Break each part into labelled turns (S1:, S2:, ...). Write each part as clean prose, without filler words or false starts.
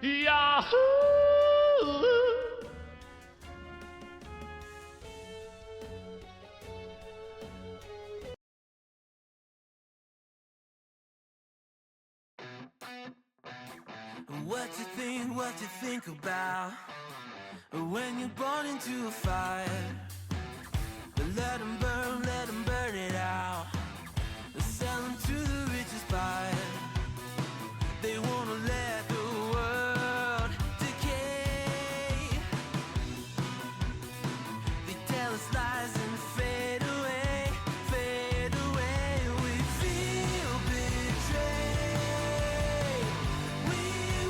S1: Yahoo!
S2: What you think about when you're born into a fire? Let them burn it out. Sell them to the richest buyer. They wanna let the world decay. They tell us lies and fade away, fade away. We feel betrayed. We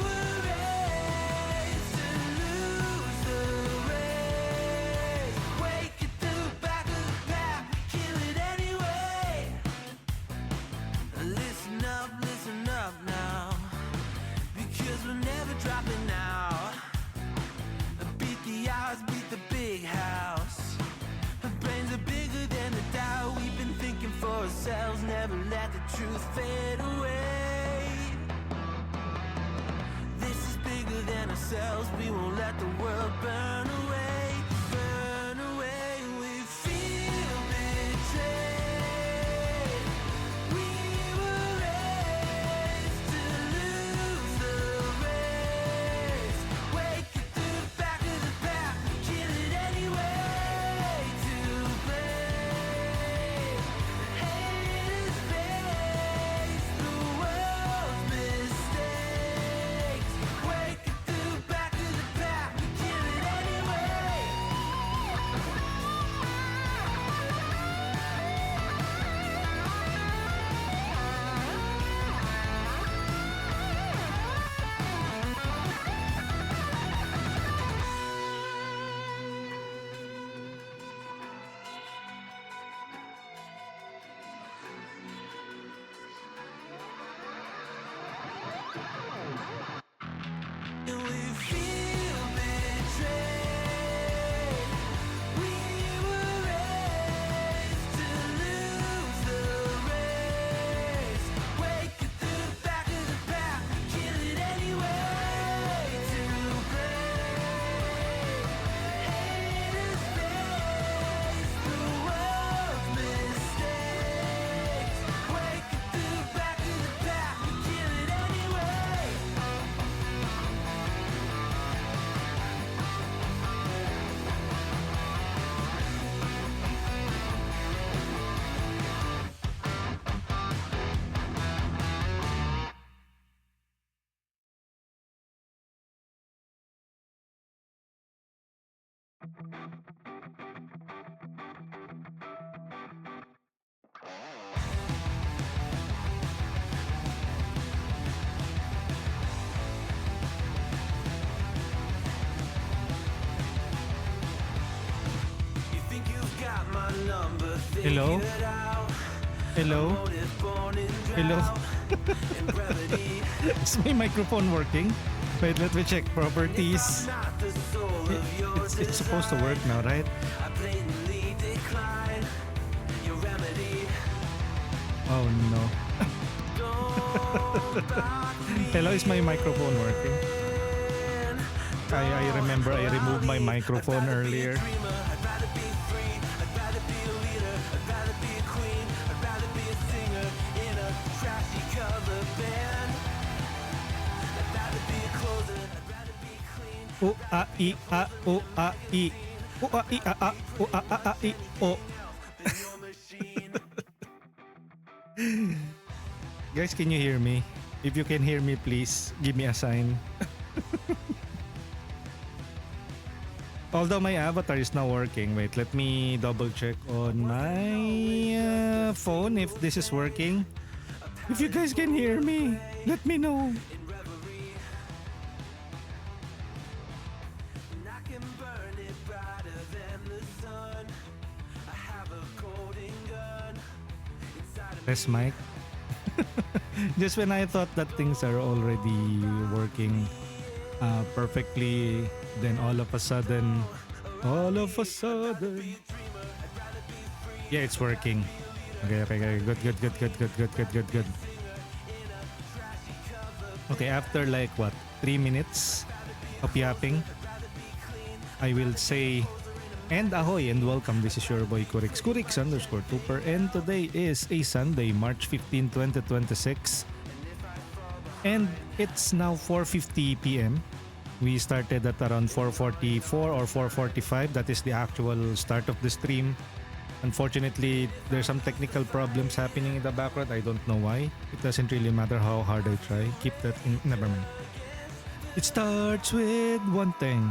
S2: were raised to lose the race. Wake at the back of the pack, kill it anyway. Listen up now, because we're never dropping out. Beat the odds, beat the big house. Our brains are bigger than the doubt. We've been thinking for ourselves, never let the truth fade away. This is bigger than ourselves, we won't let the world burn away, burn away. We feel betrayed. We were raised to lose the race. Wake at the back of the pack, kill it anyway. To blame, haters face the world's mistakes. Wake at the back of the pack, kill it anyway. And we feel betrayed. We were raised to lose the race. Wake at the back of the pack, kill it anyway. To blame, haters face the world's mistakes. Wake at the back of the pack, kill it anyway. You think you've got my number
S3: Hello?
S2: figured out?
S3: Hello?
S2: Motive born in
S3: Hello?
S2: drought and brevity.
S3: Is my microphone working? Wait, let me check properties.
S2: Not the soul of your
S3: It's supposed to work now, right?
S2: I blatantly decline your remedy.
S3: Oh no.
S2: Don't box me
S3: Hello, is my microphone working?
S2: in.
S3: I remember I removed my microphone earlier.
S2: Dreamer, I'd rather be free. I'd rather be a leader. I'd rather be a queen. I'd rather be a singer in a trashy cover band. I'd rather be a closer. I'd rather be clean.
S3: O a I a o a I. O a I a a o a I o.
S2: Than your machine.
S3: Guys, can you hear me? If you can hear me, please give me a sign. Although my avatar is not working. Wait, let me double check on my phone if this is working. If you guys can hear me, let me know.
S2: In reverie, and I can burn it brighter than the sun. I have a colding gun inside of
S3: Press mic. Just when I thought that things are already working perfectly, then all of a sudden, yeah, it's working. Okay, good. Okay, after like what, 3 minutes of yapping, I will say, and ahoy and welcome. This is your boy Kurix, Kurix_Tooper, and today is a Sunday, March 15, 2026. And it's now 4:50 p.m. We started at around 4:44 or 4:45. That is the actual start of the stream. Unfortunately, there's some technical problems happening in the background. I don't know why. It doesn't really matter how hard I try. Keep that in. Never mind. It starts with one thing.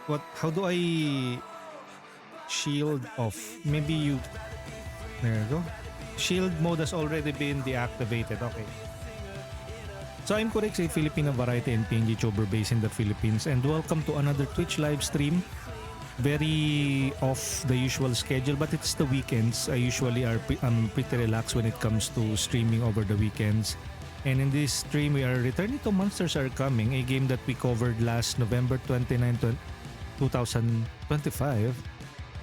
S3: What? How do I shield off? Maybe you. There you go. Shield mode has already been deactivated. Okay. So I'm Kurix, a Filipino variety and PNG YouTuber based in the Philippines, and welcome to another Twitch live stream. Very off the usual schedule, but it's the weekends. I usually I'm pretty relaxed when it comes to streaming over the weekends. And in this stream, we are returning to Monsters Are Coming, a game that we covered last November 29, 2025.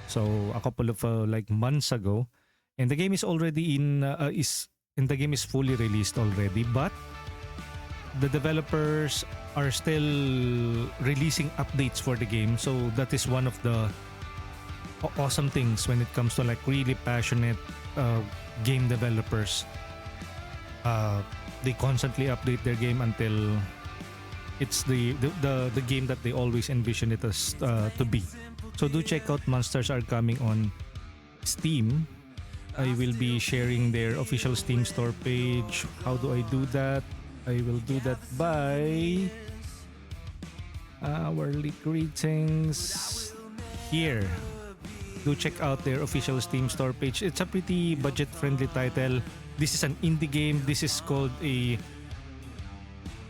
S3: So a couple of like months ago, and the game is already the game is fully released already, but the developers are still releasing updates for the game. So that is one of the awesome things when it comes to like really passionate game developers. They constantly update their game until it's the game that they always envision it as to be. So do check out Monsters Are Coming on Steam. I will be sharing their official Steam store page. How do I do that? I will do that by hourly greetings here. Do check out their official Steam store page. It's a pretty budget-friendly title. This is an indie game. This is called a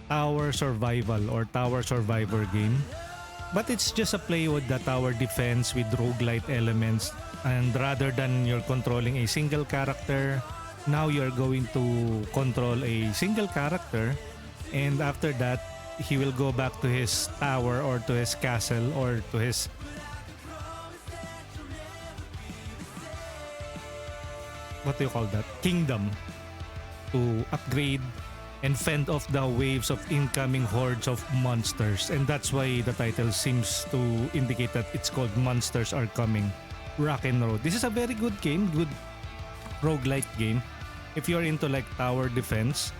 S3: tower survival or tower survivor game. But it's just a play with the tower defense with roguelite elements. And rather than you're controlling a single character, now you're going to control a single character, and after that he will go back to his tower or to his castle or to his what do you call that, kingdom, to upgrade and fend off the waves of incoming hordes of monsters. And that's why the title seems to indicate that it's called Monsters Are Coming. Rock and roll. This is a very good game, good roguelite game if you're into like tower defense.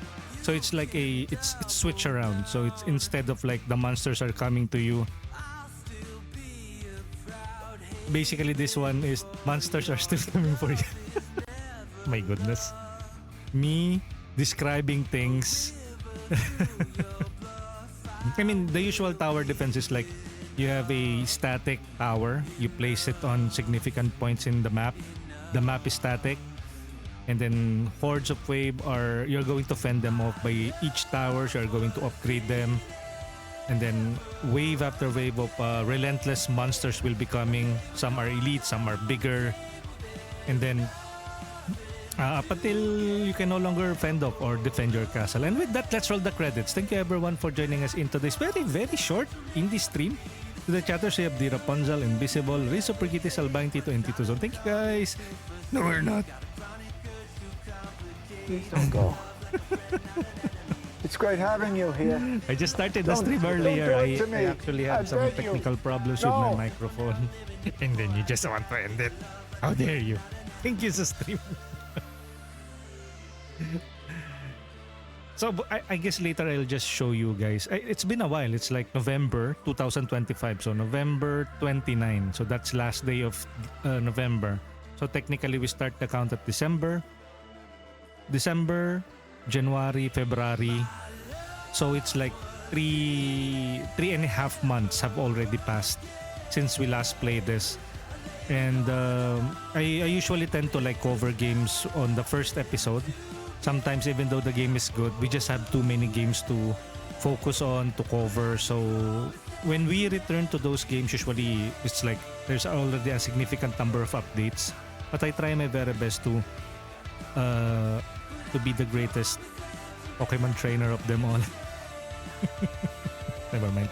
S3: So it's like it's switch around. So it's instead of like the monsters are coming to you, basically this one is monsters are still coming for you. My goodness, me describing things. I mean, the usual tower defense is like you have a static tower, you place it on significant points in the map is static, and then hordes of wave are, you're going to fend them off by each towers, you're going to upgrade them, and then wave after wave of relentless monsters will be coming. Some are elite, some are bigger, and then up until you can no longer fend off or defend your castle. And with that, let's roll the credits. Thank you everyone for joining us into this very, very short indie stream. To the chatters, we have the Rapunzel, Invisible, Rizzo, Brigitte, Albang, Tito, and Tito Zone. Thank you guys. No, we're not.
S1: Please don't go. It's great having you here.
S3: I just started the stream earlier.
S1: Don't do
S3: I
S1: it to me.
S3: actually had
S1: I
S3: some
S1: beg
S3: technical
S1: you.
S3: problems
S1: No.
S3: with my microphone. And then you just want to end it. How dare you? Thank you sa stream. So I guess later I'll just show you guys. It's been a while. It's like November 2025. So November 29. So that's last day of November. So technically we start the count at December, January, February. So it's like three and a half months have already passed since we last played this. And I usually tend to like cover games on the first episode. Sometimes even though the game is good, we just have too many games to focus on, to cover. So when we return to those games, usually it's like there's already a significant number of updates. But I try my very best to be the greatest Pokemon trainer of them all. Never mind.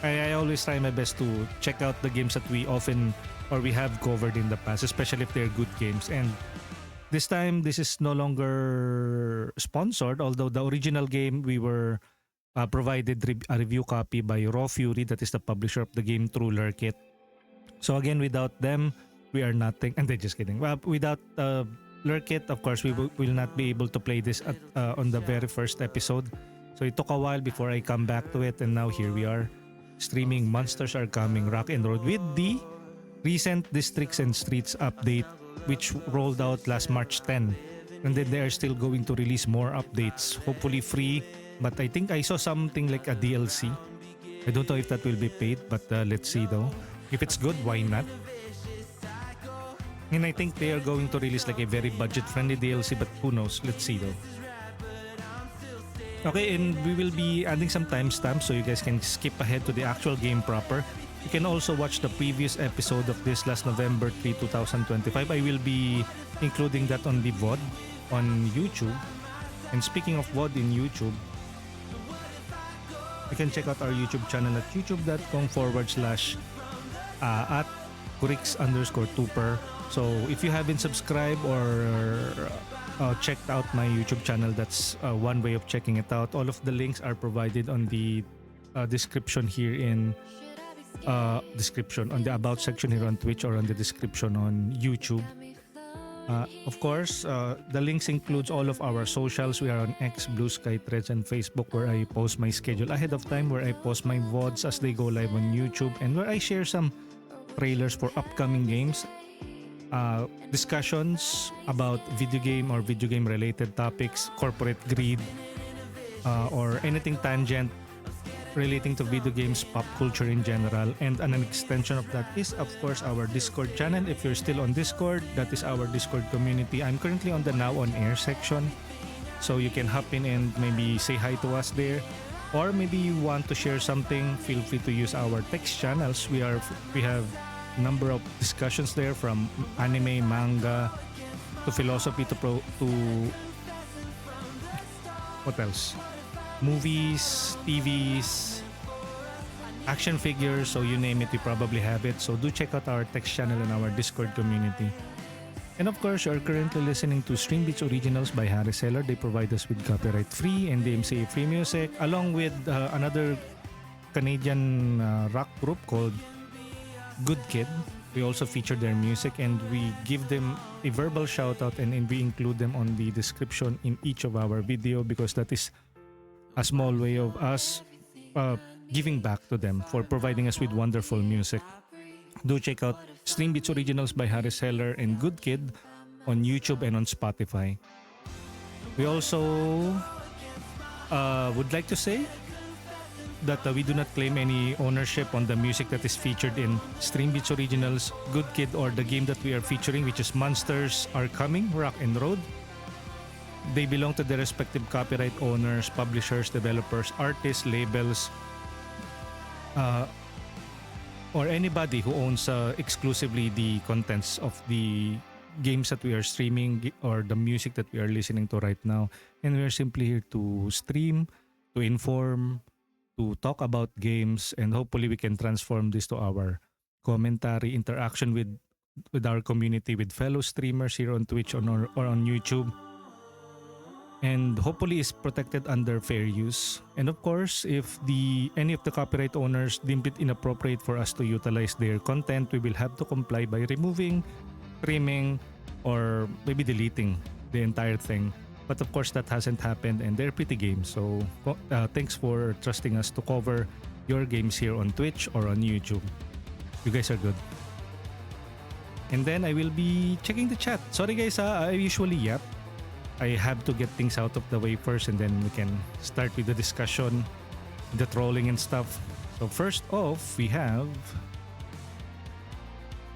S3: I always try my best to check out the games that we often or we have covered in the past, especially if they're good games. And This time, this is no longer sponsored, although the original game we were provided a review copy by Raw Fury, that is the publisher of the game through Lurkit. So again, without them, we are nothing. And they're just kidding. Well, without Lurkit, of course, we will not be able to play this on the very first episode. So it took a while before I come back to it, and now here we are streaming Monsters Are Coming Rock and Road with the recent Districts and Streets update, which rolled out last March 10. And then they are still going to release more updates, hopefully free. But I think I saw something like a DLC. I don't know if that will be paid, but let's see though. If it's good, why not? And I think they are going to release like a very budget-friendly DLC, but who knows? Let's see though. Okay, and we will be adding some timestamps so you guys can skip ahead to the actual game proper. You can also watch the previous episode of this last November 3, 2025. I will be including that on the VOD on YouTube. And speaking of VOD in YouTube, you can check out our YouTube channel at youtube.com/at Kurix_Tuper. So if you haven't subscribed or checked out my YouTube channel, that's one way of checking it out. All of the links are provided on the description here in description on the about section here on Twitch or on the description on YouTube. Of course, the links includes all of our socials. We are on X, Blue Sky, Threads, and Facebook, where I post my schedule ahead of time, where I post my VODs as they go live on YouTube, and where I share some trailers for upcoming games, discussions about video game or video game related topics, corporate greed, or anything tangent relating to video games, pop culture in general. And an extension of that is, of course, our Discord channel. If you're still on Discord, that is our Discord community. I'm currently on the Now on Air section, so you can hop in and maybe say hi to us there. Or maybe you want to share something, feel free to use our text channels. We have a number of discussions there, from anime, manga, to philosophy, to what else? Movies, TVs, action figures, so you name it, we probably have it. So do check out our text channel and our Discord community. And of course, you're currently listening to Stream Beats Originals by Harry Seller. They provide us with copyright-free and DMCA free music, along with another Canadian rock group called Good Kid. We also feature their music, and we give them a verbal shout out, and we include them on the description in each of our video, because that is a small way of us giving back to them for providing us with wonderful music. Do check out Stream Beats Originals by Harris Heller and Good Kid on YouTube and on Spotify. We also would like to say that we do not claim any ownership on the music that is featured in Stream Beats Originals, Good Kid, or the game that we are featuring, which is Monsters Are Coming, Rock and Road. They belong to their respective copyright owners, publishers, developers, artists, labels, or anybody who owns exclusively the contents of the games that we are streaming or the music that we are listening to right now. And we are simply here to stream, to inform, to talk about games, and hopefully we can transform this to our commentary, interaction with our community, with fellow streamers here on Twitch or on YouTube. And hopefully is protected under fair use. And of course, if any of the copyright owners deem it inappropriate for us to utilize their content, we will have to comply by removing, trimming, or maybe deleting the entire thing. But of course, that hasn't happened, and they're pretty game. So thanks for trusting us to cover your games here on Twitch or on YouTube. You guys are good. And then I will be checking the chat. Sorry guys, I usually yap. I have to get things out of the way first, and then we can start with the discussion, the trolling and stuff. So first off, we have...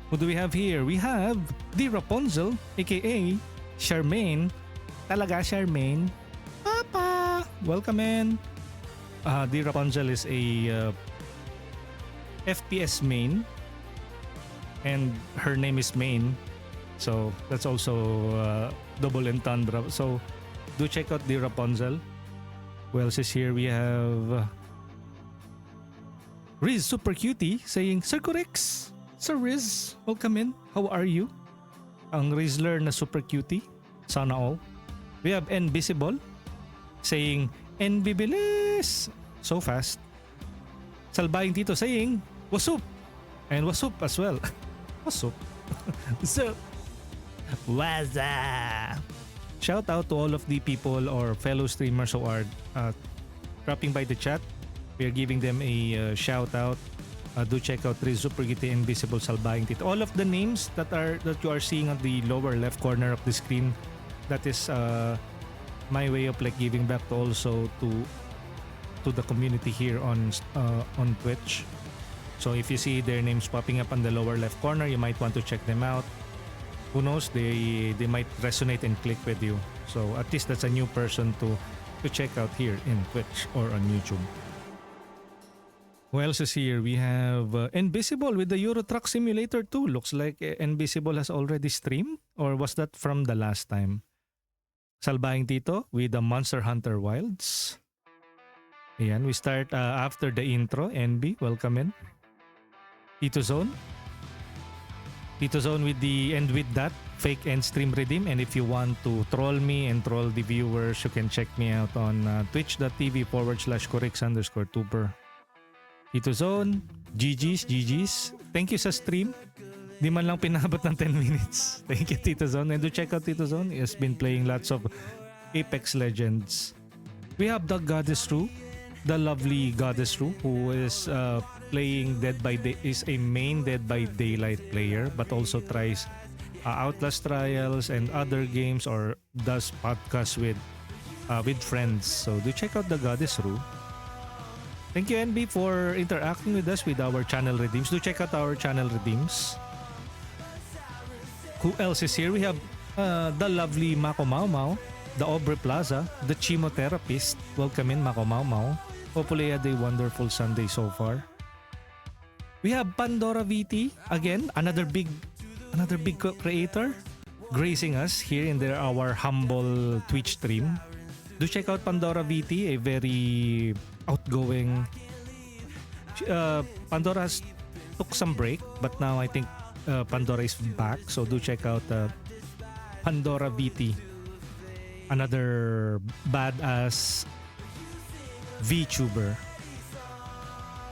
S3: Who do we have here? We have the Rapunzel, aka Charmaine. Talaga Charmaine. Papa! Welcome in. The Rapunzel is a FPS main, and her name is Main. So that's also double entendre. So do check out the Rapunzel. Who else is here? We have Riz Super Cutie saying, Sir Corix! Sir Riz, welcome in. How are you? Ang Rizler na Super Cutie. Sana all. We have Invisible saying, NB bilis! So fast. Salbaying Tito saying, wasup! And wasup as well. Wasup. So, waza! Shout out to all of the people or fellow streamers who are dropping by the chat. We are giving them a shout out. Do check out Super Gite, Invisible, Salbaying Tito. All of the names that you are seeing on the lower left corner of the screen, that is my way of like giving back to also to the community here on Twitch. So if you see their names popping up on the lower left corner, you might want to check them out. Who knows, they might resonate and click with you. So at least that's a new person to check out here in Twitch or on YouTube. Who else is here? We have Invisible with the Euro Truck Simulator 2. Looks like Invisible has already streamed, or was that from the last time? Salbaying Tito with the Monster Hunter Wilds. Ayan, we start after the intro. NB, welcome in. Tito Zone. Tito Zone with the end with that fake end stream redeem. And if you want to troll me and troll the viewers, you can check me out on twitch.tv/corix_tuber. Tito Zone, GG's. Thank you sa stream. Di man lang pinabot ng 10 minutes. Thank you, Tito Zone. And do check out Tito Zone. He has been playing lots of Apex Legends. We have the Goddess Ru, the lovely Goddess Ru, who is playing is a main Dead by Daylight player, but also tries Outlast Trials and other games, or does podcasts with friends. So do check out the Goddess Ru. Thank you, NB, for interacting with us with our channel redeems. Do check out our channel redeems. Who else is here? We have the lovely Mako Mau Mau, the Aubrey Plaza, the Chemotherapist. Welcome in, Mako Mau Mau. Hopefully you had a wonderful Sunday so far. We have Pandora VT, again, another big creator gracing us here in our humble Twitch stream. Do check out Pandora VT, a very outgoing. Pandora took some break, but now I think Pandora is back. So do check out Pandora VT, another badass VTuber.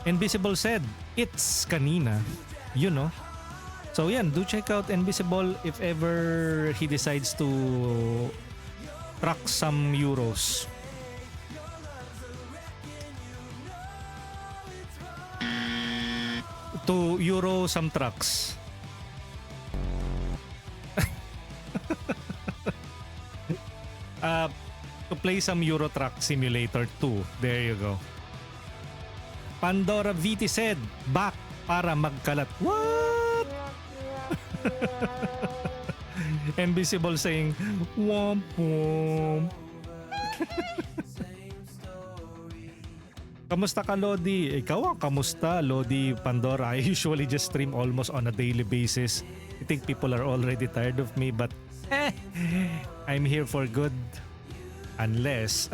S3: Invisible said, it's kanina, you know. So yan, do check out Invisible if ever he decides to truck some euros. To euro some trucks. To play some Euro Truck Simulator 2. There you go. Pandora VT said, back para magkalat. What? Invisible saying, womp womp. Kamusta ka, Lodi? Ikaw ang kamusta, Lodi Pandora? I usually just stream almost on a daily basis. I think people are already tired of me, but I'm here for good. Unless...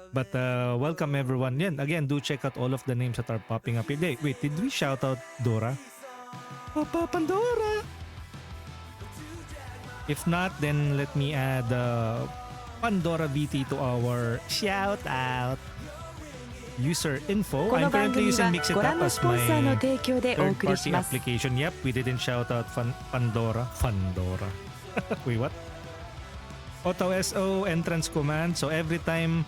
S3: But welcome everyone. Yan, again, do check out all of the names that are popping up here. Wait, did we shout out Dora? Papa Pandora! If not, then let me add Pandora VT to our shout out. User info. I'm currently using Mix It Up as my third-party application. Yep, we didn't shout out Pandora. Wait, what? Auto SO entrance command. So every time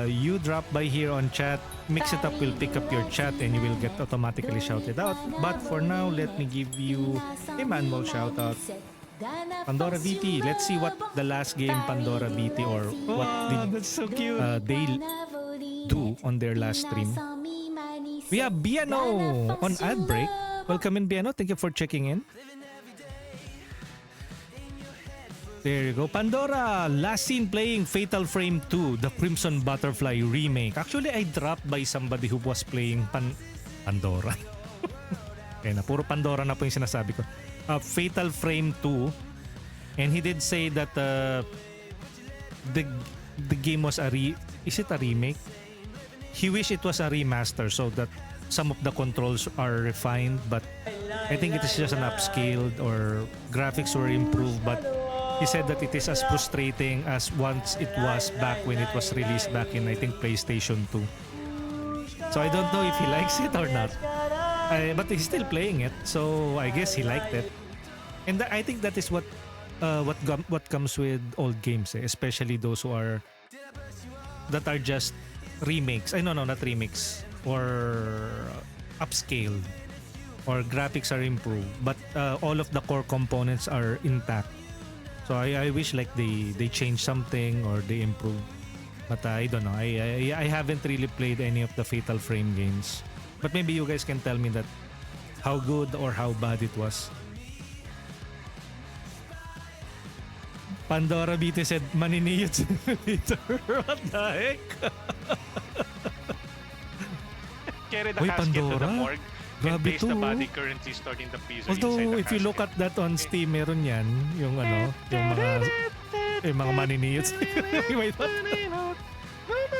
S3: you drop by here on chat, Mix It Up will pick up your chat and you will get automatically shouted out. But for now, let me give you a manual shout out. Pandora VT. Let's see what the last game Pandora VT or what did that's so cute. They do on their last stream. We have Biano on ad break. Welcome in, Biano. Thank you for checking in. There you go. Pandora, last seen playing Fatal Frame 2, the Crimson Butterfly remake. Actually, I dropped by somebody who was playing Pandora. Kaya na, puro Pandora na po yung sinasabi ko. Fatal Frame 2. And he did say that the game was is it a remake? He wished it was a remaster so that some of the controls are refined, but I think it is just an upscaled or graphics were improved, but he said that it is as frustrating as once it was back when it was released back in, I think, PlayStation 2. So I don't know if he likes it or not. But he's still playing it, so I guess he liked it. And I think that is what comes with old games, especially those that are just remakes. No, not remakes, or upscaled, or graphics are improved, but all of the core components are intact. So I wish like they change something or they improve. But I don't know. I haven't really played any of the Fatal Frame games. But maybe you guys can tell me that how good or how bad it was. Pandora BT said, maniniyot simulator. What the heck?
S4: Carry the
S3: Uy,
S4: casket to the
S3: Pandora?
S4: morgue and
S3: Grabe
S4: place the
S3: to.
S4: body currently stored in the freezer inside
S3: Although
S4: the
S3: if you look
S4: casket.
S3: at that on Steam, meron yan. Yung yung mga maniniyot. Wait, what?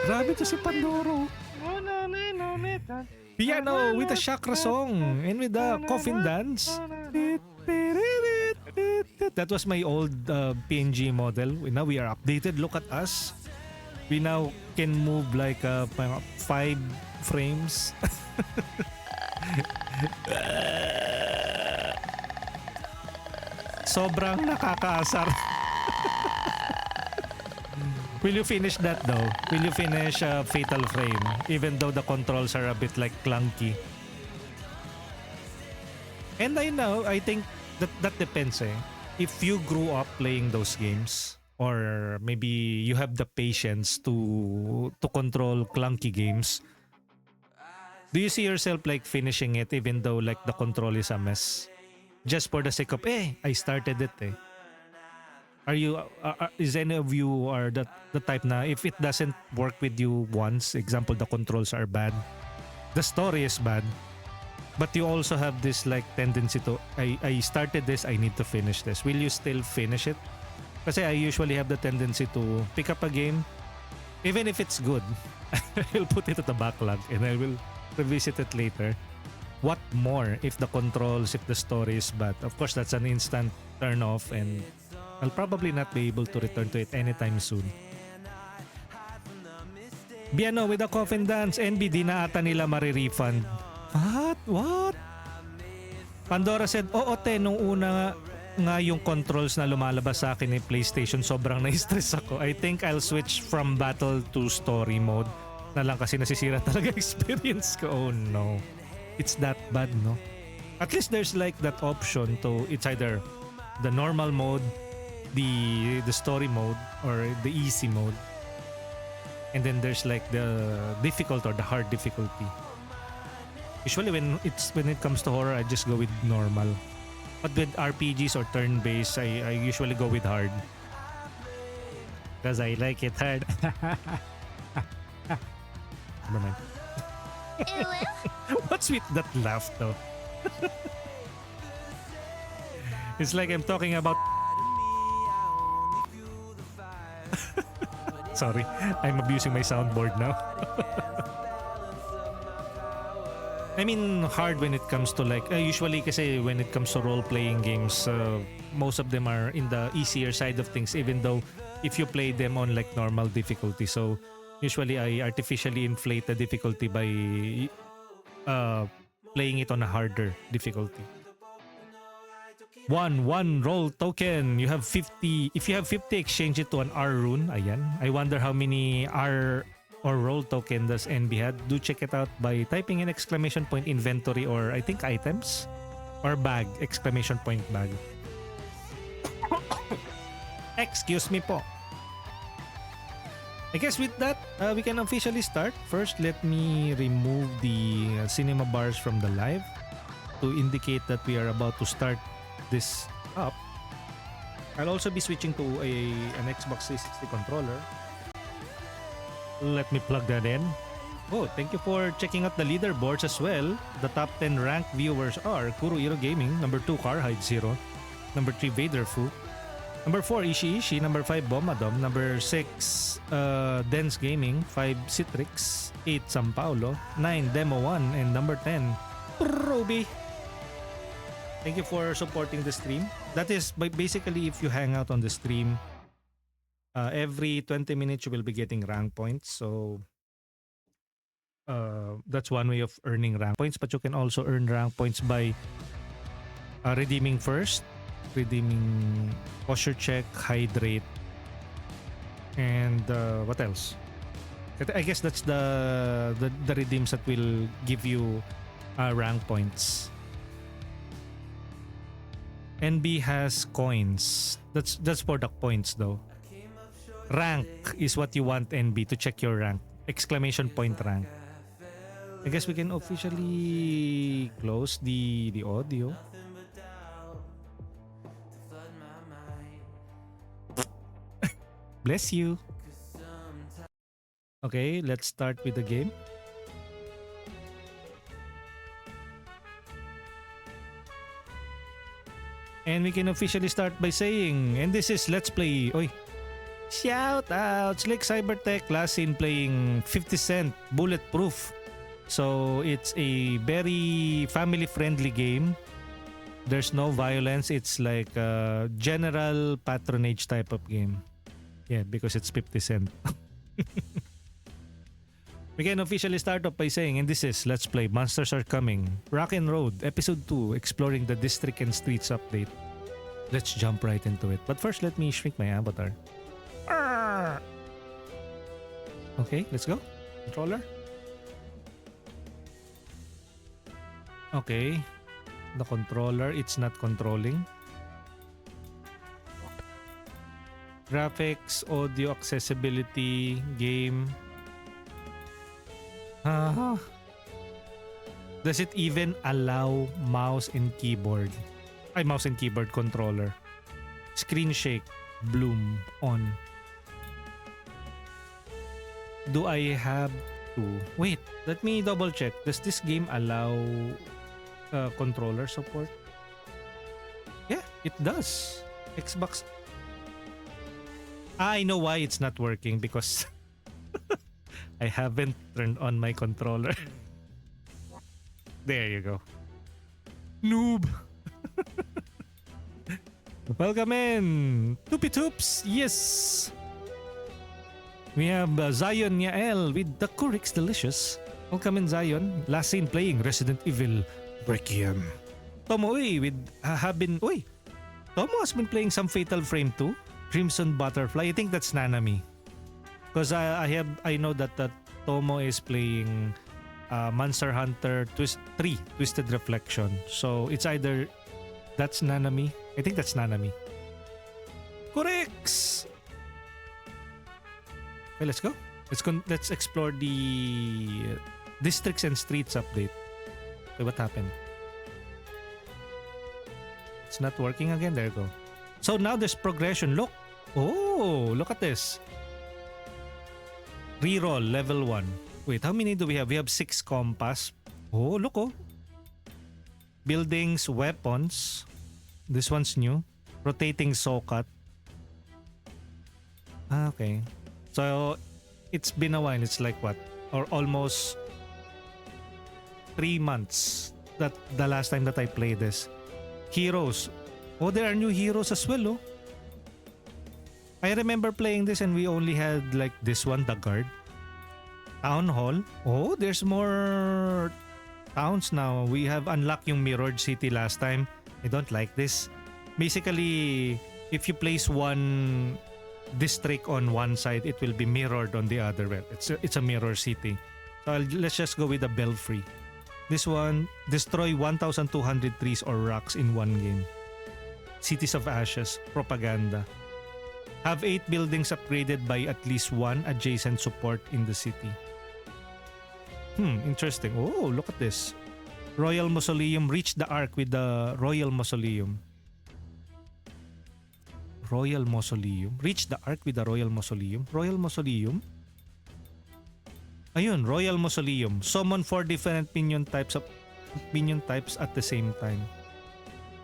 S3: Grabe to si Pandoro. Piano with a chakra song and with the coffin dance. That was my old PNG model. Now we are updated. Look at us. We now can move like 5 frames. Sobrang nakakaasar. Will you finish that though? Will you finish Fatal Frame even though the controls are a bit like clunky? And I think that depends If you grew up playing those games, or maybe you have the patience to control clunky games, do you see yourself like finishing it even though like the control is a mess? Just for the sake of, I started it Are you, is any of you are the type na if it doesn't work with you once, example, the controls are bad, the story is bad, but you also have this like tendency to, I started this, I need to finish this. Will you still finish it? Kasi I usually have the tendency to pick up a game, even if it's good, I'll put it at the backlog and I will revisit it later. What more if the controls, if the story is bad? Of course, that's an instant turn off and I'll probably not be able to return to it anytime soon. Biano with a coffin dance, NB, di na ata nila marirefund. What? Pandora said, oo nung una nga yung controls na lumalabas sa akin ni PlayStation, sobrang na-stress ako. I think I'll switch from battle to story mode na lang kasi nasisira talaga experience ko. Oh no. It's that bad, no? At least there's like that option to, it's either the normal mode, the story mode, or the easy mode, and then there's like the difficult or the hard difficulty. Usually when it comes to horror, I just go with normal, but with RPGs or turn-based, I usually go with hard because I like it hard. Never mind. What's with that laugh though? It's like I'm talking about. Sorry, I'm abusing my soundboard now. I mean, hard when it comes to like, usually kasi when it comes to role-playing games, most of them are in the easier side of things, even though if you play them on like normal difficulty. So usually I artificially inflate the difficulty by playing it on a harder difficulty. One roll token. You have 50. If you have 50, exchange it to an R rune. Ayan. I wonder how many R or roll token does NB had. Do check it out by typing in exclamation point inventory, or I think items, or bag, exclamation point bag. Excuse me po. I guess with that, we can officially start. First, let me remove the cinema bars from the live to indicate that we are about to start this up. I'll also be switching to an Xbox 360 controller. Let me plug that in. Oh, thank you for checking out the leaderboards as well. The top 10 ranked viewers are Kurohiro Gaming, number 2 Carhide Zero, number 3 Vaderfu, number 4 Ishi, number 5 Bomadom, number 6 Dense Gaming, 5 Citrix, 8 San Paulo, 9 Demo 1, and number 10 Ruby. Thank you for supporting the stream. That is basically if you hang out on the stream, every 20 minutes you will be getting rank points. So that's one way of earning rank points. But you can also earn rank points by redeeming first, redeeming posture check, hydrate, and what else? I guess that's the redeems that will give you rank points. NB has coins. That's for the points though. Rank is what you want NB to check your rank. Exclamation point rank. I guess we can officially close the audio. Bless you. Okay, let's start with the game. And we can officially start by saying, and this is Let's Play. Oy. Shout out! Slick Cybertech last seen playing 50 Cent Bulletproof. So it's a very family-friendly game. There's no violence. It's like a general patronage type of game. Yeah, because it's 50 Cent. We can officially start off by saying, and this is Let's Play Monsters Are Coming, Rock and Road, Episode 2, Exploring the District and Streets update. Let's jump right into it. But first, let me shrink my avatar. Okay, let's go. Controller. Okay. The controller, it's not controlling. Graphics, audio, accessibility, game. Does it even allow mouse and keyboard? Mouse and keyboard controller. Screen shake, bloom, on. Do I have to? Wait, let me double check. Does this game allow controller support? Yeah, it does. Xbox. I know why it's not working because I haven't turned on my controller. There you go. Noob. Welcome in. Toopy Toops. Yes. We have Zion Yael with the Kurix Delicious. Welcome in, Zion. Last seen playing Resident Evil Requiem. Tomo with Tomo has been playing some Fatal Frame 2. Crimson Butterfly. I think that's Nanami. Because I know that Tomo is playing Monster Hunter 3 Twisted Reflection. So it's either that's Nanami. I think that's Nanami. Correct. Okay, let's go. Let's explore the districts and streets update. Okay, what happened? It's not working again. There you go. So now there's progression. Look. Oh, look at this. Reroll level 1. Wait, how many do we have? We have 6 compass. Oh, look oh. Buildings, weapons. This one's new. Rotating socket. Okay. So it's been a while. It's like what? Or almost 3 months that the last time that I played this. Heroes. Oh, there are new heroes as well, oh. I remember playing this and we only had like this one, the guard. Town Hall. Oh, there's more towns now. We have unlocked yung Mirrored City last time. I don't like this. Basically, if you place one district on one side, it will be mirrored on the other. Well, it's a mirror city. So let's just go with the Belfry. This one, destroy 1,200 trees or rocks in one game. Cities of Ashes, propaganda. Have 8 buildings upgraded by at least 1 adjacent support in the city. Interesting. Oh, look at this. Royal Mausoleum. Reach the Ark with the Royal Mausoleum. Royal Mausoleum. Reach the Ark with the Royal Mausoleum. Royal Mausoleum. Ayun, Royal Mausoleum. Summon 4 different minion types at the same time.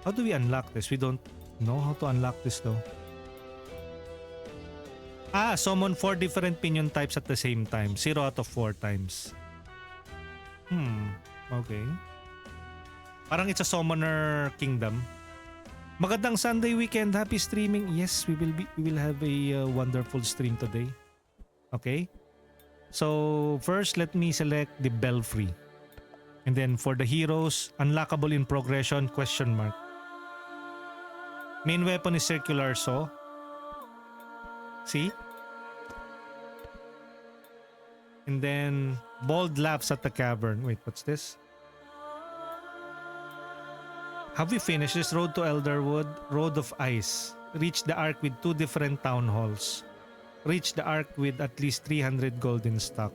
S3: How do we unlock this? We don't know how to unlock this though. Summon 4 different minion types at the same time. 0 out of 4 times. Okay. Parang it's a summoner kingdom. Magandang Sunday weekend. Happy streaming. Yes, we will have a wonderful stream today. Okay? So, first let me select the belfry. And then for the heroes, unlockable in progression question mark. Main weapon is circular saw. See? And then bold laughs at the cavern. Wait, what's this? Have we finished this road to Elderwood? Road of Ice. Reach the Ark with 2 different town halls. Reach the Ark with at least 300 gold in stock.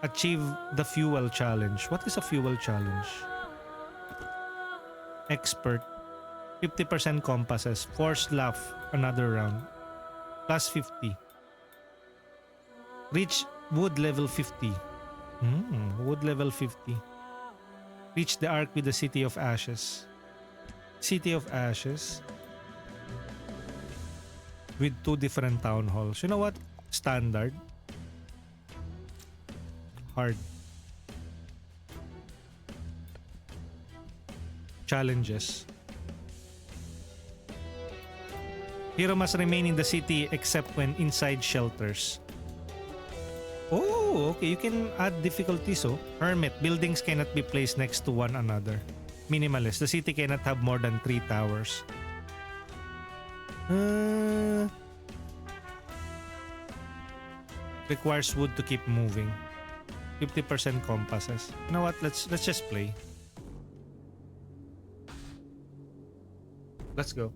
S3: Achieve the fuel challenge. What is a fuel challenge? Expert. 50% compasses. Force laugh. Another round. Plus 50. Reach wood level 50. Wood level 50. Reach the Ark with the City of Ashes. City of Ashes. With 2 different town halls. You know what? Standard. Hard. Challenges. Hero must remain in the city except when inside shelters. Oh, okay. You can add difficulties. Oh, Hermit. Buildings cannot be placed next to one another. Minimalist. The city cannot have more than 3 towers. Requires wood to keep moving. 50% compasses. You know what? Let's just play. Let's go.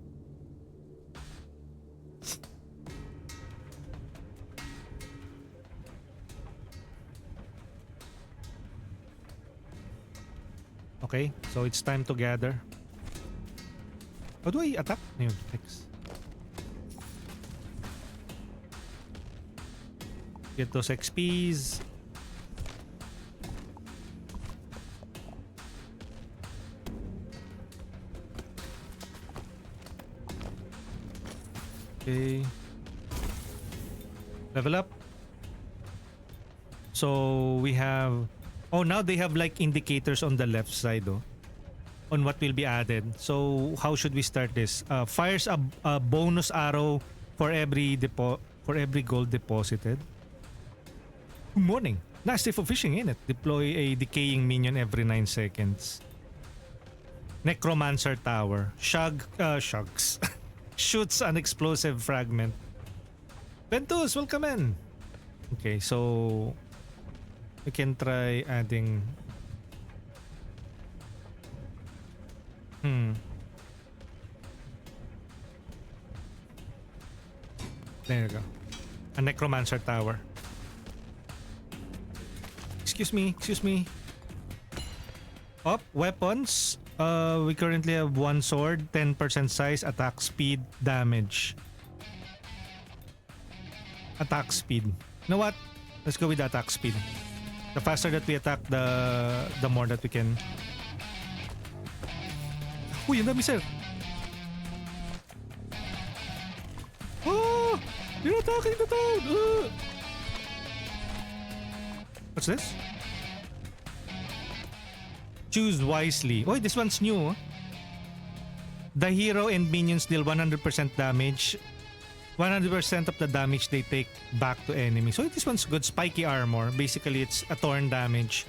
S3: Okay, so it's time to gather. How do I attack? Ayun, X. Get those XPs. Okay. Level up. So we have... Oh, now they have like indicators on the left side on what will be added. So how should we start this? Fires a bonus arrow for every gold deposited. Good morning. Nasty for fishing, ain't it? Deploy a decaying minion every 9 seconds. Necromancer Tower. Shugs. Shoots an explosive fragment. Ventus, welcome in. Okay, so we can try adding... There you go. A Necromancer Tower. Excuse me. Weapons. We currently have 1 sword, 10% size, attack speed, damage. Attack speed. You know what? Let's go with the attack speed. The faster that we attack, the more that we can... Uy, ang dami, sir! Oh! You're attacking the town! What's this? Choose wisely. Oh, this one's new. The hero and minions deal 100% damage. 100% of the damage they take back to enemies. So this one's good. Spiky armor. Basically, it's a torn damage.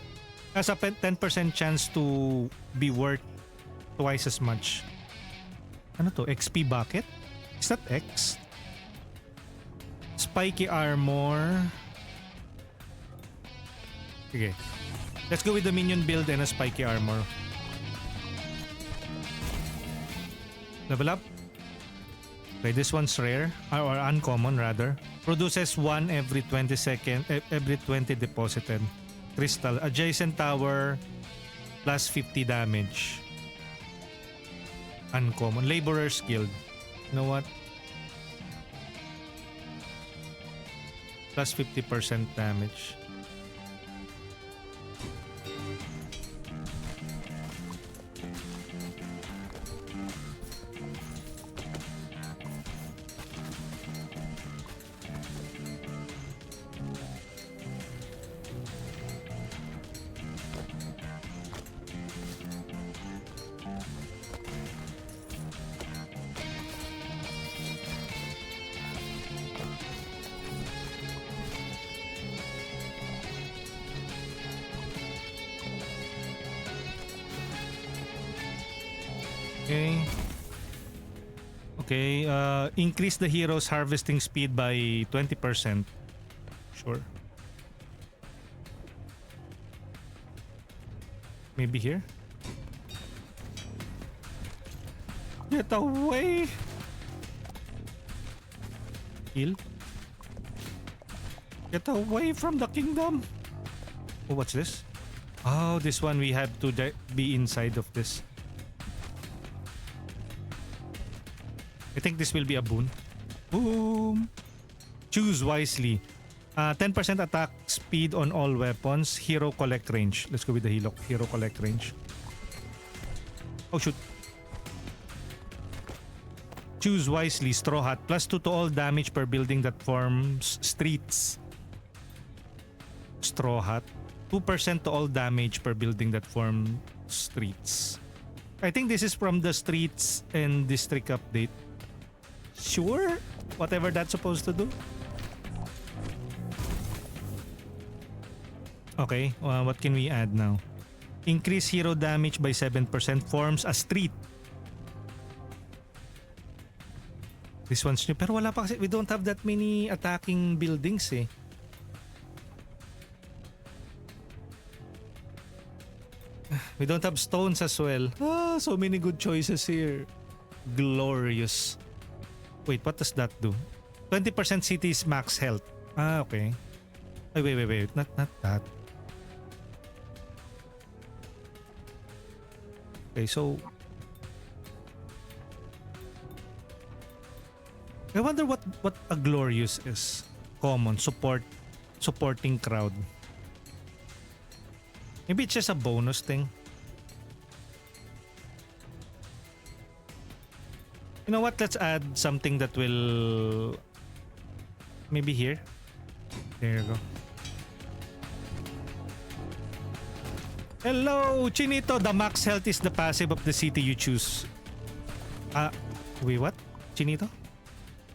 S3: Has a 10% chance to be worth twice as much. Ano to? XP bucket? Is that X? Spiky armor. Okay. Let's go with the minion build and a spiky armor. Level up. Okay, this one's rare or uncommon rather. Produces 1 every 20 deposited. Crystal. Adjacent tower plus 50 damage. Uncommon. Laborer's Guild. You know what? Plus 50% damage. Okay. Okay, increase the hero's harvesting speed by 20%. Sure. Maybe here? Get away! Heal? Get away from the kingdom! Oh, what's this? Oh, this one we have to be inside of this. I think this will be a boon. Boom! Choose wisely. 10% attack speed on all weapons. Hero collect range. Let's go with the hero collect range. Oh shoot. Choose wisely. Straw hat. +2 to all damage per building that forms streets. Straw hat. 2% to all damage per building that forms streets. I think this is from the streets and district update. Sure? Whatever that's supposed to do. Okay, what can we add now? Increase hero damage by 7%. Forms a street. This one's new. Pero wala pa kasi. We don't have that many attacking buildings eh. We don't have stones as well. So many good choices here. Glorious. Wait, what does that do? 20% city's max health. Okay. Ay, wait. Not that. Okay, so I wonder what a glorious is. Common supporting crowd. Maybe it's just a bonus thing. You know what? Let's add something that will maybe here. There you go. Hello, Chinito. The max health is the passive of the city you choose. Wait, what? Chinito?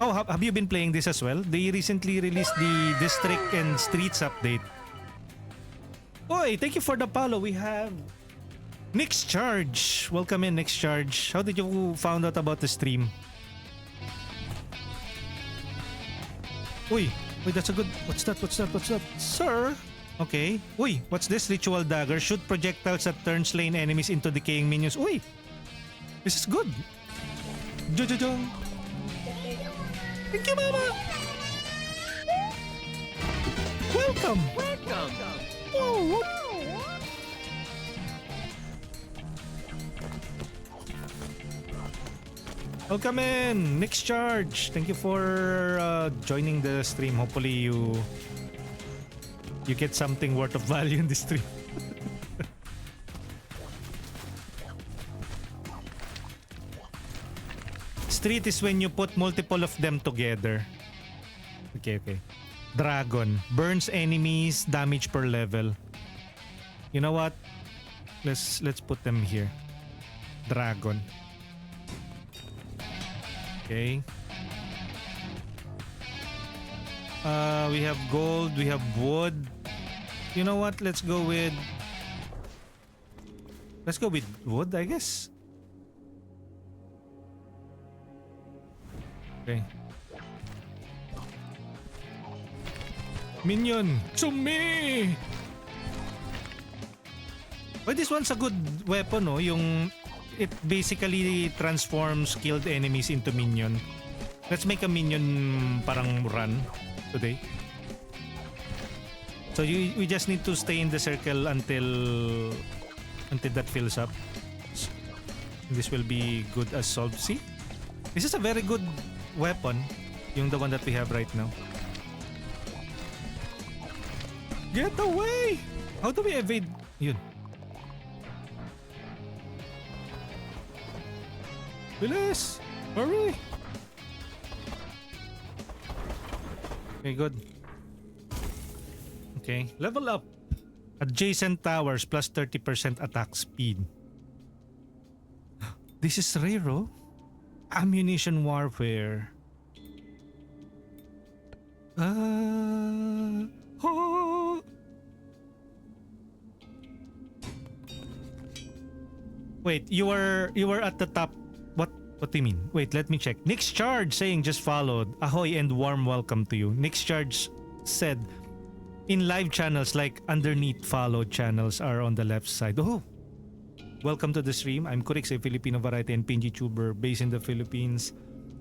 S3: Oh, have you been playing this as well? They recently released the district and streets update. Oi, thank you for the follow. We have Nick's Charge. Welcome in, Nick's Charge. How did you found out about the stream? Wait, that's a good... What's that? Sir? Okay. Uy, what's this? Ritual dagger. Shoot projectiles that turn slain enemies into decaying minions. Uy! This is good. Jojojo. Thank you, Mama! Welcome! Whoa. Welcome in! Nick's Charge. Thank you for joining the stream. Hopefully you get something worth of value in this stream. Street is when you put multiple of them together. Okay. Dragon. Burns enemies, damage per level. You know what? Let's put them here. Dragon. Okay. We have gold, we have wood. You know what? Let's go with wood, I guess. Okay. Minion, to me! But this one's a good weapon, no? Yung it basically transforms killed enemies into minion. Let's make a minion parang run today. So we just need to stay in the circle until that fills up. This will be good as solved. See? This is a very good weapon, yung the one that we have right now. Get away! How do we evade? Yun. Bilis! Hurry! Okay, good. Okay, level up. Adjacent towers plus 30% attack speed. This is rare, oh? Ammunition warfare. Oh. Wait, you were at the top What do you mean? Wait, let me check. Nick's Charge saying just followed. Ahoy and warm welcome to you. Nick's Charge said in live channels like underneath followed channels are on the left side. Oh, welcome to the stream. I'm Kurix, a Filipino variety and PNG tuber based in the Philippines.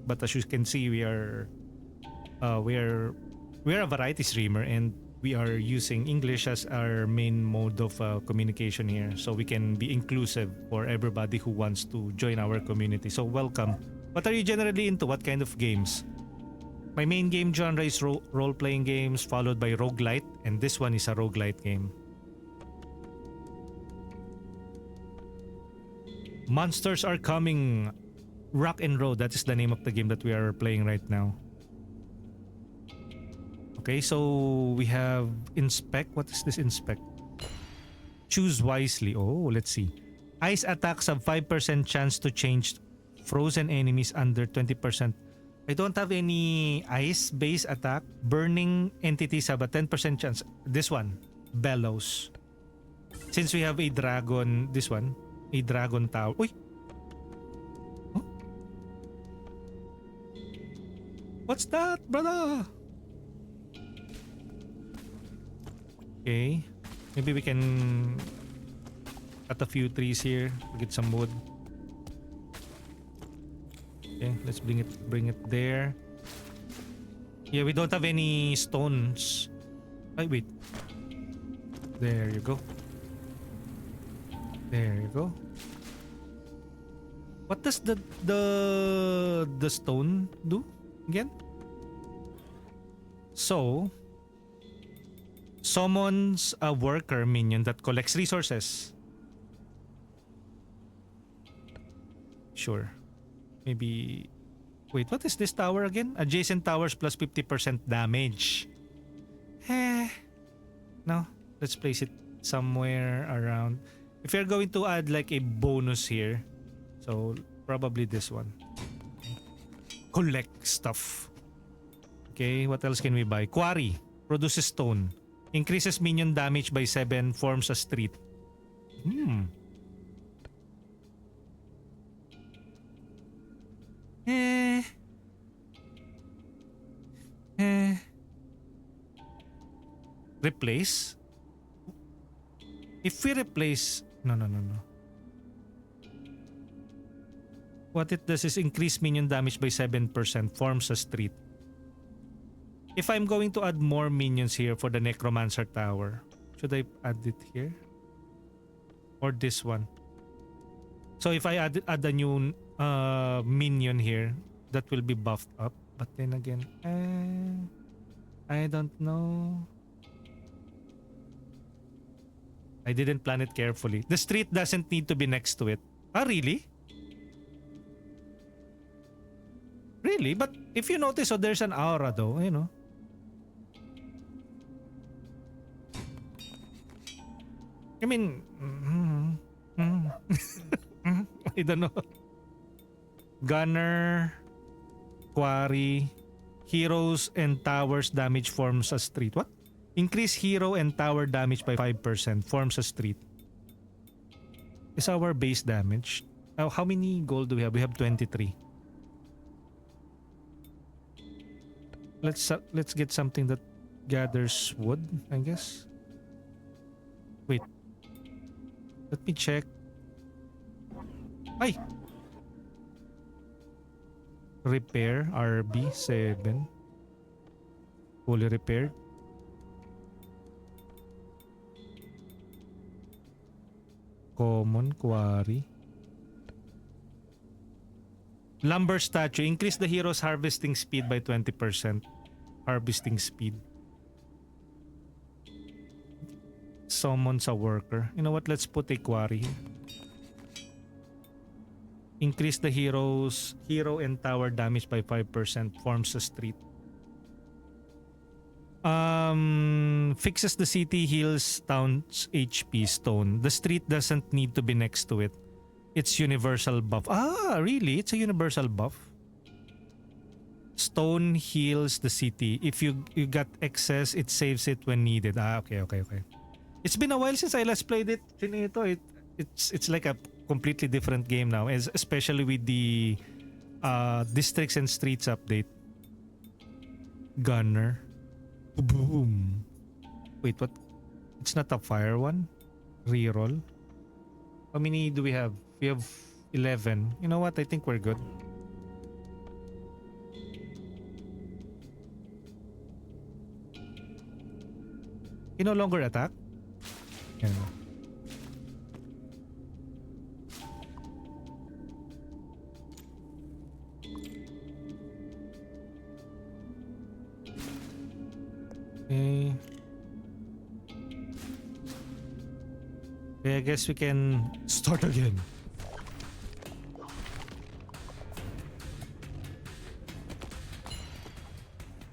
S3: But as you can see, we are a variety streamer and we are using English as our main mode of communication here, so we can be inclusive for everybody who wants to join our community. So welcome. What are you generally into? What kind of games? My main game genre is role-playing games, followed by roguelite, and this one is a roguelite game. Monsters Are Coming. Rock and Roll, that is the name of the game that we are playing right now. Okay, so we have inspect. What is this inspect? Choose wisely. Oh, let's see. Ice attacks have 5% chance to change frozen enemies under 20%. I don't have any ice-based attack. Burning entities have a 10% chance. This one, Bellows. Since we have a dragon, this one, a dragon tower. Uy! Huh? What's that, brother? Okay, maybe we can cut a few trees here to get some wood. Okay, let's bring it there. Yeah, we don't have any stones. Ay, wait. There you go. There you go. What does the stone do again? So summons a worker minion that collects resources. Sure. Maybe... Wait, what is this tower again? Adjacent towers plus 50% damage. No. Let's place it somewhere around. If you're going to add like a bonus here, so probably this one. Collect stuff. Okay, what else can we buy? Quarry. Produces stone. Increases minion damage by 7. Forms a street. Replace? If we replace... No. What it does is increase minion damage by 7%. Forms a street. If I'm going to add more minions here for the Necromancer Tower, should I add it here? Or this one? So if I add a new minion here, that will be buffed up. But then again, I don't know. I didn't plan it carefully. The street doesn't need to be next to it. Ah, really? Really? But if you notice, so there's an aura though, you know. I mean, I don't know. Gunner, quarry, heroes and towers damage forms a street. What? Increase hero and tower damage by 5%. Forms a street. Is our base damage? How many gold do we have? We have 23. Let's get something that gathers wood, I guess. Wait. Let me check. Ay! Repair RB7. Fully repaired. Common quarry. Lumber statue. Increase the hero's harvesting speed by 20%. Harvesting speed. Summons a worker. You know what? Let's put a quarry here. Increase the hero and tower damage by 5%. Forms a street. Fixes the city, heals town's HP. Stone. The street doesn't need to be next to it. It's universal buff. Ah, really? It's a universal buff. Stone heals the city. If you got excess, it saves it when needed. Ah, okay. It's been a while since I last played it. It's like a completely different game now, especially with the Districts and streets update. Gunner. Boom. Wait, what? It's not a fire one? Reroll? How many do we have? We have 11. You know what? I think we're good. He no longer attack? Yeah. Okay. Okay, I guess we can start again.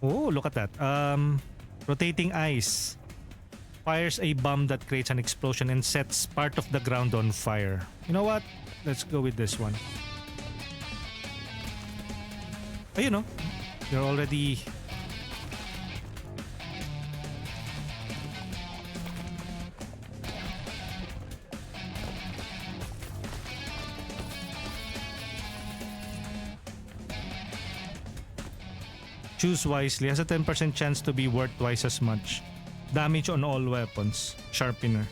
S3: Oh, look at that. Rotating ice fires a bomb that creates an explosion and sets part of the ground on fire. You know what? Let's go with this one. Oh, you know, you're already... Choose wisely. Has a 10% chance to be worth twice as much. Damage on all weapons. Sharpener.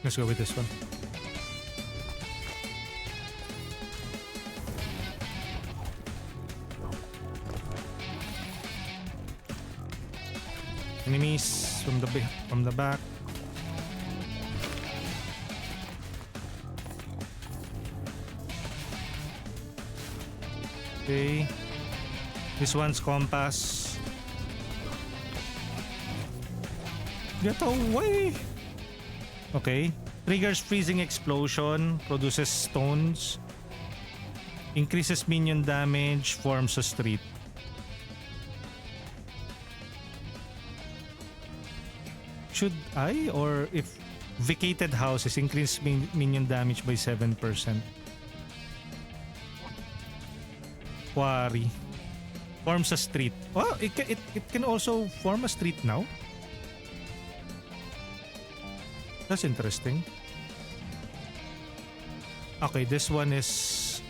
S3: Let's go with this one. Enemies from the back. Okay. This one's compass. Get away! Okay. Triggers freezing explosion. Produces stones. Increases minion damage. Forms a street. Should I? Or if vacated houses increase minion damage by 7%. Quarry. Forms a street. Oh, it can also form a street now? That's interesting. Okay, this one is...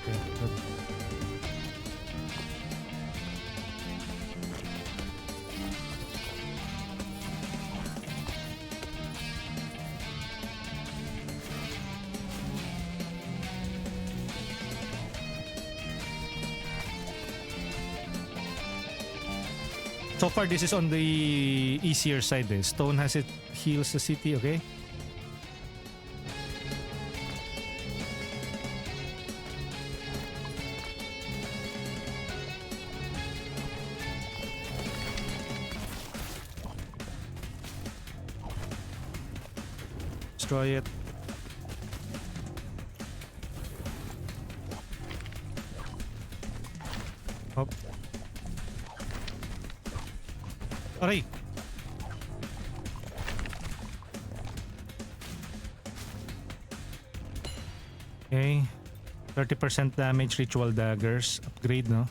S3: Okay, good. So far, this is on the easier side. Stone has it heals the city, okay? Destroy it. Hop. Aray! Okay. 30% damage ritual daggers. Upgrade, no?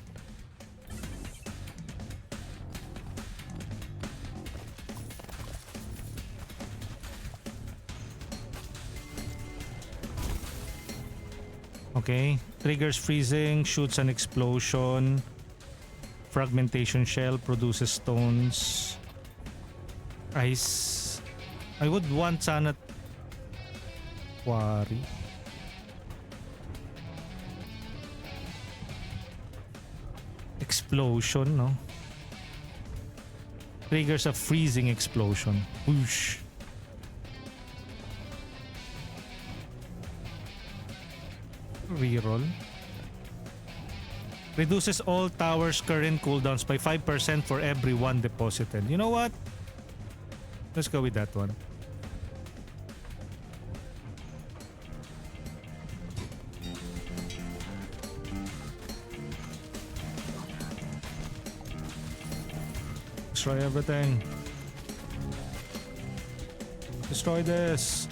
S3: Okay. Triggers freezing, shoots an explosion. Fragmentation shell produces stones. Ice. I would want sana quarry. Explosion, no? Triggers a freezing explosion. Whoosh. Reroll. Reduces all towers' current cooldowns by 5% for every one deposited. You know what? Let's go with that one. Destroy everything. Destroy this.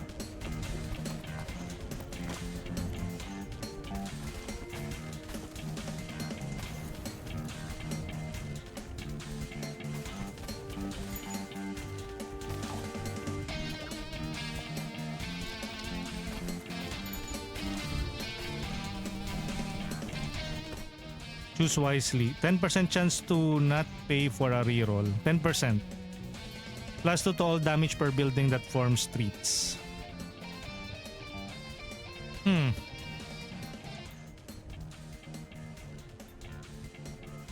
S3: Choose wisely. 10% chance to not pay for a reroll. 10%. Plus 2 to all damage per building that forms streets.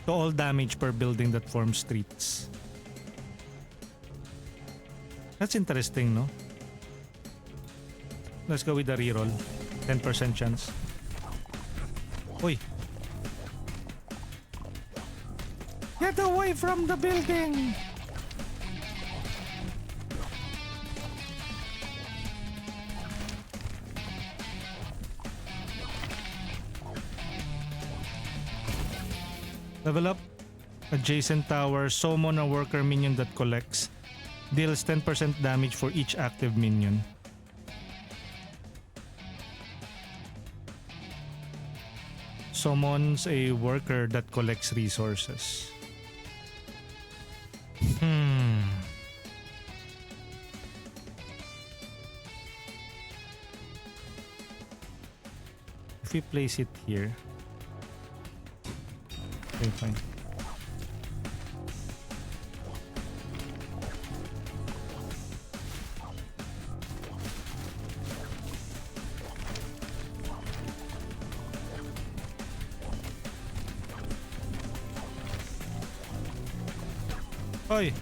S3: To all damage per building that forms streets. That's interesting, no? Let's go with the reroll. 10% chance. Uy. Get away from the building! Level up. Adjacent tower. Summon a worker minion that collects. Deals 10% damage for each active minion. Summons a worker that collects resources. If we place it here. Okay, fine. Oy!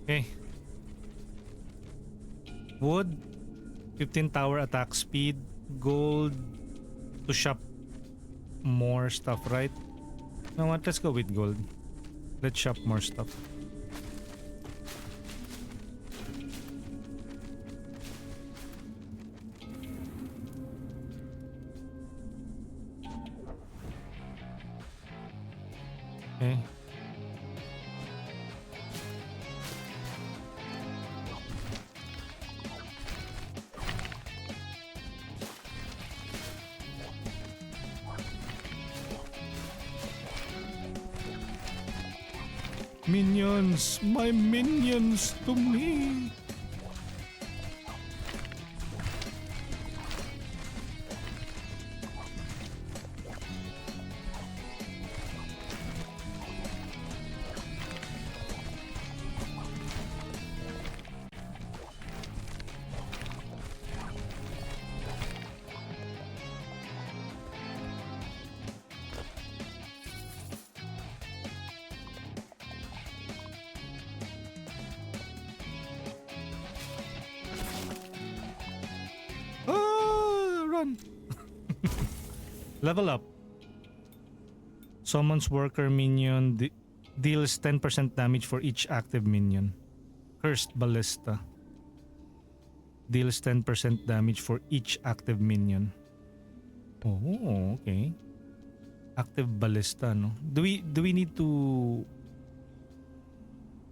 S3: Okay. Wood. 15 tower attack speed. Gold. To shop more stuff, right? You know what? Let's go with gold. Let's shop more stuff. Okay. Minions, my minions to me. Level up. Summons worker minion deals 10% damage for each active minion. Cursed Ballista. Deals 10% damage for each active minion. Oh, okay. Active Ballista, no? Do we need to...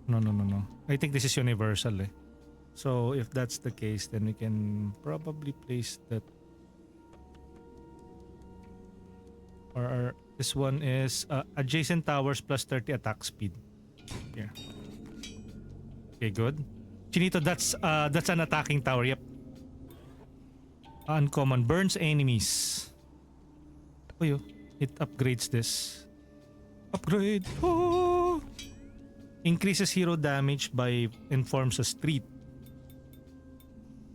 S3: No. I think this is universal, eh. So if that's the case, then we can probably place that. Or this one is adjacent towers plus 30 attack speed. Here. Okay, good. Chinito, that's an attacking tower. Yep. Uncommon burns enemies. Oh, it upgrades this. Upgrade. Oh! Increases hero damage by informs a street.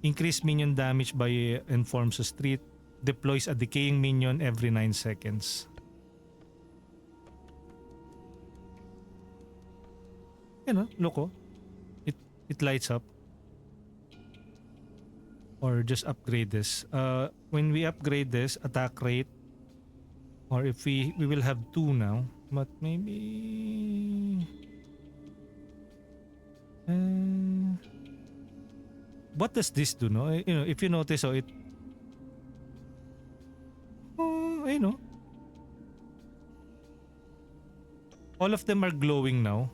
S3: Increase minion damage by informs a street. Deploys a decaying minion every 9 seconds. You know, look, oh. It lights up. Or just upgrade this. When we upgrade this, attack rate. Or if we will have 2 now. But maybe... what does this do, no? You know, if you notice, oh, it... you know. All of them are glowing now.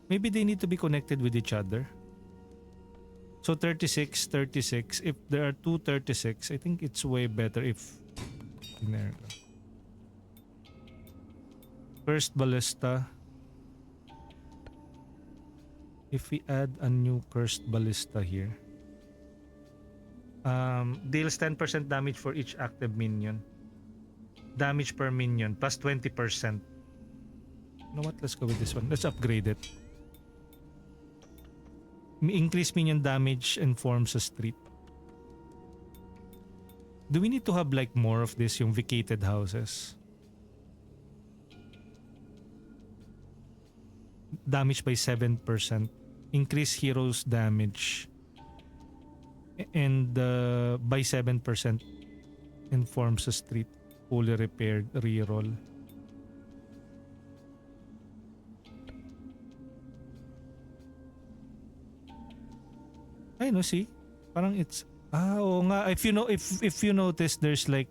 S3: Maybe they need to be connected with each other. So 36, 36. If there are 2 36, I think it's way better if... There. Cursed Ballista. If we add a new Cursed Ballista here. Deals 10% damage for each active minion. Damage per minion plus 20%. You know what? Let's go with this one. Let's upgrade it. Increase minion damage and forms a street. Do we need to have like more of this, yung vacated houses? Damage by 7%. Increase heroes damage. And by 7% and forms a street. Fully repaired. Reroll. I know, see? Parang it's... oo nga. If you notice, there's like...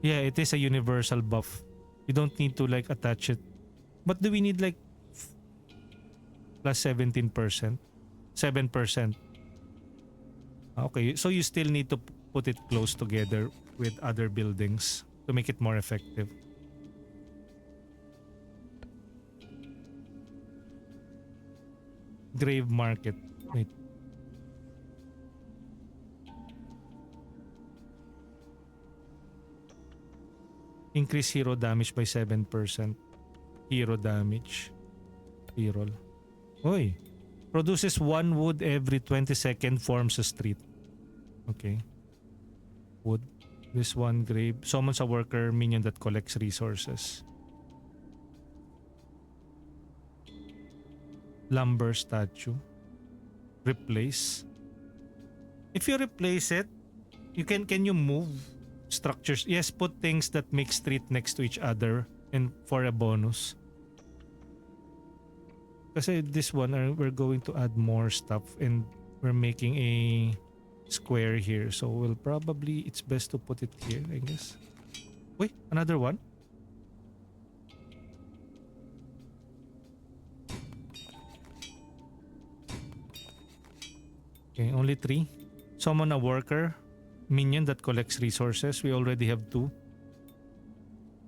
S3: Yeah, it is a universal buff. You don't need to like attach it. But do we need like... plus 17%? 7%? Okay, so you still need to put it close together with other buildings to make it more effective. Grave market. Wait. Increase hero damage by 7%. Hero damage. Reroll. Oy. Produces 1 wood every 20 seconds, forms a street. Okay. Wood. This one grave. Summons a worker minion that collects resources. Lumber statue. Replace. If you replace it, you can you move structures? Yes, put things that make street next to each other and for a bonus. Kasi this one we're going to add more stuff and we're making a square here. So we'll probably, it's best to put it here, I guess. Wait, another one? Okay, only 3. Summon a worker minion that collects resources. We already have 2.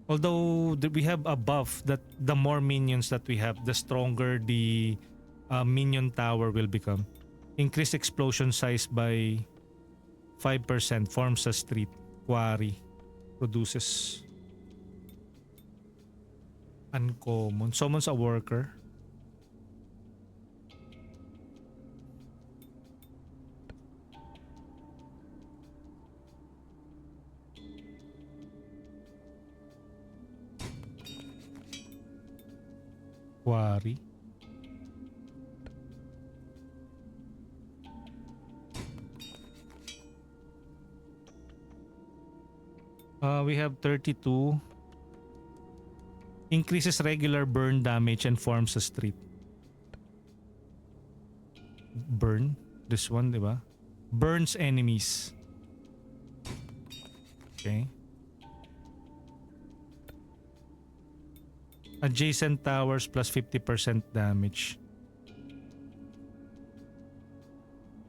S3: Although we have a buff that the more minions that we have, the stronger the minion tower will become. Increase explosion size by 5%. Forms a street. Quarry. Produces uncommon. Summons a worker. Quarry. We have 32. Increases regular burn damage and forms a street. Burn. This one, diba? Burns enemies. Okay. Adjacent towers plus 50% damage.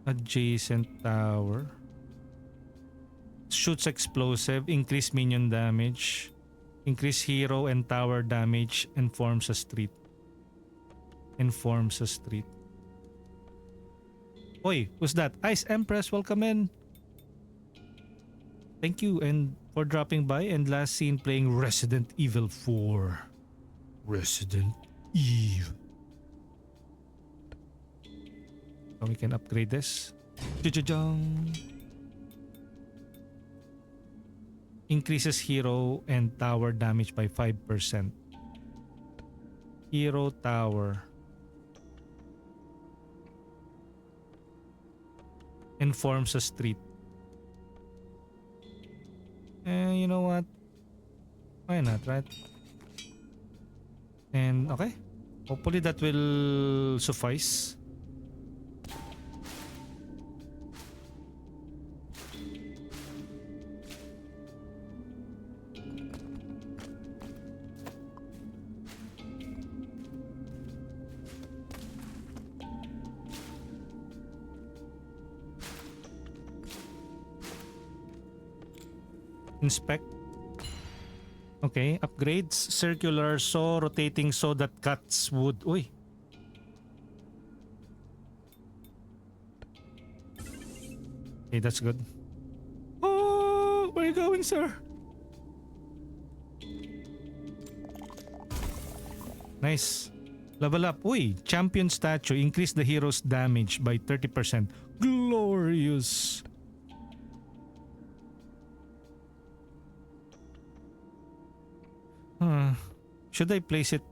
S3: Adjacent tower. Shoots explosive. Increase minion damage. Increase hero and tower damage and forms a street. And forms a street. Oi, who's that? Ice Empress, welcome in. Thank you and for dropping by, and last seen playing Resident Evil 4. Resident Evil. So we can upgrade this. Cha-cha-chang. Increases hero and tower damage by 5%. Hero tower. And forms a street. You know what? Why not, right? And okay. Hopefully that will suffice. Inspect. Okay, upgrades. Circular saw, rotating saw that cuts wood. Uy. Okay, that's good. Oh, where are you going, sir? Nice. Level up. Uy, champion statue. Increase the hero's damage by 30%. Glorious. Should I place it?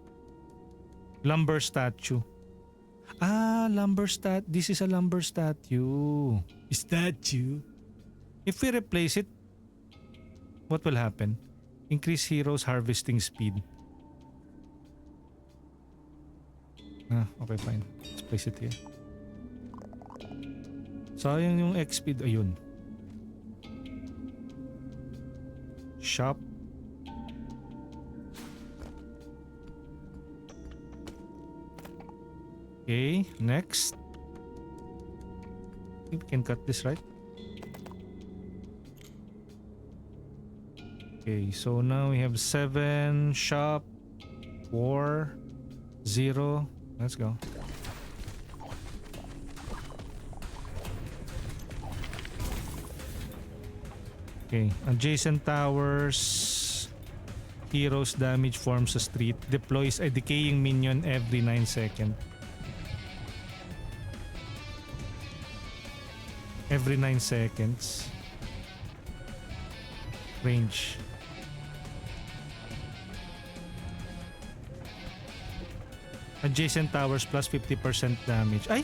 S3: Lumber statue. Ah, this is a lumber statue. Statue. If we replace it, what will happen? Increase hero's harvesting speed. Okay, fine. Let's place it here. Sayang yung X speed. Ayun. Shop. Okay, next. I think we can cut this, right? Okay, so now we have 7, shop, 4, 0. Let's go. Okay, adjacent towers. Heroes damage forms a street. Deploys a decaying minion every 9 seconds. Every 9 seconds. Range. Adjacent towers plus 50% damage. Ay!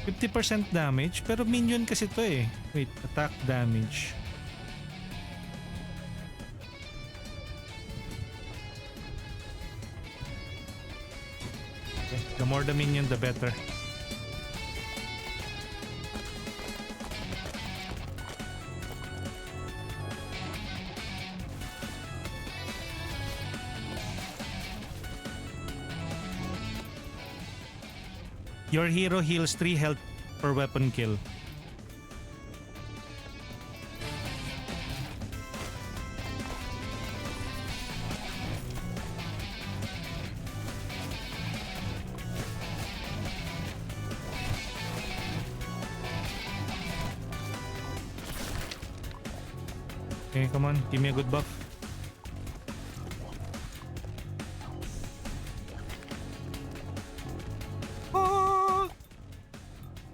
S3: 50% damage? Pero minion kasi to eh. Wait, attack damage. Okay. The more the minion, the better. Your hero heals 3 health per weapon kill. Okay, come on. Give me a good buff.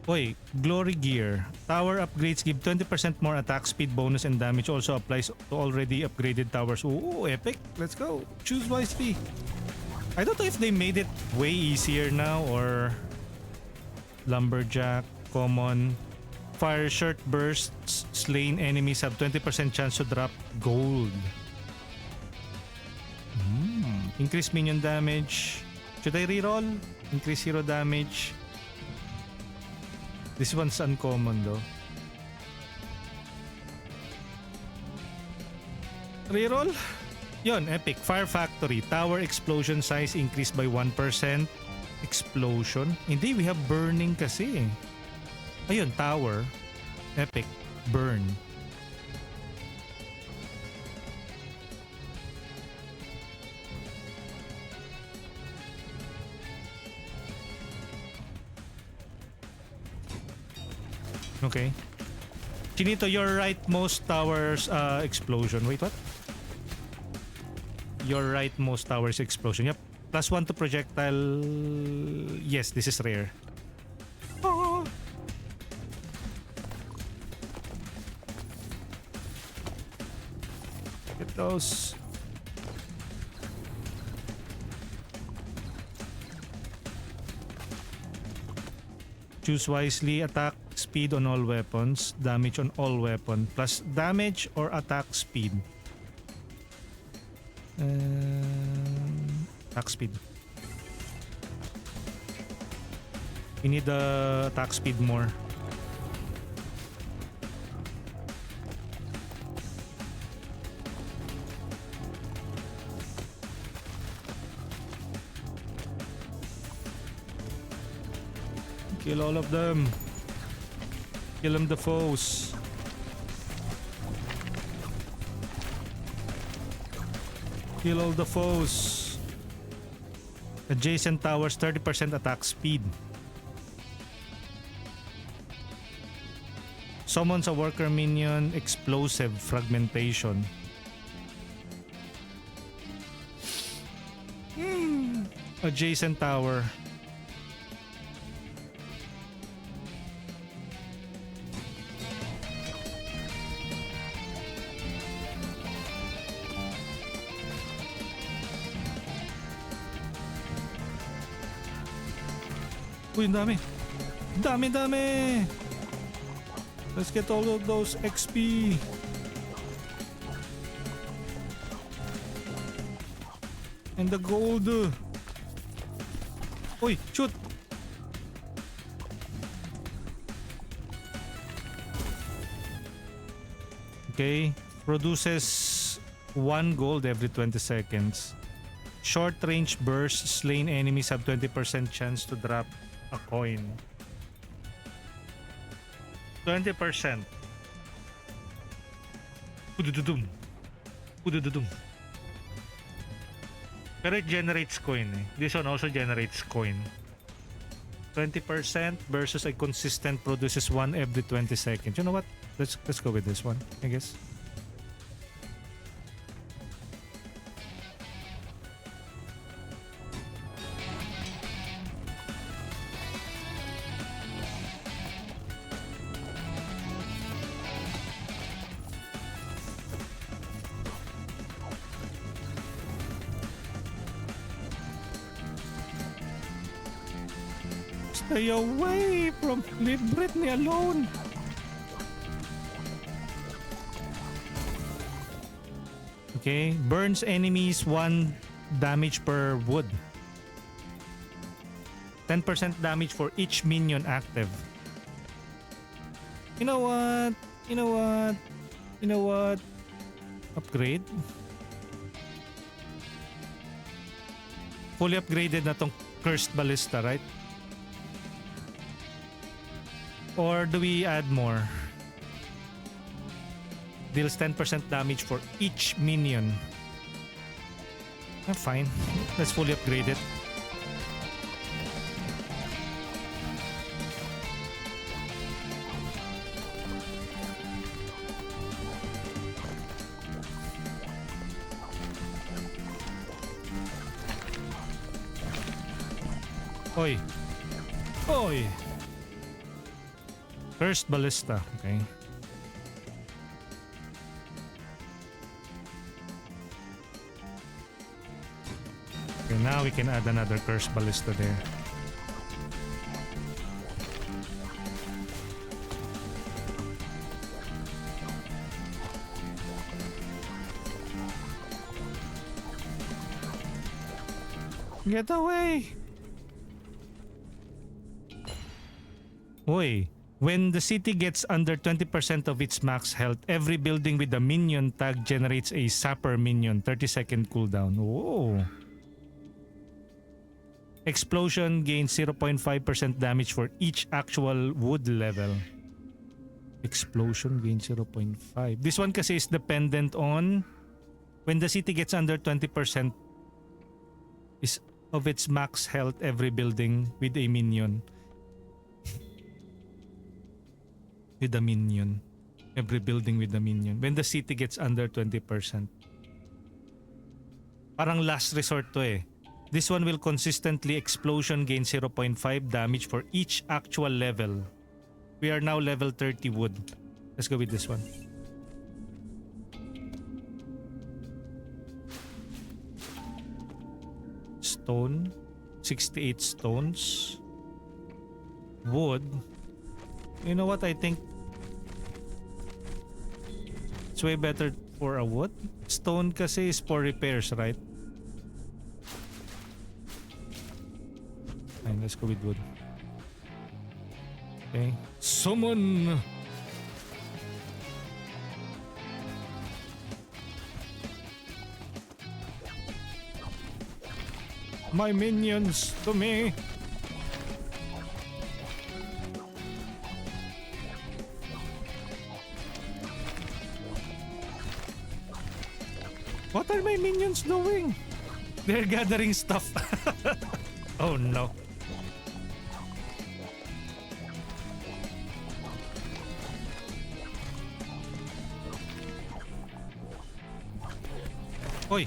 S3: Oy, Glory Gear. Tower upgrades give 20% more attack speed bonus and damage. Also applies to already upgraded towers. Ooh, epic. Let's go. Choose wisely. I don't know if they made it way easier now or Lumberjack, Common. Fire Shirt bursts. Slain enemies have 20% chance to drop gold. Increase minion damage. Should I reroll? Increase hero damage. This one's uncommon though. Reroll? Yon, epic. Fire Factory. Tower explosion size increased by 1%. Explosion? Hindi, we have burning kasi. Ayun, tower. Epic. Burn. Okay. Chinito, your rightmost tower's explosion. Wait, what? Your rightmost tower's explosion. Yep. +1 to projectile. Yes, this is rare. Oh. Get those. Choose wisely. Attack speed on all weapons, damage on all weapon, plus damage or attack speed. Attack speed. We need the attack speed more. Kill all of them. Kill them, the foes. Kill all the foes. Adjacent towers, 30% attack speed. Summons a worker minion, explosive fragmentation. Adjacent tower. Uy, ang dami. Dami. Let's get all of those XP. And the gold. Uy, shoot. Okay. Produces 1 gold every 20 seconds. Short range bursts, slain enemies have 20% chance to drop a coin. 20%. Udududum. Pero it generates coin eh. This one also generates coin. 20% versus a consistent produces 1 every 20 seconds. You know what? Let's go with this one, I guess. Stay away from leave Britney alone. Okay, burns enemies 1 damage per wood. 10% damage for each minion active. You know what? Upgrade. Fully upgraded na tong cursed ballista, right? Or do we add more? Deals 10% damage for each minion. Fine. Let's fully upgrade it. Oy. Cursed ballista. Okay. Okay, now we can add another cursed ballista there. Get away! Oi! When the city gets under 20% of its max health, every building with a minion tag generates a sapper minion, 30-second cooldown. Whoa! Explosion gains 0.5% damage for each actual wood level. Explosion gains 0.5. This one kasi is dependent on when the city gets under 20% is of its max health, every building with a minion. With a minion. Every building with a minion. When the city gets under 20%. Parang last resort to eh. This one will consistently explosion gain 0.5 damage for each actual level. We are now level 30 wood. Let's go with this one. Stone. 68 stones. Wood. You know what? I think it's way better for a wood. Stone kasi is for repairs, right? Fine, let's go with wood. Okay. Summon! My minions to me! What are my minions doing? They're gathering stuff. Oh no. Oy!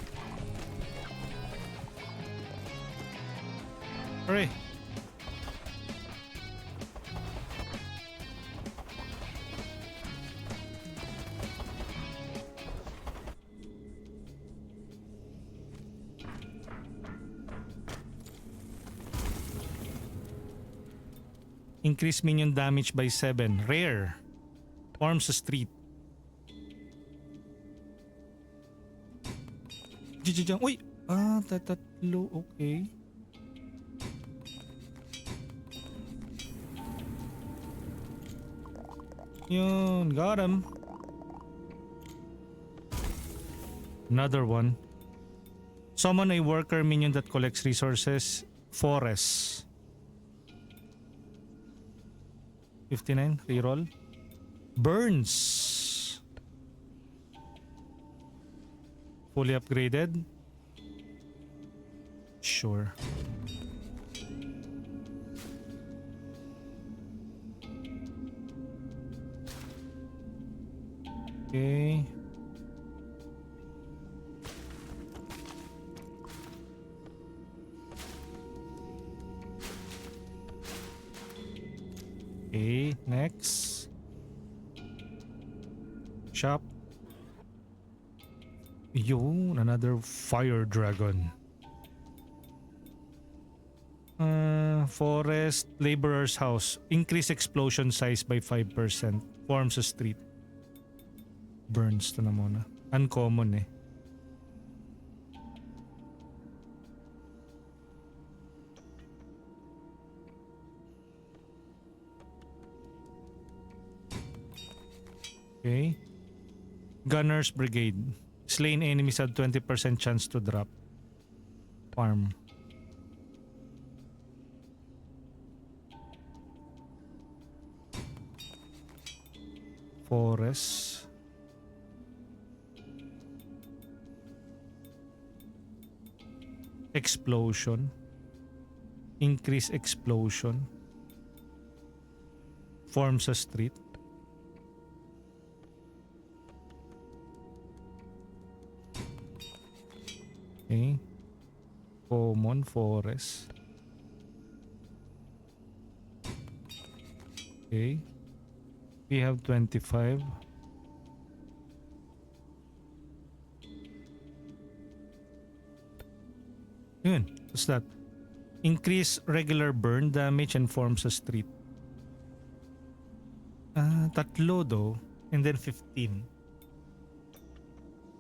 S3: Hurry! Increase minion damage by 7. Rare. Forms a street. Uy! Tatlo. Okay. Yun. Got him. Another one. Summon a worker minion that collects resources. Forest. 59. Reroll. Burns. Fully upgraded. Sure. Okay. Okay, next. Shop. Yun, another fire dragon. Forest laborer's house. Increase explosion size by 5%. Forms a street. Burns to na muna. Uncommon eh. Okay. Gunner's Brigade. Slain enemies have 20% chance to drop. Farm. Forest. Explosion. Increase explosion. Forms a street. Okay. Common forest. Okay. We have 25. Yun. What's that? Increase regular burn damage and forms a street. Tatlo though. And then 15.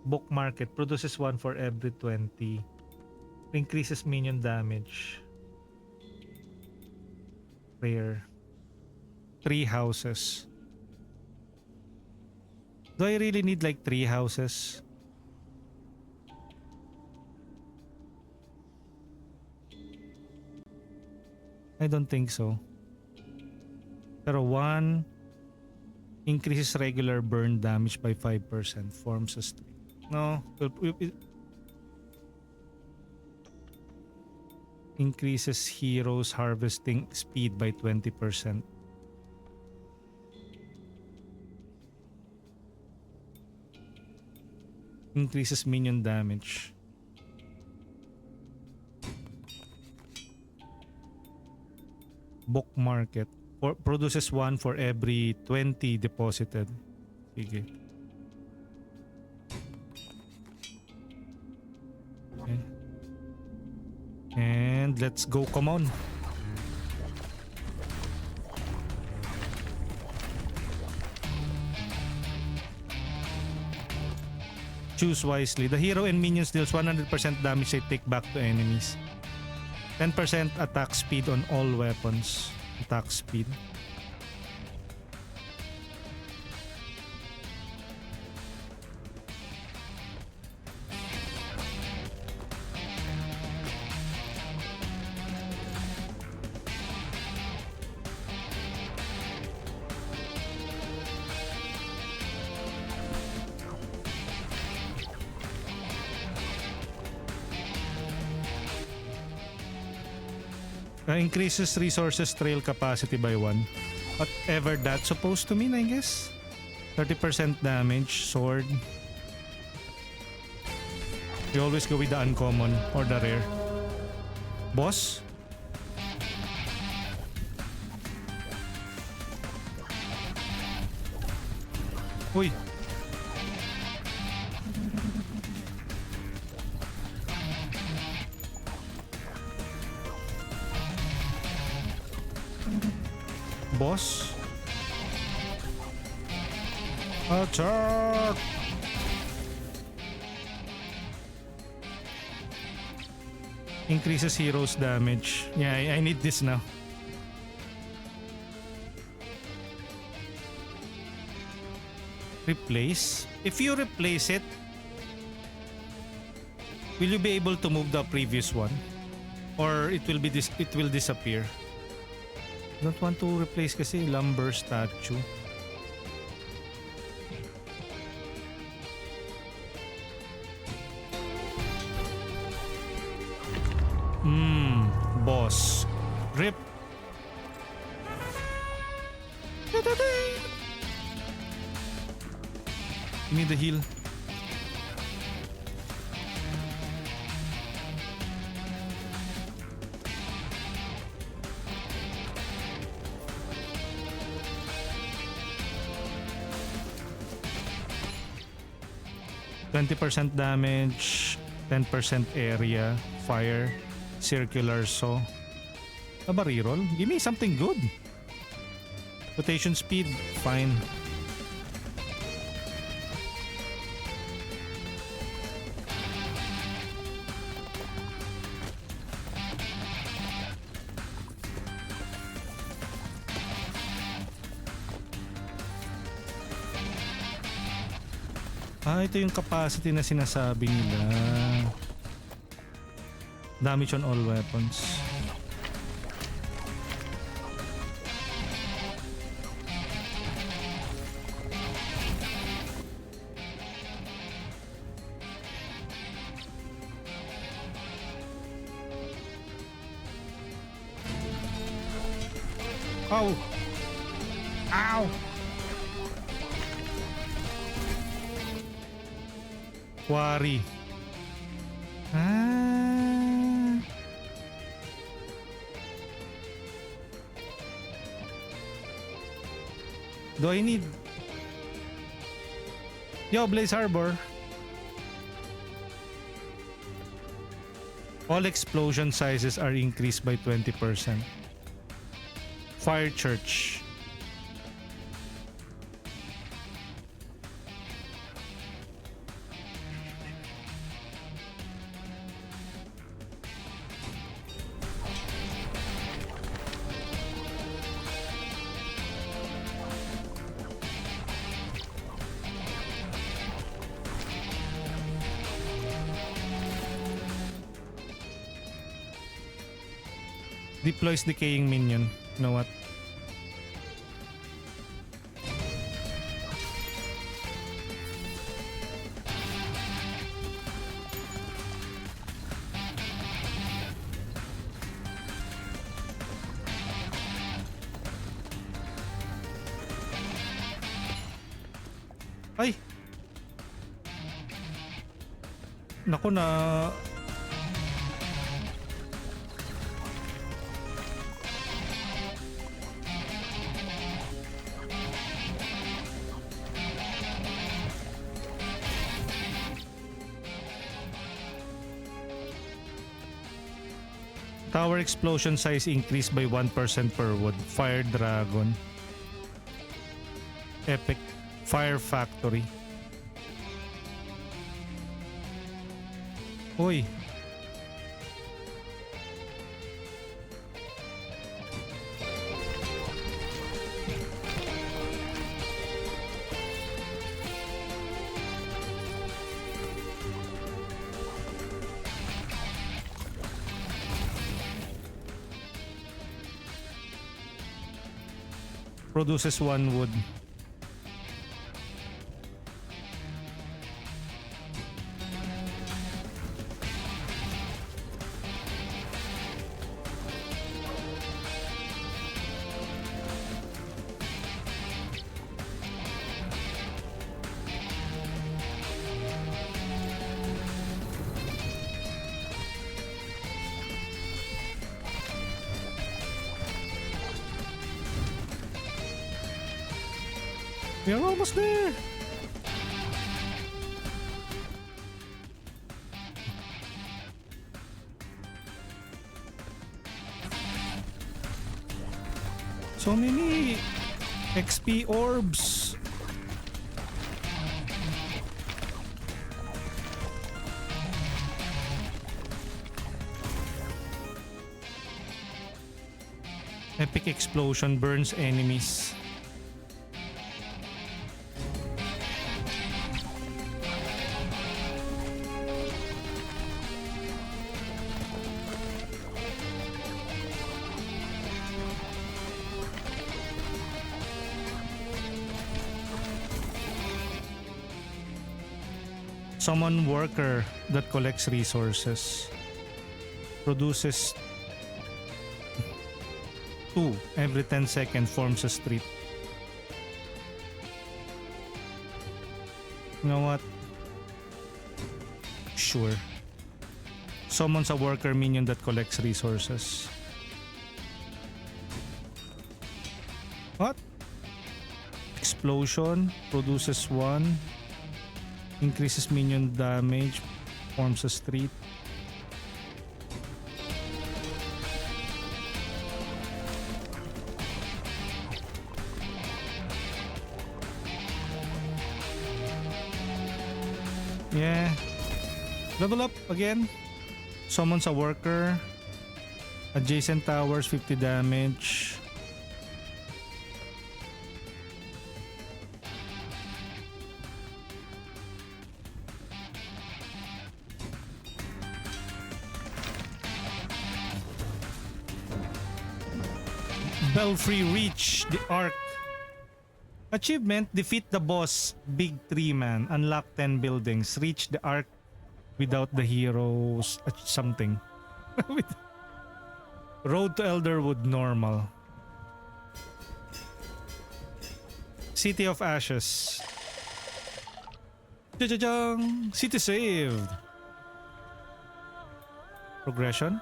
S3: Book market produces 1 for every 20. Increases minion damage. Rare. 3 houses. Do I really need like 3 houses? I don't think so. Pero 1 increases regular burn damage by 5%. Forms a street. No. Increases heroes harvesting speed by 20%. Increases minion damage. Book market. Produces 1 for every 20 deposited. Sige. Okay. And let's go, come on. Choose wisely. The hero and minions deals 100% damage they take back to enemies. 10% attack speed on all weapons. Attack speed. Increases resources trail capacity by 1. Whatever that's supposed to mean, I guess. 30% damage, sword. You always go with the uncommon or the rare. Boss? Uy. Boss? Attack! Increases heroes damage. Yeah, I need this now. Replace? If you replace it, will you be able to move the previous one? Or it will disappear? Don't want to replace kasi lumber statue. Boss. Rip. Give me the heal. %20 damage, 10% area, fire, circular saw. Aba reroll? Give me something good. Rotation speed, fine. Ito yung capacity na sinasabi nila. Damage on all weapons. Ow! Ow! Quarry. Do I need... Yo, Blaze Harbor. All explosion sizes are increased by 20%. Fire Church. Deploys decaying minion. You know what? Ay! Naku na... Tower explosion size increased by 1% per wood. Fire Dragon. Epic. Fire Factory. Uy. Produces 1 wood. We are almost there. So many XP orbs. Epic explosion burns enemies. Summon worker that collects resources. Produces 2 every 10 seconds, forms a street. You know what? Sure. Summons a worker minion that collects resources. What? Explosion produces 1. Increases minion damage, forms a street. Yeah. Level up again. Summons a worker. Adjacent towers, 50 damage. Belfry reach the arc. Achievement, defeat the boss, big 3-man, unlock 10 buildings, reach the arc without the heroes something. Road to Elderwood normal. City of Ashes. Jajajang! City saved. Progression.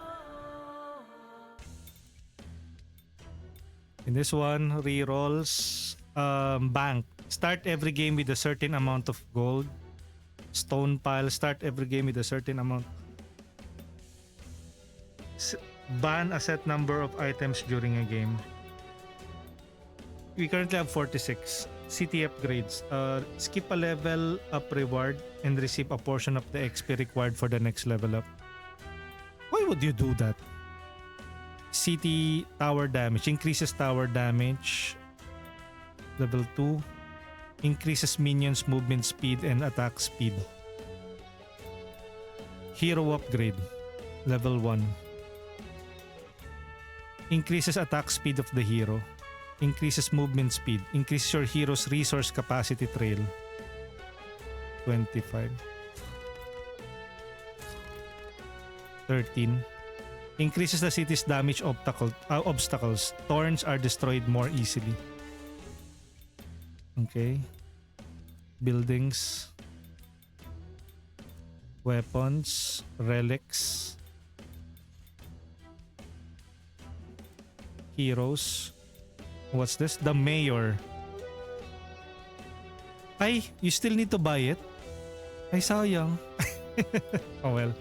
S3: In this one, rerolls. Bank. Start every game with a certain amount of gold. Stone pile. Start every game with a certain amount. Ban a set number of items during a game. We currently have 46. City upgrades. Skip a level up reward and receive a portion of the XP required for the next level up. Why would you do that? City tower damage. Increases tower damage. Level 2. Increases minions movement speed and attack speed. Hero upgrade. Level 1. Increases attack speed of the hero. Increases movement speed. Increases your hero's resource capacity trail. 25. 13. Increases the city's damage obstacles. Thorns are destroyed more easily. Okay. Buildings. Weapons. Relics. Heroes. What's this? The mayor. Ay, you still need to buy it? Ay, sayang. Oh well.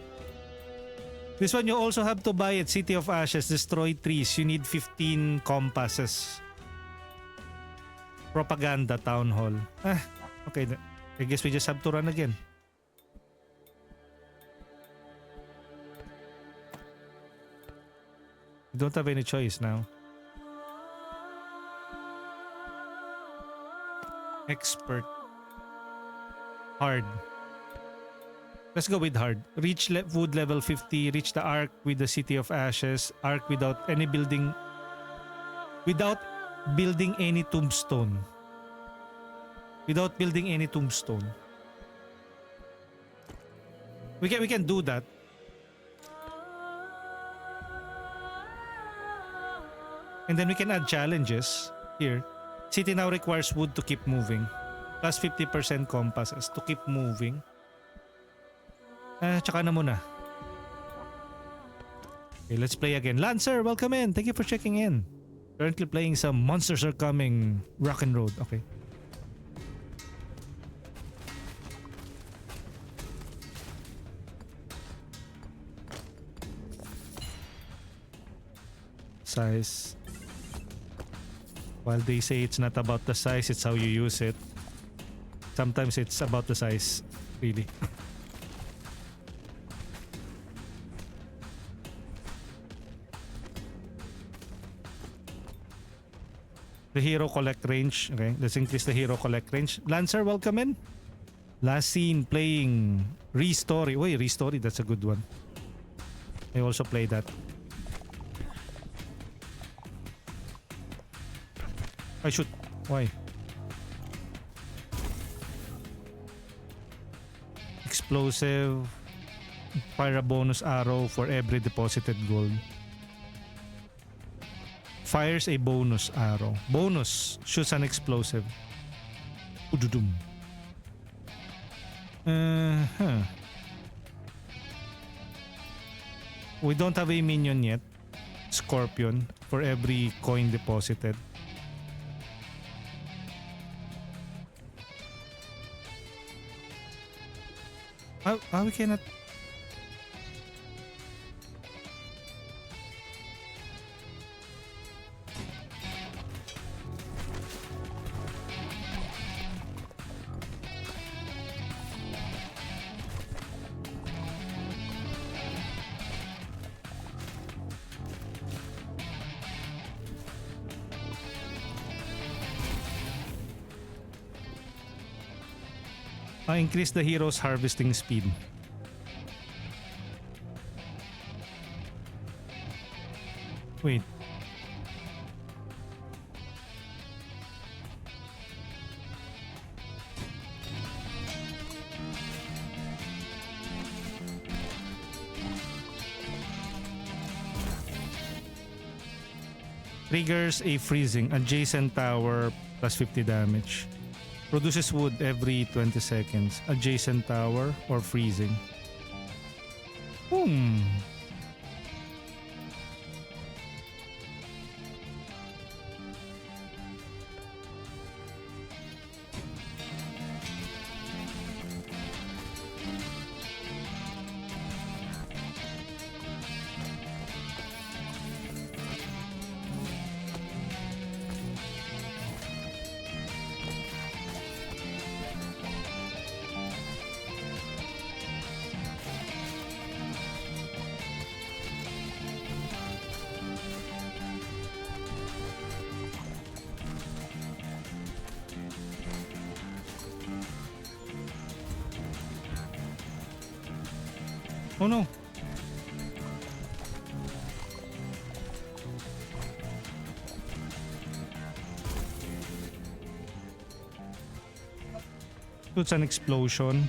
S3: This one you also have to buy it. City of Ashes. Destroy trees. You need 15 compasses. Propaganda Town Hall. Okay. I guess we just have to run again. We don't have any choice now. Expert. Hard. Let's go with hard. Reach wood level 50. Reach the arc with the City of Ashes. Arc without any building. Without building any tombstone. Without building any tombstone. We can do that. And then we can add challenges here. City now requires wood to keep moving. Plus 50% compasses to keep moving. Tsaka na muna. Okay, let's play again. Lancer, welcome in. Thank you for checking in. Currently playing some Monsters Are Coming Rock and Road. Okay. size. While they say it's not about the size, it's how you use it. Sometimes it's about the size, really. The hero collect range. Okay, let's increase the hero collect range. Lancer, welcome in. Last scene playing Restory. Wait, Restory, that's a good one. I also play that. I shoot. Why? Explosive. Fire a bonus arrow for every deposited gold. Fires a bonus arrow. Bonus. Shoots an explosive. Ududum. We don't have a minion yet. Scorpion. For every coin deposited. We cannot. Increase the hero's harvesting speed. Wait. Triggers a freezing adjacent tower plus 50 damage. Produces wood every 20 seconds. Adjacent tower or freezing. Oh no. Shoots an explosion.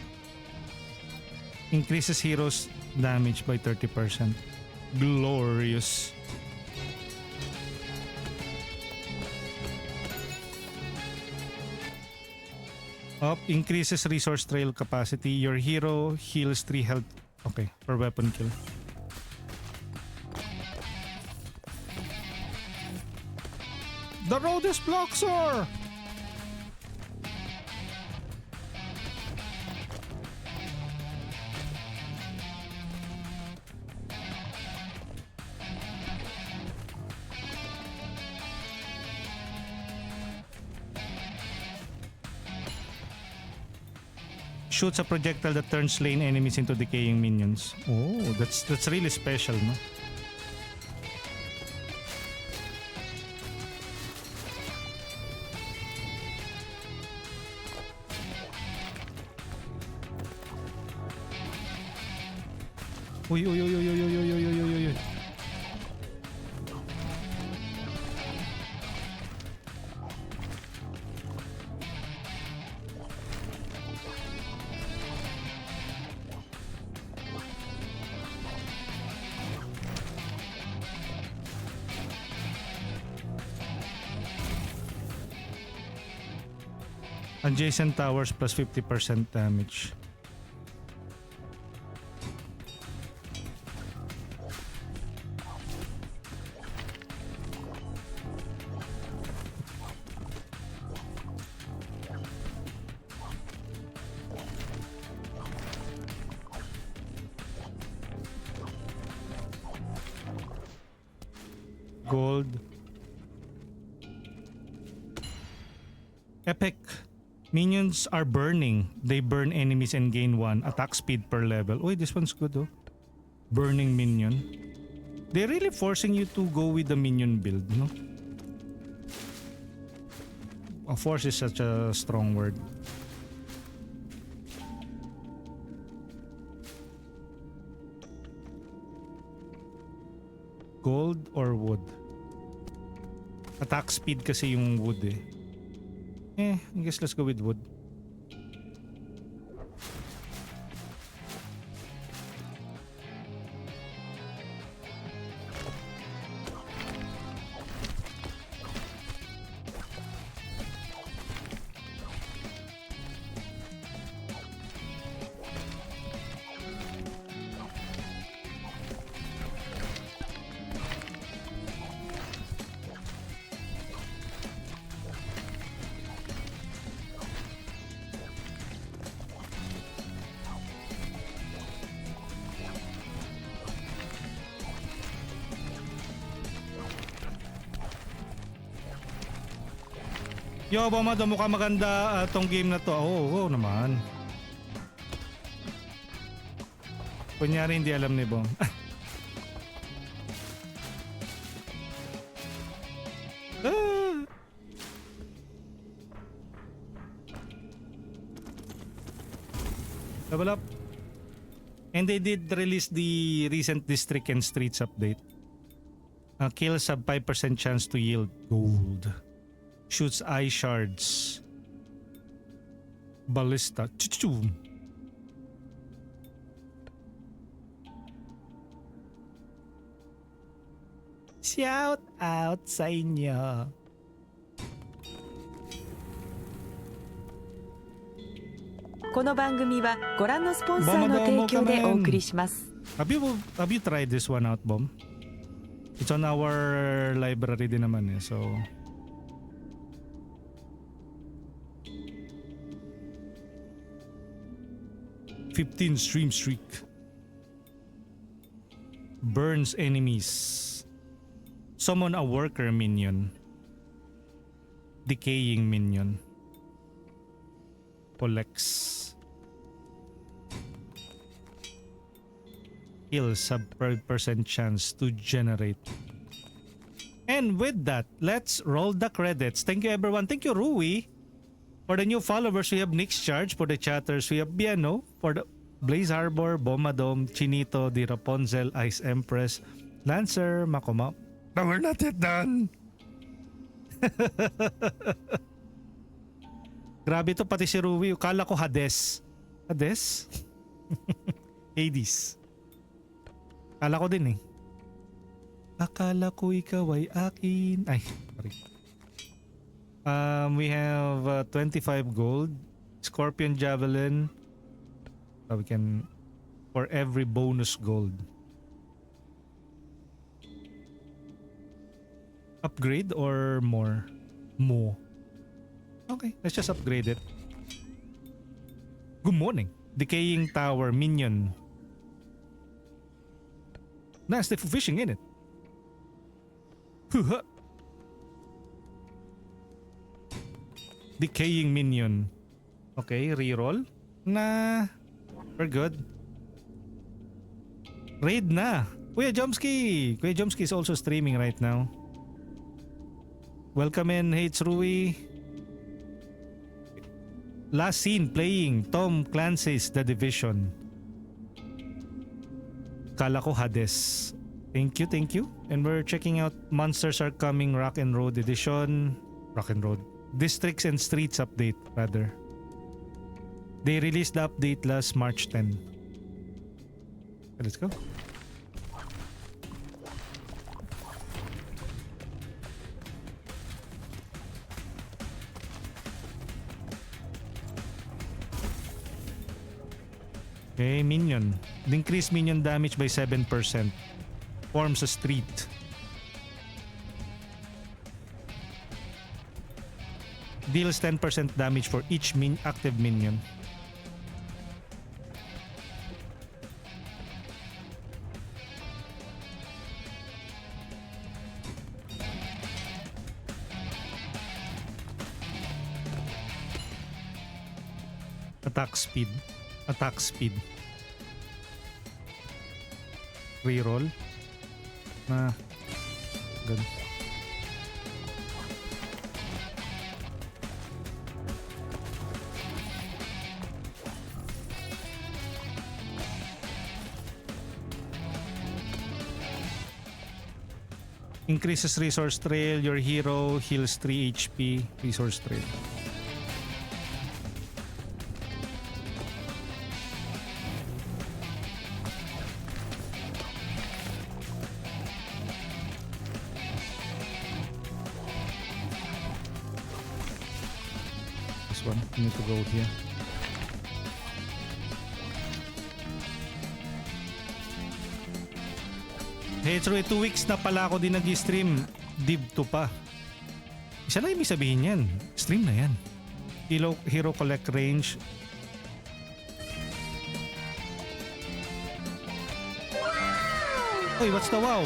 S3: Increases heroes damage by 30%. Glorious. Up, increases resource trail capacity. Your hero heals 3 health. Okay, per weapon kill. The road is blocked, sir! Shoots a projectile that turns slain enemies into decaying minions. Oh, that's really special, no? Uy, uy, uy, uy, uy, uy, uy, uy, uy, uy. Adjacent towers plus 50% damage. Gold. Epic. Minions are burning. They burn enemies and gain 1 attack speed per level. Uy, this one's good oh. Burning minion. They're really forcing you to go with the minion build, no? Force is such a strong word. Gold or wood? Attack speed kasi yung wood eh. I guess let's go with wood. Yo, Bomado, mukha maganda tong game na to. Oo naman. Kunyari hindi alam ni Bom. Level up. And they did release the recent district and streets update. Kills have 5% chance to yield gold. Shoots eye shards. Ballista. Choo-choo. Shout out sa inyo. Have you tried this one out, Bom? It's on our library din naman eh, so... Stream streak. Burns enemies. Summon a worker minion. Decaying minion. Collects. Kills have 5% chance to generate. And with that, let's roll the credits. Thank you everyone. Thank you Rui. For the new followers, we have Nick's Charge. For the chatters, we have Biano. For the Blaze Harbor, Bomadom, Chinito, Di Rapunzel, Ice Empress, Lancer, Makoma. But we're not yet done. Grabe to pati si Rui. Kala ko Hades. Hades? Hades. Kala ko din eh. Akala ko ikaw ay akin. Ay, sorry. We have 25 gold, Scorpion Javelin. So we can, for every bonus gold. Upgrade or more? More. Okay, let's just upgrade it. Good morning. Decaying Tower Minion. Nasty for fishing in it. Decaying minion. Okay, reroll. Nah, we're good. Raid na. Kuya Jomski. Kuya Jomski is also streaming right now. Welcome in, Hates Rui. Last scene playing Tom Clancy's The Division. Kala ko Hades. Thank you, thank you. And we're checking out Monsters Are Coming Rock and Road Edition. Rock and Road. Districts and Streets update rather. They released the update last March 10. Okay, let's go. Okay, minion. Increase minion damage by 7%. Forms a street. Deals 10% damage for each active minion. Attack speed. Attack speed. Reroll. Na. Good. Increases resource trail. Your hero heals 3 HP. Resource trail. This one. You need to go here. Hey, true, 2 weeks na pala ako din nag-stream. Div 2 pa. Isa na ibig sabihin yan. Stream na yan. Hero collect range. Oy, what's the wow?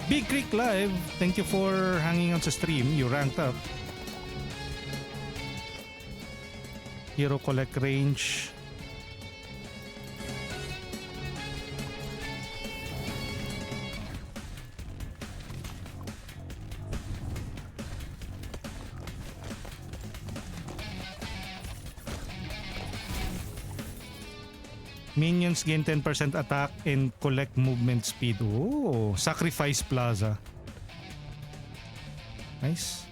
S3: Big Creek Live. Thank you for hanging on sa stream. You ranked up. Hero collect range. Minions gain 10% attack and collect movement speed. Oh, Sacrifice Plaza. Nice.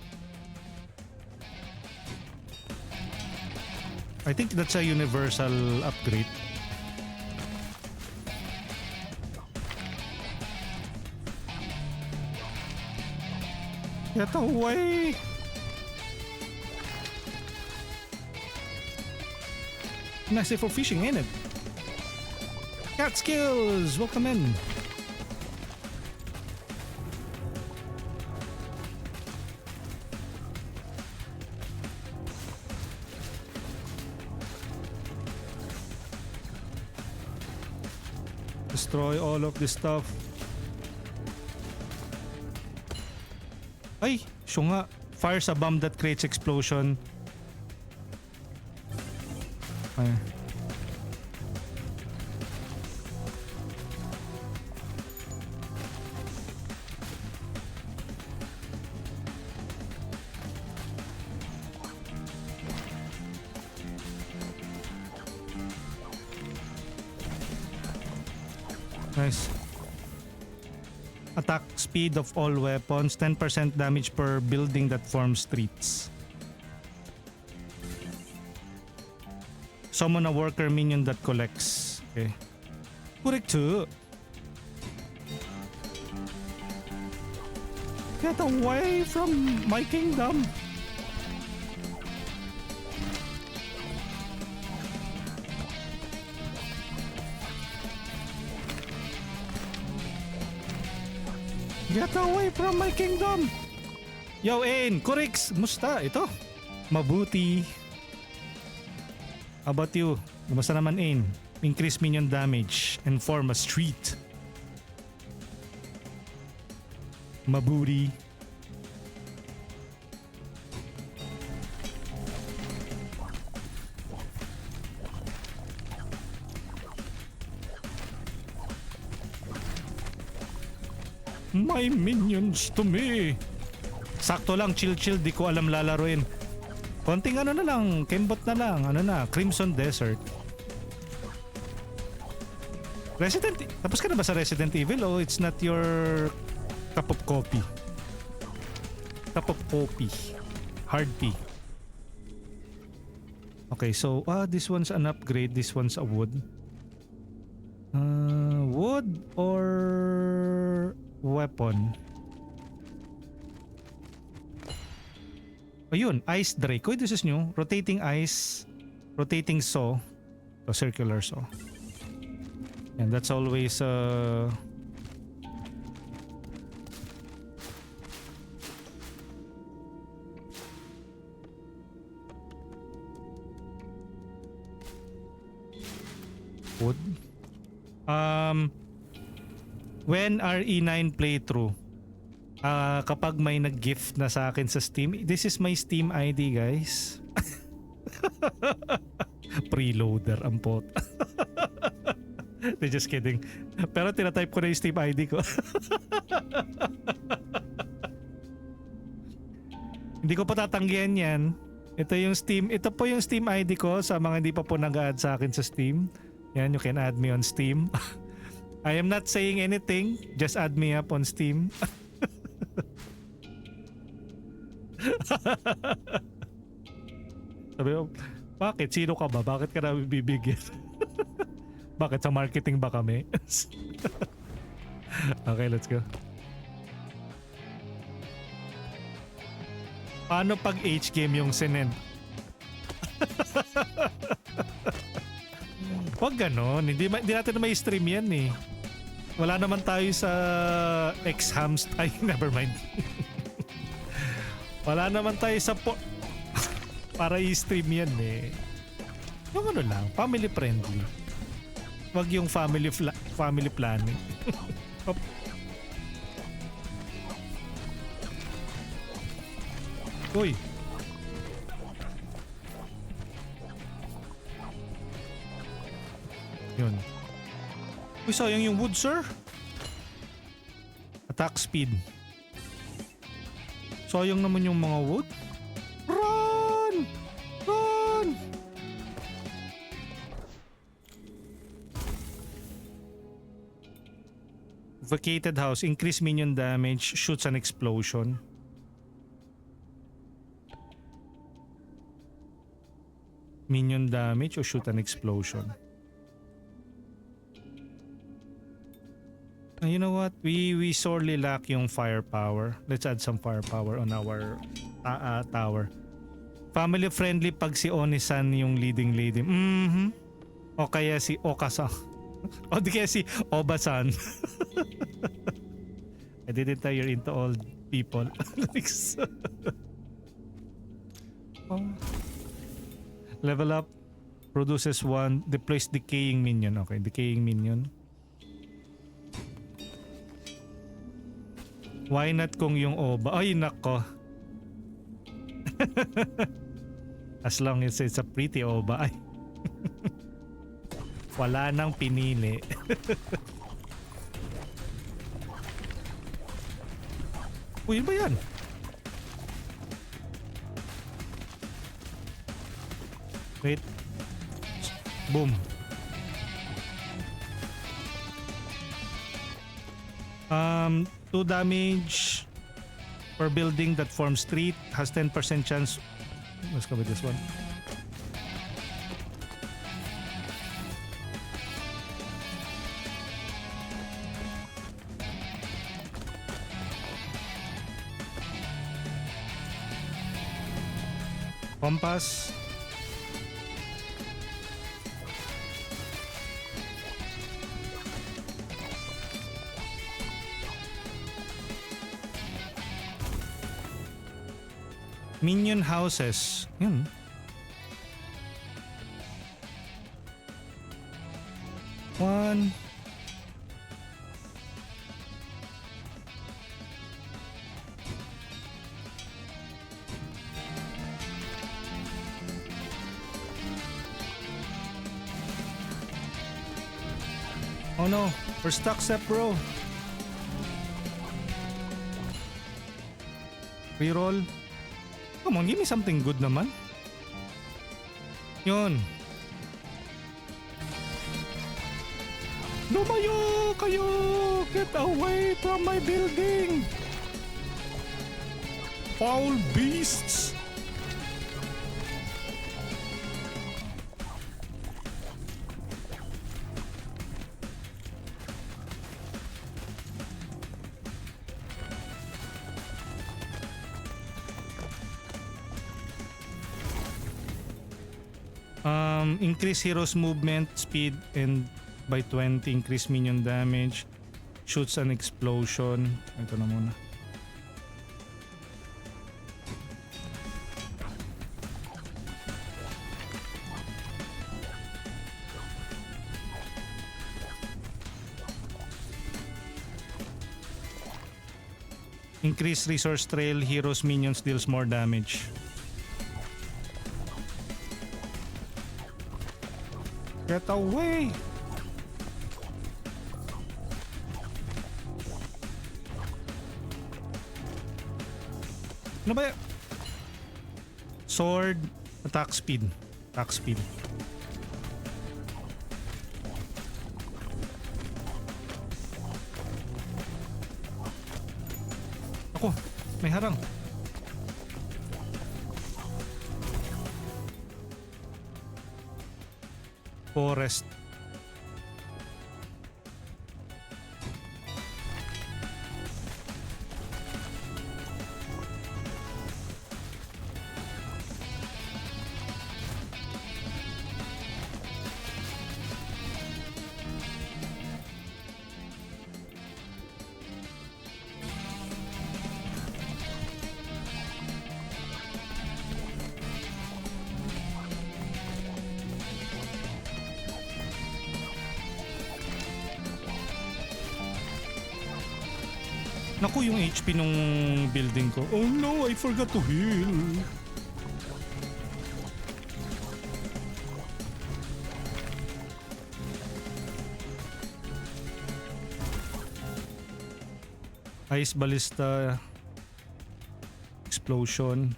S3: I think that's a universal upgrade. Get away! Nice for fishing, ain't it? Cat skills, welcome in. Destroy all of this stuff. Ay, siya nga. Fires a bomb that creates explosion. Ay. Nice. Attack speed of all weapons, 10% damage per building that forms streets. Summon a worker minion that collects. Okay. Correct too. Get away from my kingdom. Get away from my kingdom! Yo, Ain! Kurix! Musta? Ito? Mabuti. How about you? Kumusta naman, Ain? Increase minion damage and form a street. Mabuti. My minions to me. Sakto lang, chill, di ko alam lalaruin. Konting ano na lang, kembot na lang, ano na, Crimson Desert. Tapos ka na ba sa Resident Evil o it's not your cup of coffee? Cup of coffee. Hard tea. Okay, so this one's an upgrade, this one's a wood. Wood or weapon? Ayun, Ice Drake. Uy, this is new. Rotating ice, rotating saw, so circular saw. And that's always wood. When RE9 playthrough, kapag may nag-gift na sa akin sa Steam, this is my Steam ID, guys. Preloader ang pot. They're just kidding. Pero tinatype ko na yung Steam ID ko. Hindi ko pa tatanggihan yan. Ito po yung Steam ID ko sa mga hindi pa po nag-add sa akin sa Steam. Yan, you can add me on Steam. I am not saying anything. Just add me up on Steam. Sabi ko, bakit? Sino ka ba? Bakit ka namin bibigyan? Bakit? Sa marketing ba kami? Okay, let's go. Paano pag H-game yung sinend? Wag ganon. Hindi natin na may stream yan eh. Wala naman tayo sa X-Hams. Ay, never mind. Wala naman tayo sa para i-stream yan eh. Yung ano lang, family friendly. Wag yung family planning. Uy. Yun. Uy, sayang yung wood, sir. Attack speed. Sayang naman yung mga wood. Run! Run! Vacated house. Increase minion damage. Shoots an explosion. Minion damage or shoot an explosion. You know what? We sorely lack yung firepower. Let's add some firepower on our tower. Family friendly pag si Oni-san yung leading lady. O kaya si Oka-san. O di kaya si Oba-san. I didn't tell you're into old people. Oh. Level up. Produces one. Deploys decaying minion. Okay, decaying minion. Why not kung yung Oba? Ay, nako. As long as it's a pretty Oba. Ay. Wala nang pinili. Uy, ba yan? Wait. Boom. 2 damage per building that forms street. Has 10% chance. Let's go with this one. Compass. Minion houses. Yun. One. Oh no, we're stuck, Sep, bro. Reroll. Come on, give me something good naman. Yun. Lumayo kayo! Get away from my building! Foul beasts! Increase hero's movement speed and by 20, increase minion damage, shoots an explosion. Ito na muna. Increase resource trail, heroes minions deals more damage. Get away! Ano ba y- Sword, attack speed. Attack speed. Ako, may harang. Forest. Naku, yung HP nung building ko. Oh no, I forgot to heal. Ice ballista. Explosion.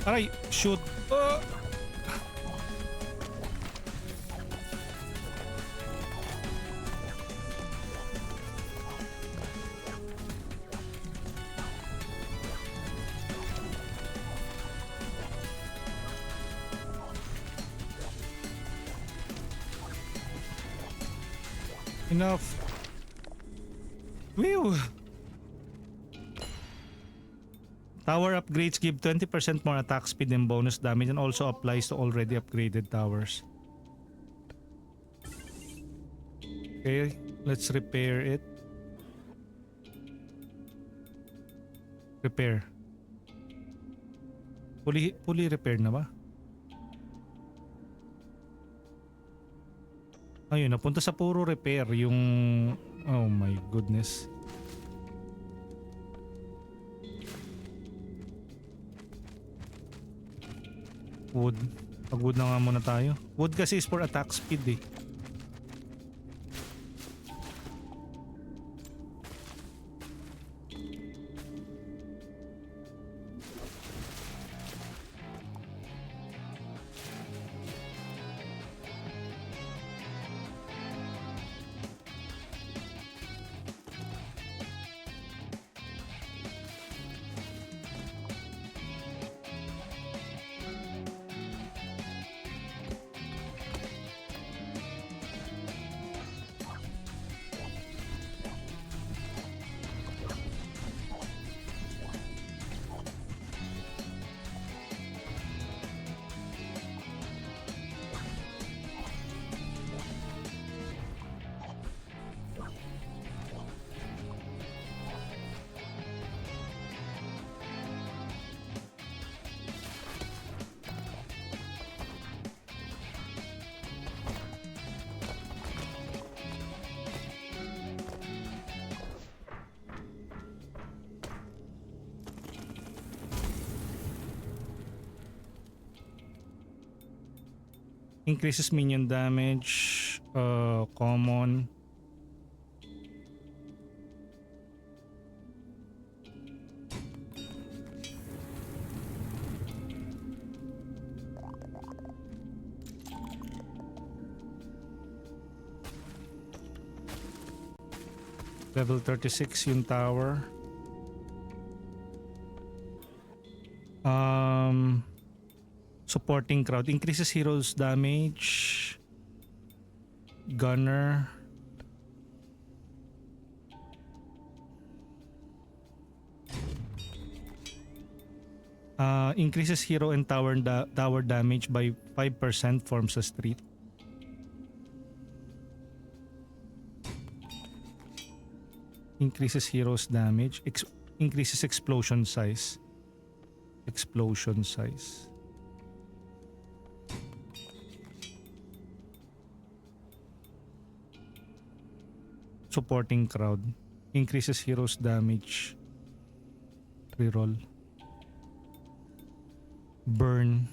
S3: Aray, shoot. Enough. Whew. Tower upgrades give 20% more attack speed and bonus damage and also applies to already upgraded towers. Okay, let's repair it. Repair. Fully repaired na ba? Ayun, napunta sa puro repair yung... Oh my goodness. Wood. Pag-wood na nga muna tayo. Wood kasi is for attack speed eh. Increases minion damage, common. Level 36 yung tower. Supporting crowd increases heroes damage. Gunner. Increases hero and tower damage by 5%, forms a street. Increases heroes damage. Increases explosion size. Explosion size. supporting crowd. Increases heroes damage. Reroll. Burn.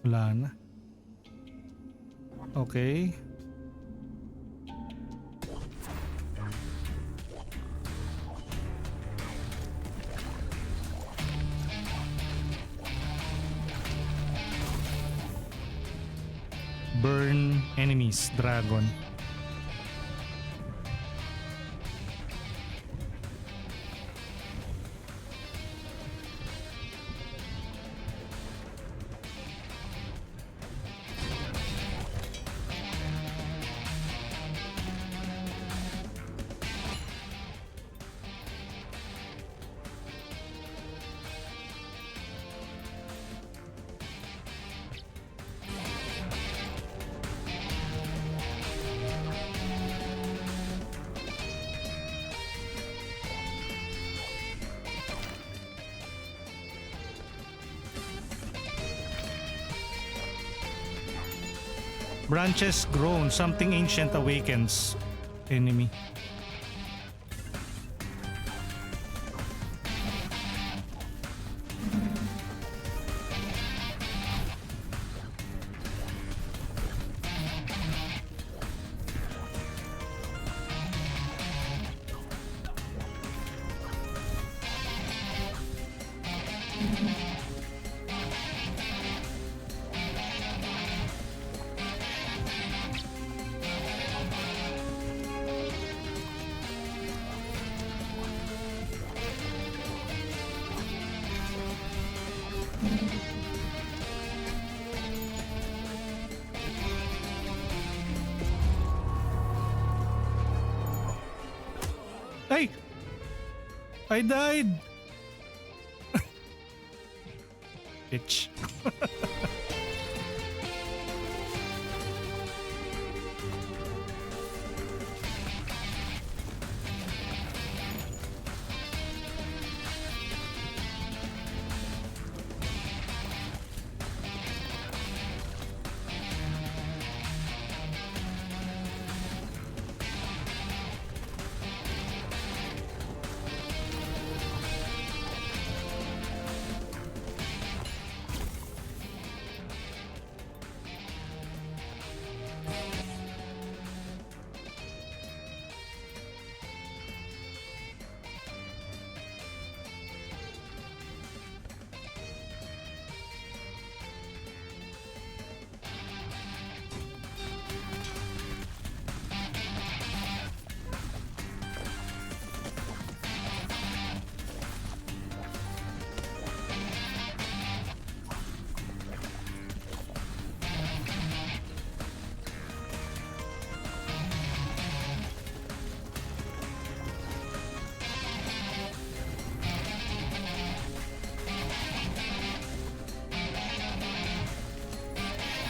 S3: Wala na. Okay. Burn enemies, dragon. Branches grown. Something ancient awakens. Enemy. Ay! I died! Bitch.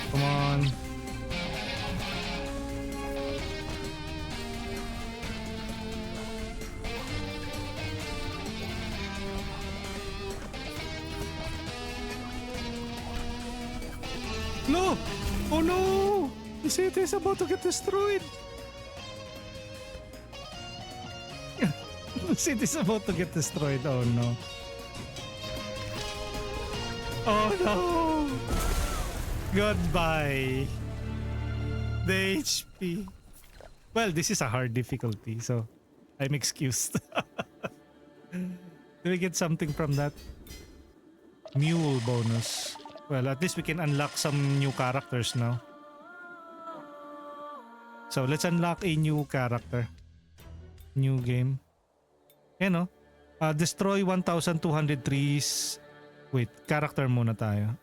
S3: Come on. No! Oh no! The city is about to get destroyed. The city is about to get destroyed. Oh no. Oh no! Goodbye. The HP. Well, this is a hard difficulty, so I'm excused. Do we get something from that? Mule bonus. Well, at least we can unlock some new characters now. So let's unlock a new character. New game. Yan, no? Destroy 1,200 trees. Wait, character muna tayo.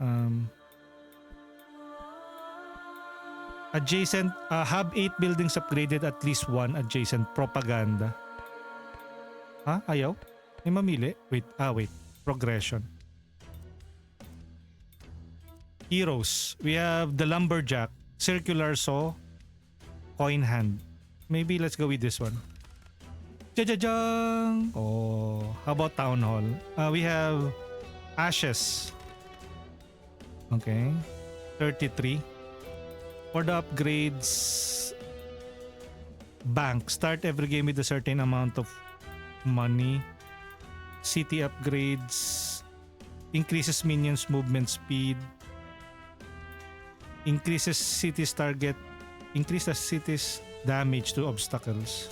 S3: Adjacent, have 8 buildings upgraded, at least 1 adjacent. Propaganda. Ha? Ayaw? May mamili? Wait, progression. Heroes. We have the lumberjack, circular saw, coin hand. Maybe let's go with this one. Jajajang! Oh, how about town hall? We have ashes. Okay. 33. For the upgrades, bank. Start every game with a certain amount of money. City upgrades. Increases minions movement speed. Increases city's target. Increase the city's damage to obstacles.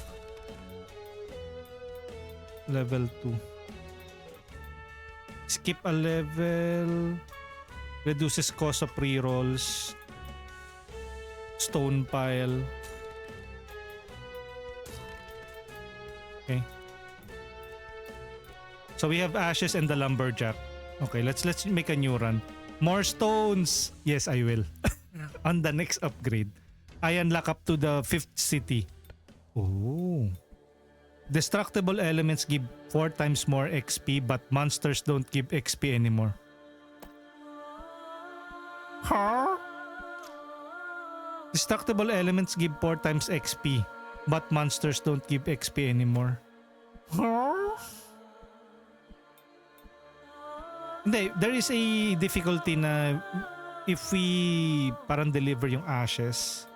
S3: Level 2. Skip a level. Reduces cost of rerolls. Stone pile. Okay. So we have ashes and the lumberjack. Okay, let's make a new run. More stones. Yes, I will. On the next upgrade, I unlock up to the 5th city. Oh. Destructible elements give 4 times more XP, but monsters don't give XP anymore. Huh? Destructible elements give 4 times XP, but monsters don't give XP anymore. Huh? Hindi, there is a difficulty na if we parang deliver yung ashes.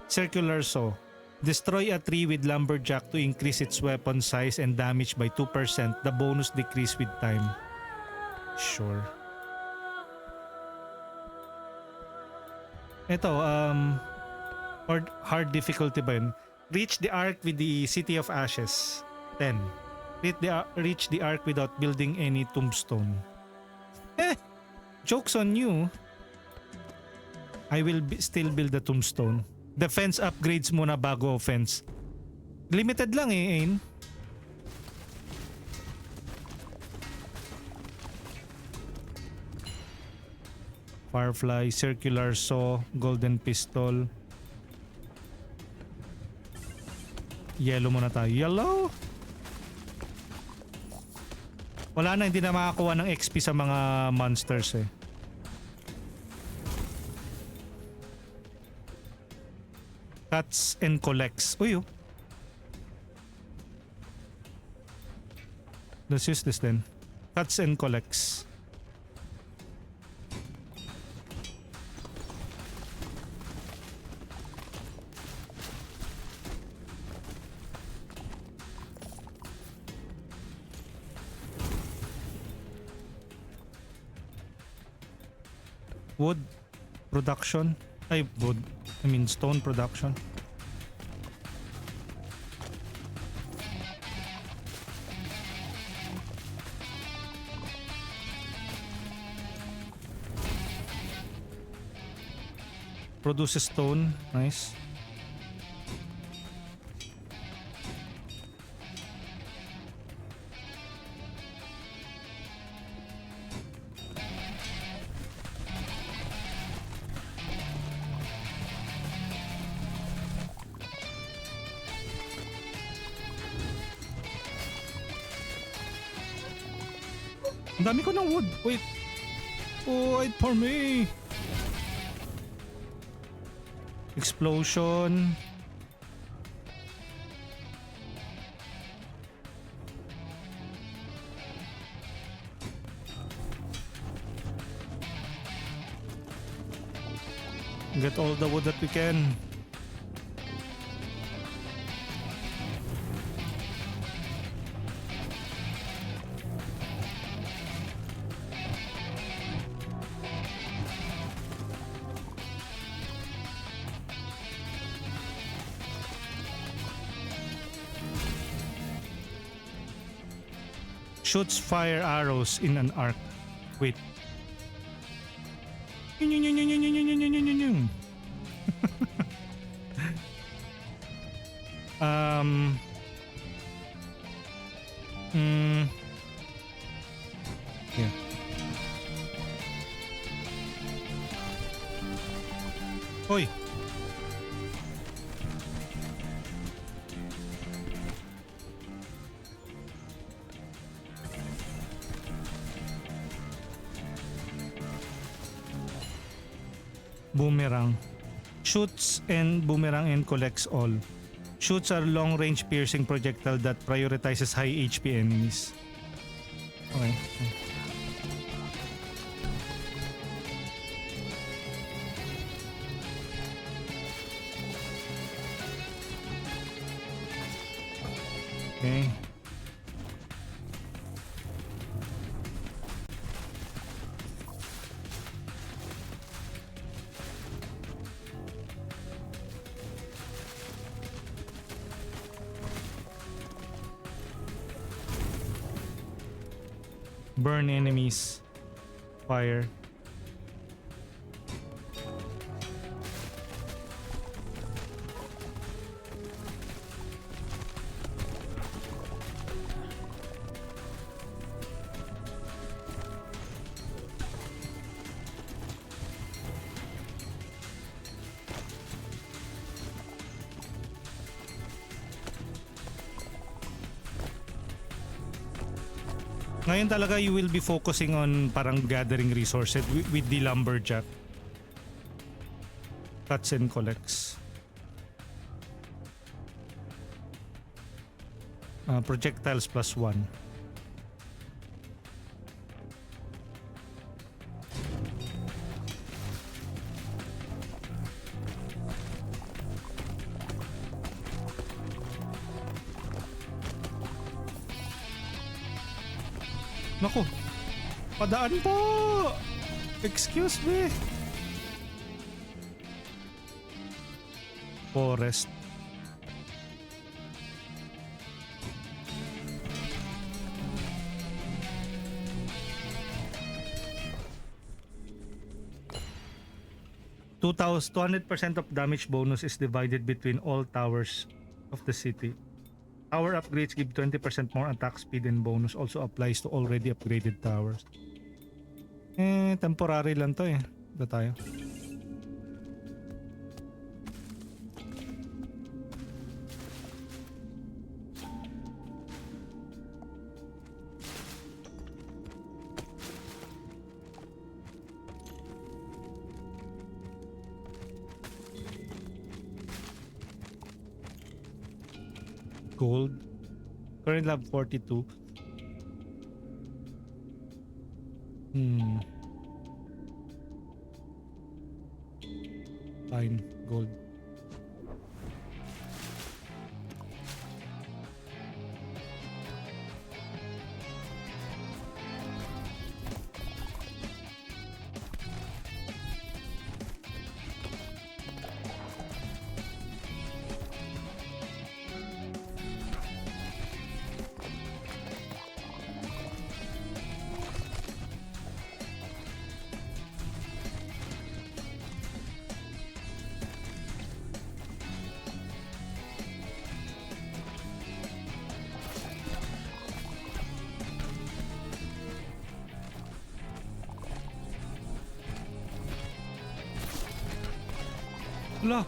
S3: Circular saw. Destroy a tree with lumberjack to increase its weapon size and damage by 2%. The bonus decrease with time. Sure. Ito, or hard difficulty ba yun? Reach the arc with the City of Ashes. 10. Reach the arc without building any tombstone. Joke's on you. I will still build the tombstone. Defense upgrades muna bago offense. Limited lang eh, Ain. Firefly, circular saw, golden pistol. Yellow muna tayo. Yellow? Wala na, hindi na makakuha ng XP sa mga monsters eh. Cuts and collects. Uy, oh. Let's use this then. Cuts and collects. Wood production. Ay, wood. I mean stone production. Produces stone. Nice. Ang dami ko ng wood. Wait. Oh, wait for me. Explosion. Get all the wood that we can. Shoots fire arrows in an arc. Wait. Yeah. Hoy. Boomerang. Shoots and boomerang and collects all. Shoots are long-range piercing projectile that prioritizes high HP enemies. Okay. Burn enemies. Fire. Ngayon talaga you will be focusing on parang gathering resources with the lumberjack. Cuts and collects. Projectiles +1. Naku, padaan po! Excuse me! Forest. $200% of damage bonus is divided between all towers of the city. Tower upgrades give 20% more attack speed and bonus also applies to already upgraded towers. Temporary lang to eh. Ito tayo. Gold. Current lab 42. Fine. Gold. Wala.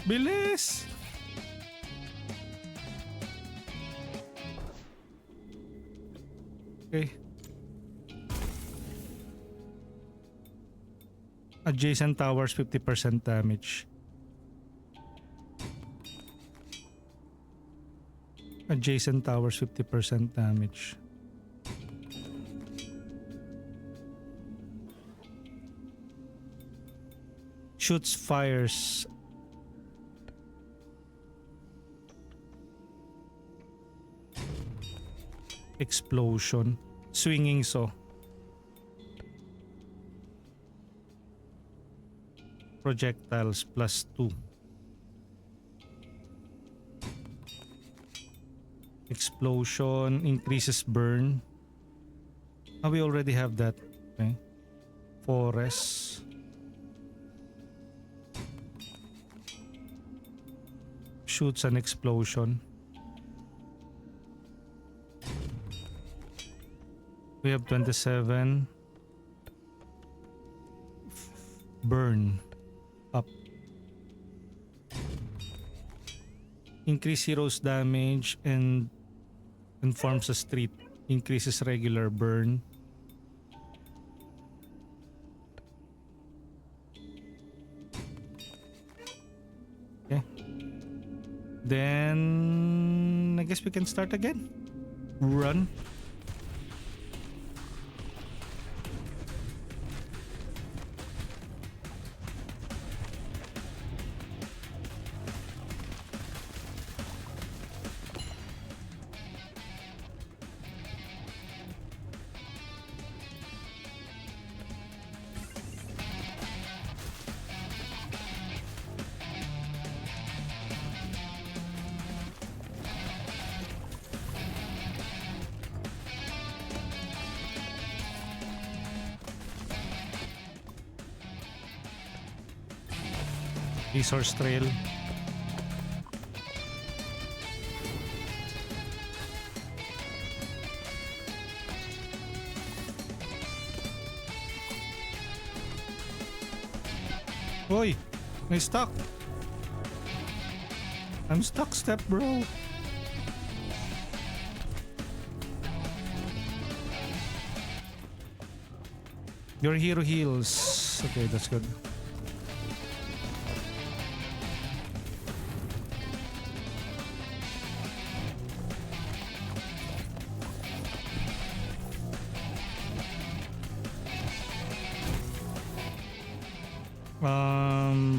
S3: Bilis! Okay. Adjacent towers 50% damage. Adjacent towers 50% damage. Shoots fires. Explosion. Swinging saw. Projectiles +2. Explosion increases burn. We already have that. Okay. Forest. Shoots an explosion. We have 27. Burn. Up. Increase heroes damage and informs a street. Increases regular burn. Okay. Then I guess we can start again. Run. Resource trail. Oy! I'm stuck! I'm stuck, step bro! Your hero heals. Okay, that's good.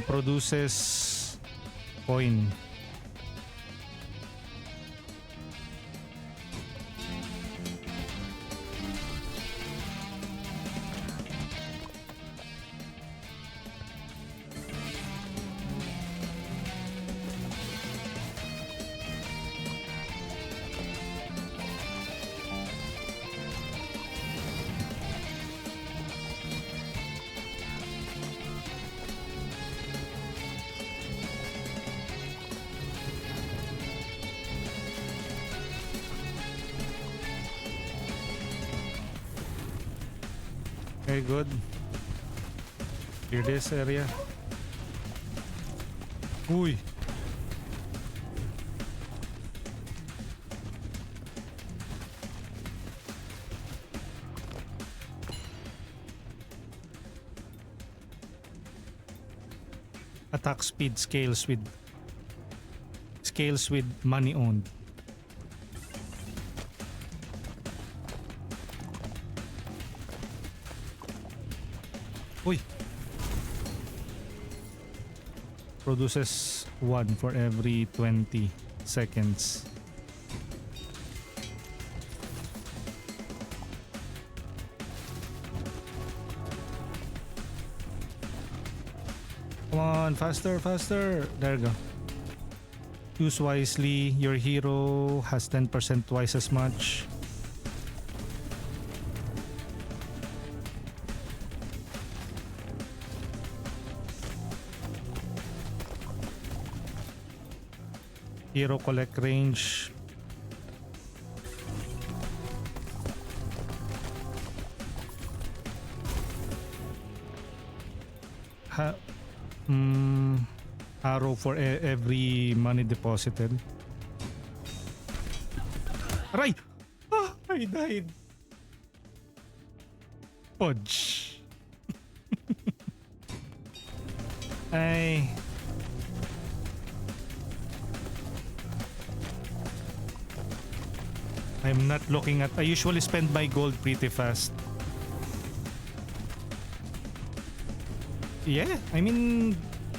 S3: Produces coin. Okay, good. Clear this area. Uy. Attack speed scales with money owned. Uy. Produces 1 for every 20 seconds. Come on, faster, faster. There you go. Choose wisely. Your hero has 10% twice as much. Hero collect range. Arrow for every money deposited. Aray! Ah, I died. Podge. Ay. I'm not looking at... I usually spend my gold pretty fast. Yeah, I mean,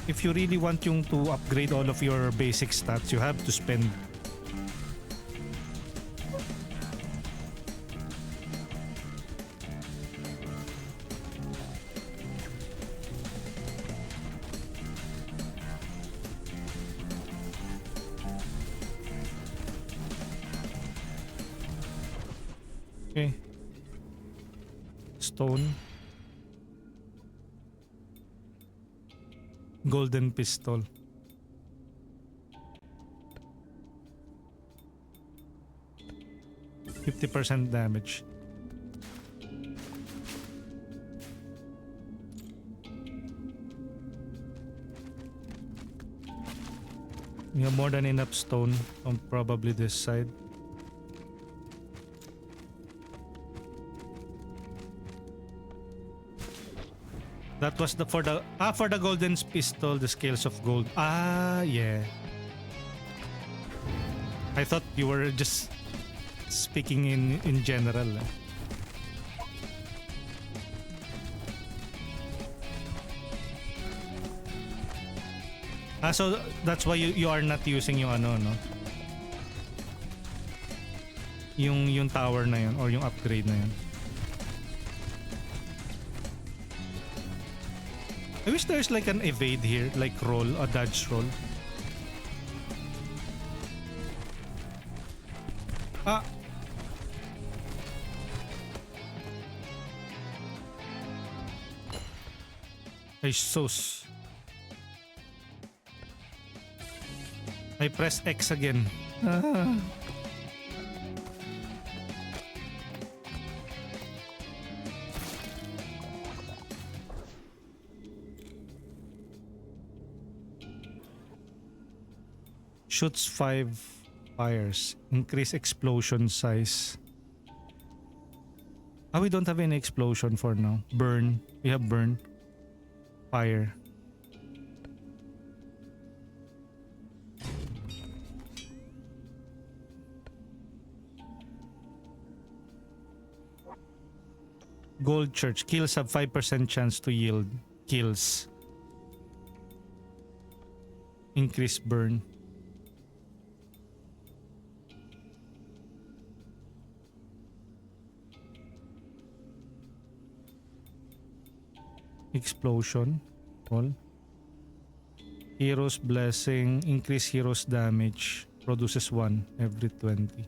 S3: if you really want yung to upgrade all of your basic stats, you have to spend. Okay. Stone. Golden pistol. %50 damage. We have more than enough stone on probably this side. That was the for the golden pistol, the scales of gold. Ah, yeah. I thought you were just speaking in general. So that's why you are not using yung ano, no? Yung tower na yun or yung upgrade na yun. I wish there's like an evade here, like roll, a dodge roll. Ah! Ay, sus. I press X again. Ah. Shoots 5 fires. Increase explosion size. We don't have any explosion for now. Burn. We have burn. Fire. Gold Church. Kills have 5% chance to yield kills. Increase burn. Explosion. All. Hero's Blessing. Increase hero's damage. Produces 1 every 20.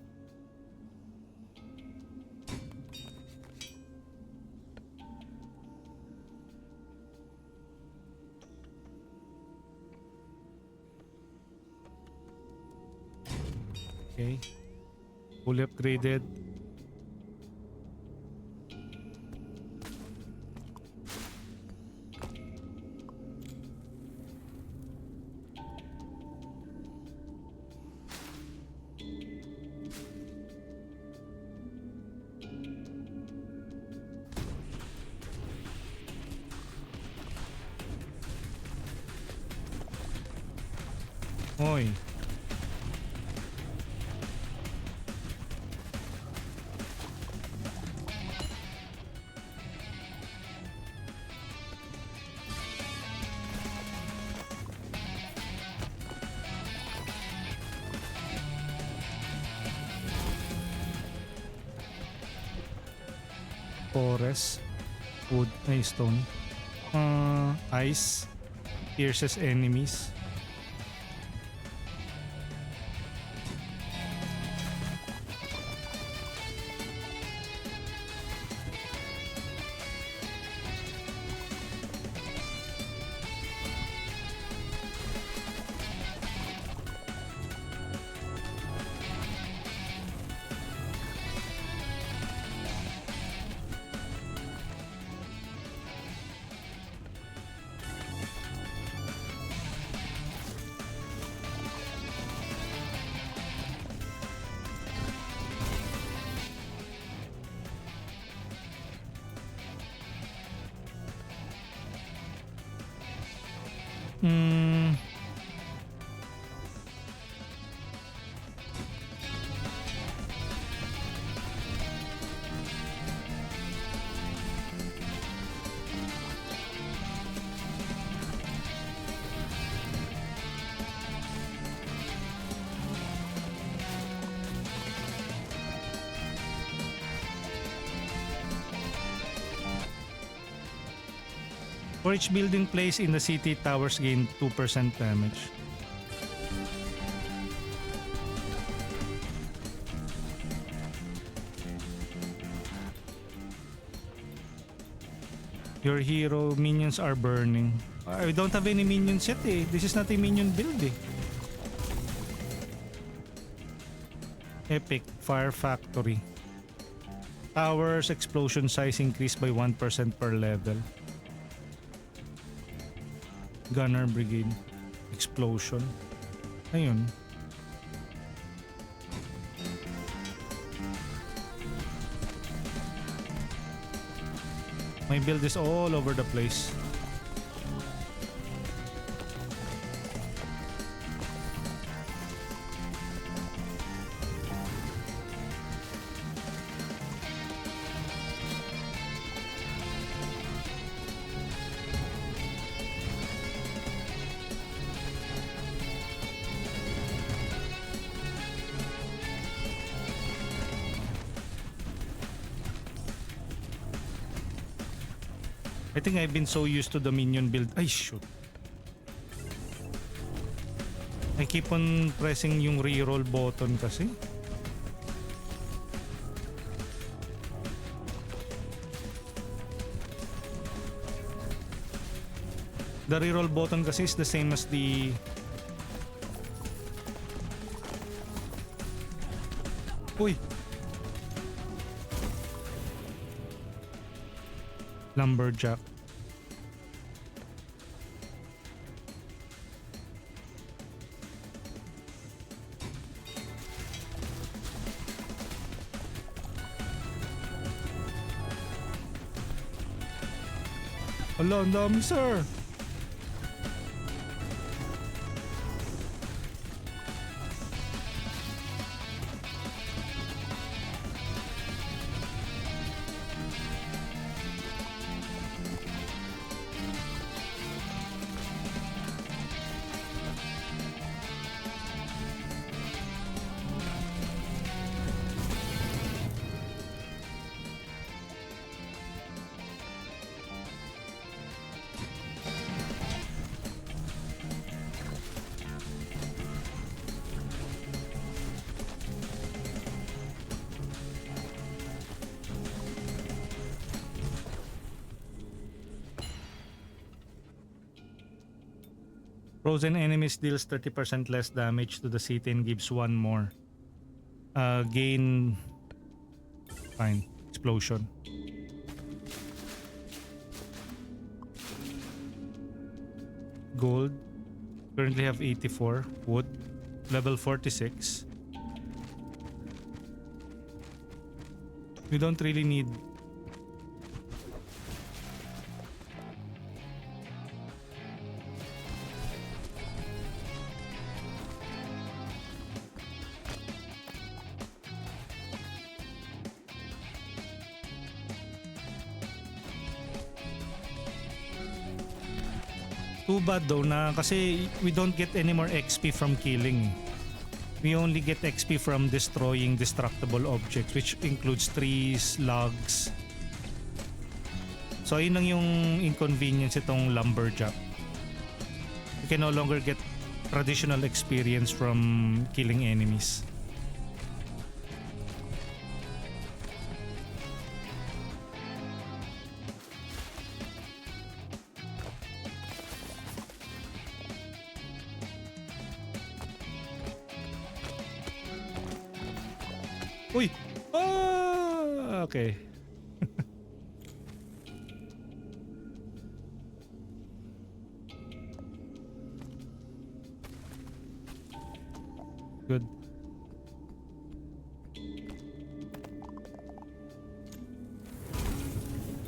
S3: Okay. Fully upgraded. Oy. Forest. Wood. Ay, stone. Ice. Pierces enemies. Hmm. For each building placed in the city, towers gain 2% damage. Your hero minions are burning. I don't have any minions yet eh. This is not a minion build eh. Epic Fire Factory. Towers explosion size increased by 1% per level. Gunner Brigade. Explosion. Ayun. My build is all over the place. I think I've been so used to the minion build. Ay, shoot. I keep on pressing yung reroll button kasi. The reroll button kasi is the same as the Uy! Lumberjack. Ala, ang dami, sir. Frozen enemies deals 30% less damage to the city and gives one more. Gain... Fine. Explosion. Gold. Currently have 84. Wood. Level 46. We don't really need... Too bad though na kasi we don't get any more XP from killing. We only get XP from destroying destructible objects, which includes trees, logs. So ayun lang yung inconvenience itong lumberjack. You can no longer get traditional experience from killing enemies. Uy! Ah! Okay. Good.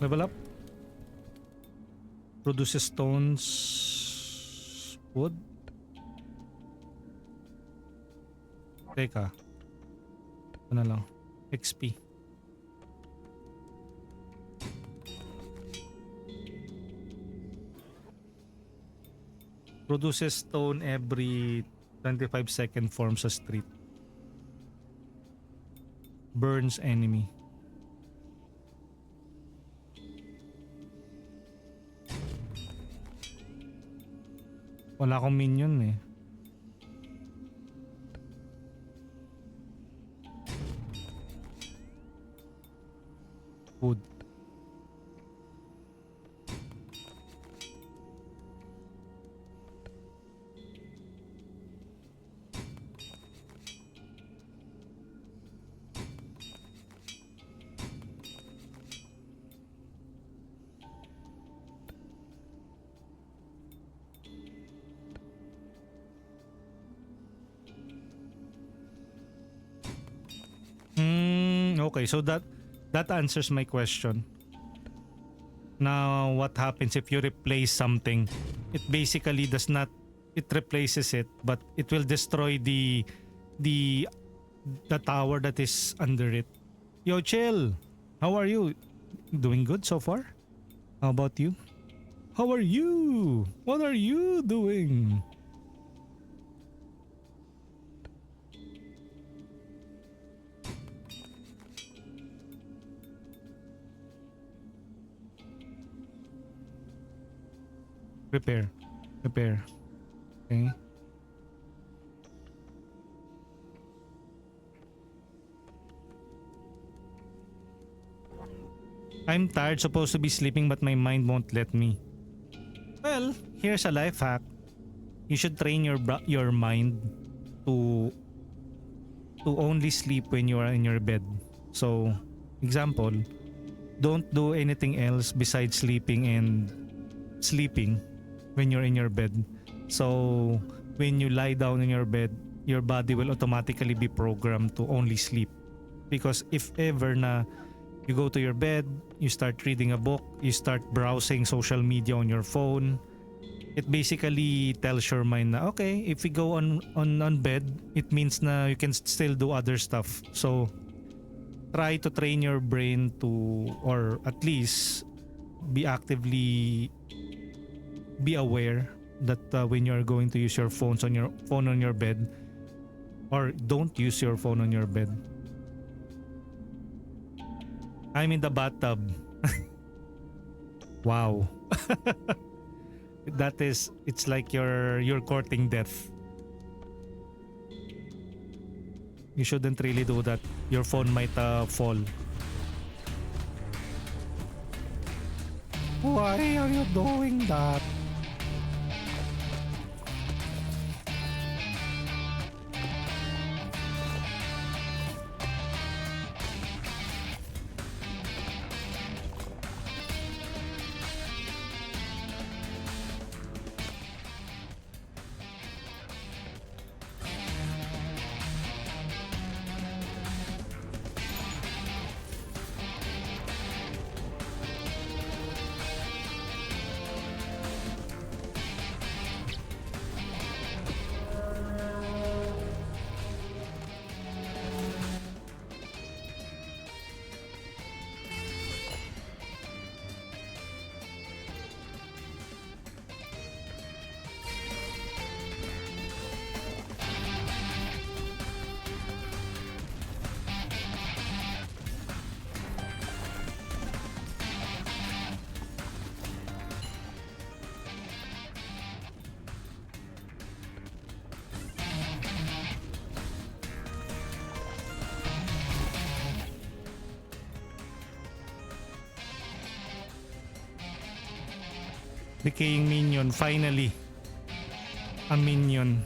S3: Level up. Produces stones. Wood. Teka. Ano lang? XP. Produces stone every 25 second, forms a street. Burns enemy. Wala akong minion eh. Wood. Okay, so that answers my question. Now, what happens if you replace something? It basically does not, it replaces it, but it will destroy the tower that is under it. Yo, chill. How are you? Doing good so far? How about you? How are you? What are you doing? Prepare. Okay. I'm tired, supposed to be sleeping, but my mind won't let me. Well, here's a life hack. You should train your mind to to only sleep when you are in your bed. So, example, don't do anything else besides sleeping and sleeping when you're in your bed. So, when you lie down in your bed, your body will automatically be programmed to only sleep. Because if ever na you go to your bed, you start reading a book, you start browsing social media on your phone, it basically tells your mind na okay, if we go on bed, it means na you can still do other stuff. So try to train your brain to, or at least be actively be aware that when you are going to use your phone on your bed, or don't use your phone on your bed. I'm in the bathtub. Wow. It's like you're courting death. You shouldn't really do that. Your phone might fall. Why are you doing that? Decaying minion, finally. A minion.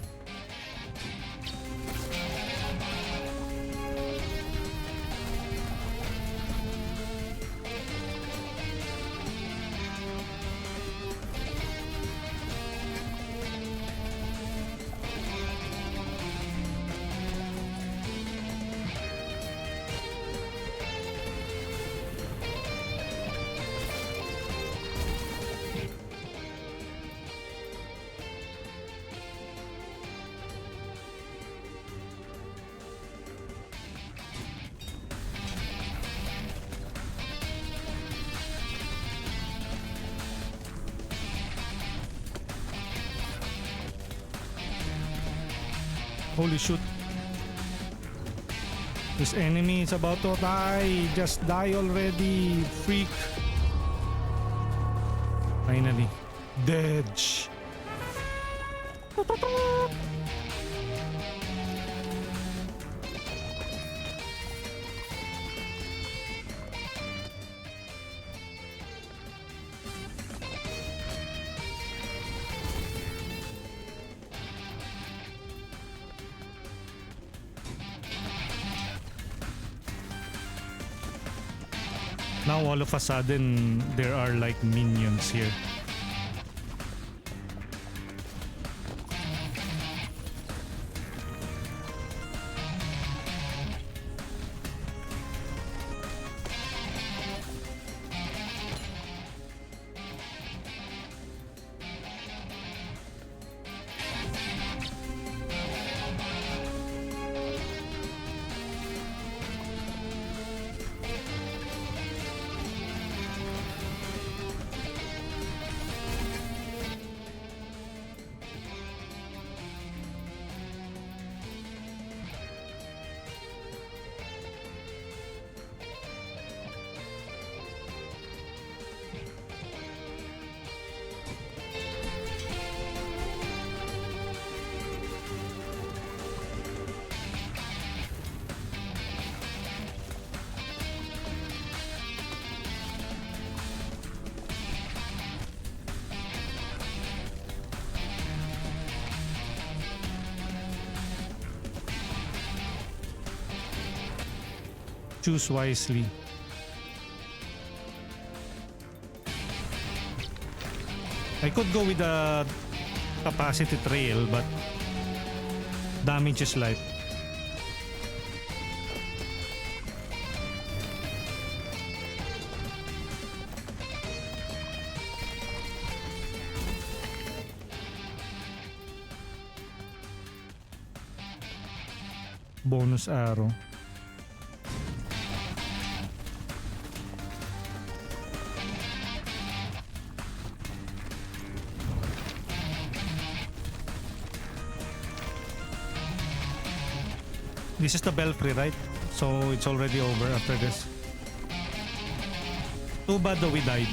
S3: Holy shoot. This enemy is about to die. Just die already, freak. Finally. Dead. Now all of a sudden there are like minions here. Choose wisely. I could go with the capacity trail, but damage is life. Bonus arrow. This is the belfry, right? So it's already over after this. Too bad though we died.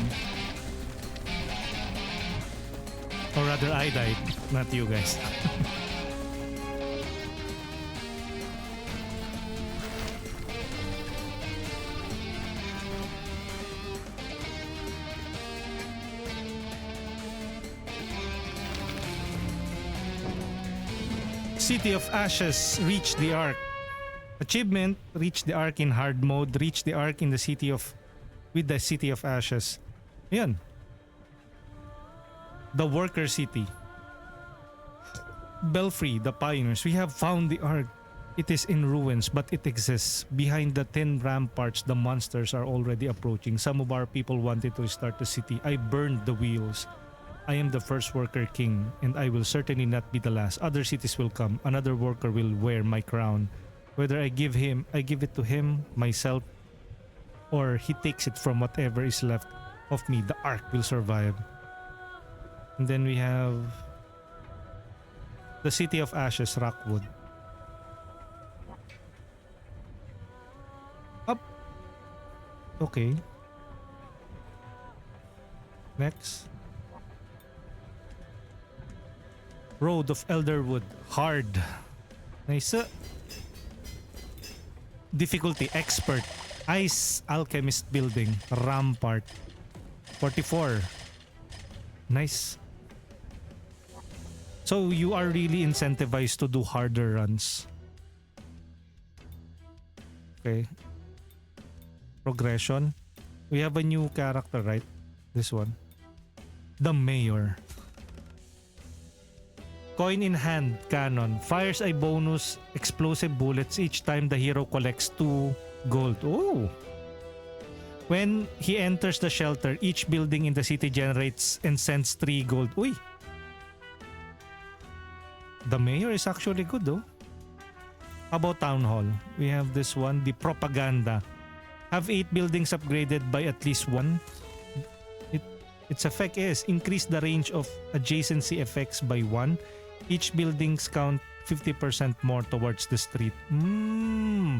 S3: Or rather I died, not you guys. City of Ashes, reach the Ark. Achievement, reach the Ark in hard mode, reach the Ark in the City of, with the City of Ashes. Ayan. The Worker City. Belfry, the Pioneers. We have found the Ark. It is in ruins, but it exists. Behind the 10 ramparts, the monsters are already approaching. Some of our people wanted to restart the city. I burned the wheels. I am the first worker king, and I will certainly not be the last. Other cities will come. Another worker will wear my crown. Whether I give it to him, myself, or he takes it from whatever is left of me, the Ark will survive. And then we have the City of Ashes, Rockwood. Up. Okay. Next. Road of Elderwood, hard. Nice. Difficulty, expert. Ice alchemist building, rampart. 44. Nice. So you are really incentivized to do harder runs. Okay. Progression. We have a new character, right? This one. The Mayor. Coin in hand cannon. Fires a bonus explosive bullets each time the hero collects 2 gold. Oh! When he enters the shelter, each building in the city generates and sends 3 gold. Uy! The Mayor is actually good though. How about Town Hall? We have this one, the Propaganda. Have 8 buildings upgraded by at least 1. Its effect is increase the range of adjacency effects by 1. Each buildings count 50% more towards the street.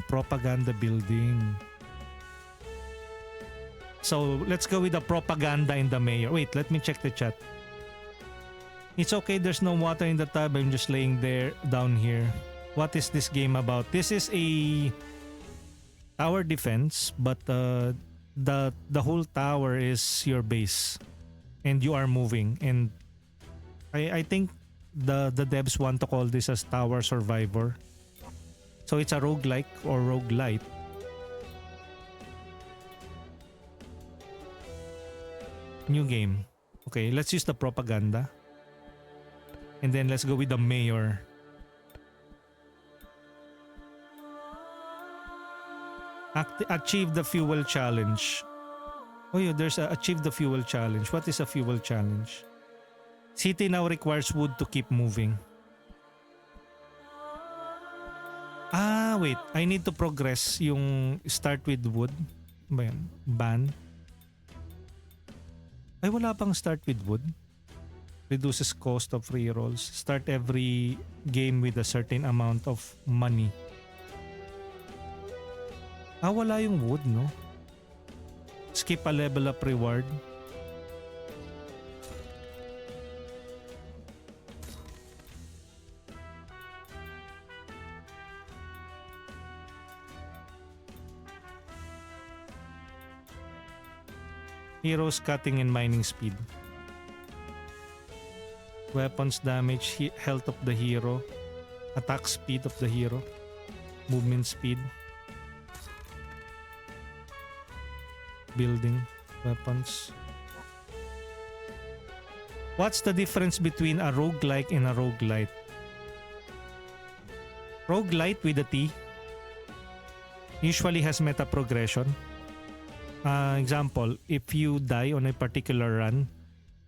S3: Propaganda building. So let's go with the Propaganda in the Mayor. Wait, let me check the chat. It's okay, there's no water in the tub. I'm just laying there down here. What is this game about? This is a tower defense, but the whole tower is your base and you are moving, and I think the devs want to call this as Tower Survivor. So it's a roguelike or roguelite. New game. Okay, let's use the Propaganda. And then let's go with the Mayor. Achieve the fuel challenge. Oh yeah, there's a achieve the fuel challenge. What is a fuel challenge? City now requires wood to keep moving. Ah, wait. I need to progress yung start with wood. Ba yan? Ban. Ay, wala pang start with wood. Reduces cost of rerolls. Start every game with a certain amount of money. Ah, wala yung wood, no? Skip a level up reward. Heroes cutting and mining speed. Weapons damage, health of the hero, attack speed of the hero, movement speed. building weapons. What's the difference between a roguelike and a roguelite? Roguelite with a T usually has meta progression. Example, if you die on a particular run,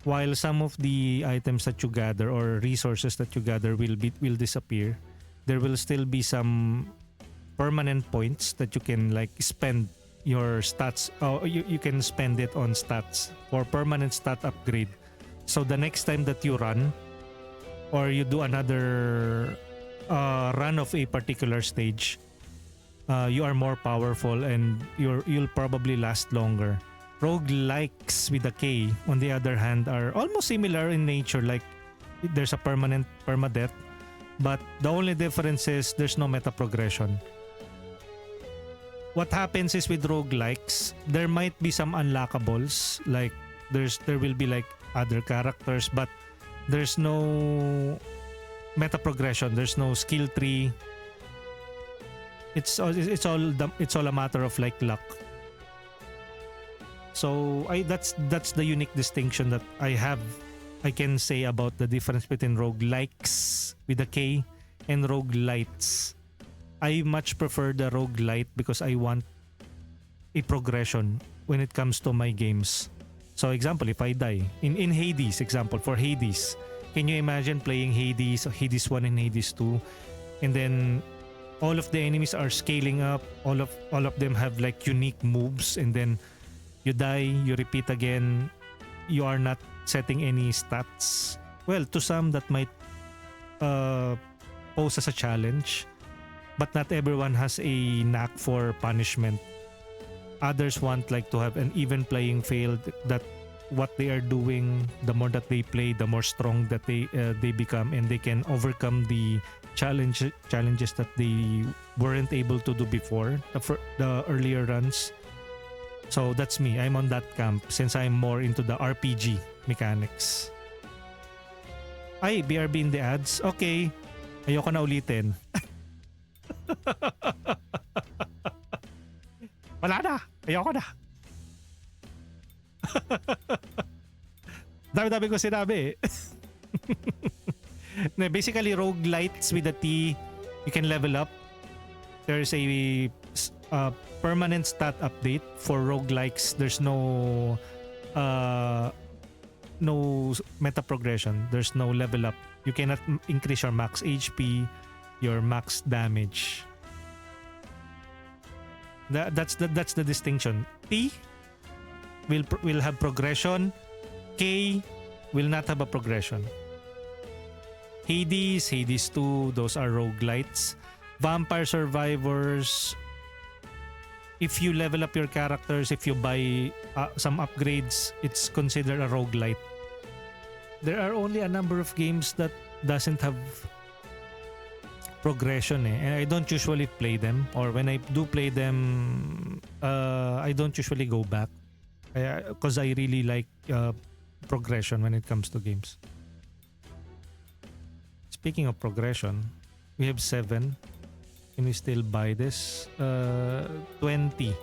S3: while some of the items that you gather or resources that you gather will disappear, there will still be some permanent points that you can like spend your stats. You can spend it on stats for permanent stat upgrade. So the next time that you run or you do another run of a particular stage, you are more powerful and you'll probably last longer. Roguelikes with a K, on the other hand, are almost similar in nature. Like there's a permanent permadeath, but the only difference is there's no meta progression. What happens is with roguelikes, there might be some unlockables. Like there will be like other characters, but there's no meta progression. There's no skill tree. It's all a matter of like luck. So that's the unique distinction that I can say about the difference between roguelikes with a K and roguelites. I much prefer the roguelite because I want a progression when it comes to my games. So example, if I die in Hades, example for Hades, can you imagine playing Hades 1 and Hades 2, and then all of the enemies are scaling up, all of them have like unique moves, and then you die, you repeat again, you are not setting any stats. Well, to some that might pose as a challenge, but not everyone has a knack for punishment. Others want like to have an even playing field, that what they are doing, the more that they play, the more strong that they become, and they can overcome the challenges that they weren't able to do before the earlier runs. So that's me. I'm on that camp since I'm more into the RPG mechanics. Ay, BRB in the ads? Okay. Ayoko na ulitin. Wala na. Ayoko na. Dami-dami ko sinabi eh. Basically, roguelites with a T, you can level up. There's a permanent stat update for roguelikes. There's no meta progression. There's no level up. You cannot increase your max HP, your max damage. That's the distinction. T will have progression. K will not have a progression. Hades 2, those are roguelites. Vampire Survivors, if you level up your characters, if you buy some upgrades, it's considered a roguelite. There are only a number of games that doesn't have progression and I don't usually play them, or when I do play them, I don't usually go back because I really like progression when it comes to games. Speaking of progression, we have 7. Can we still buy this? 20.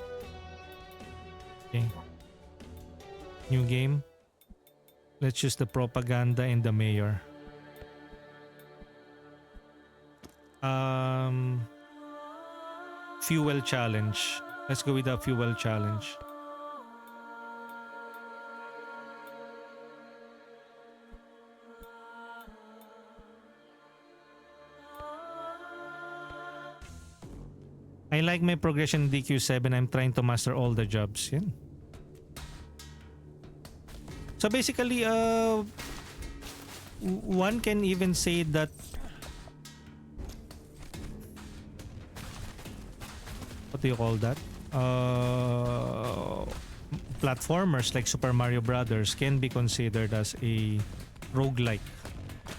S3: Okay. New game. Let's use the propaganda and the mayor. Fuel challenge. Let's go with the fuel challenge. I like my progression in DQ7. I'm trying to master all the jobs. Yan. So basically, one can even say that what do you call that? Platformers like Super Mario Brothers can be considered as a roguelike.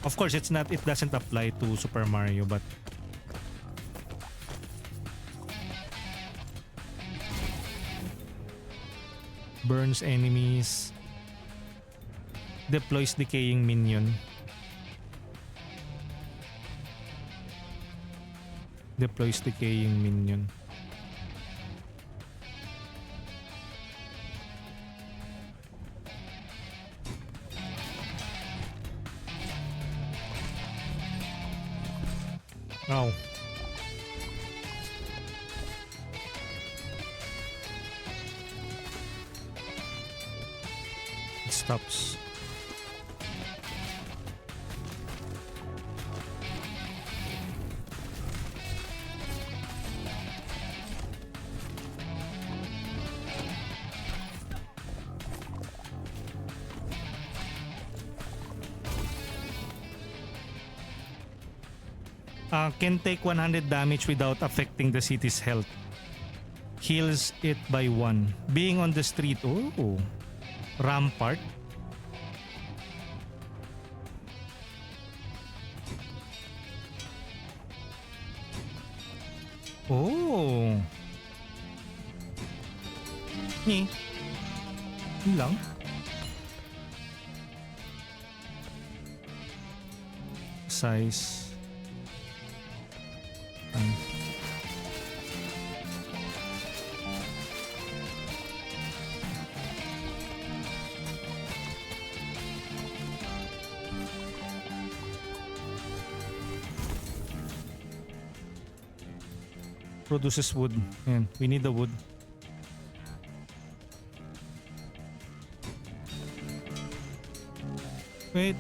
S3: Of course, it doesn't apply to Super Mario, but burns enemies, deploys decaying minion, Oh. It stops. Can take 100 damage without affecting the city's health. Heals it by 1. Being on the street. Oh. Rampart. Oh. Ni. Yun lang. Size. Produces wood. Ayan, we need the wood. Wait.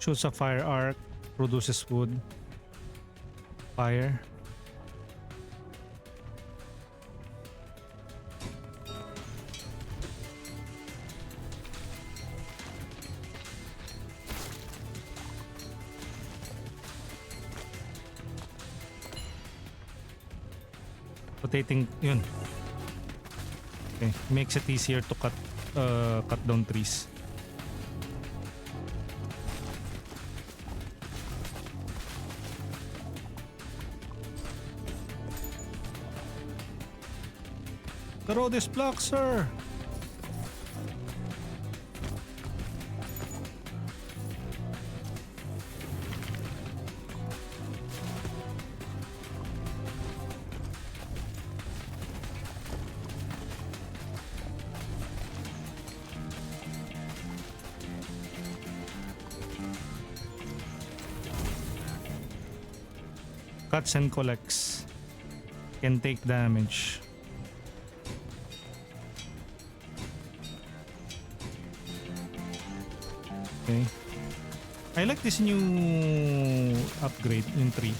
S3: Shoots a fire arc, produces wood, fire. Rotating, yun. Okay, makes it easier to cut down trees. The road is blocked, sir. Cuts and collects. Can take damage. Okay. I like this new upgrade in 3.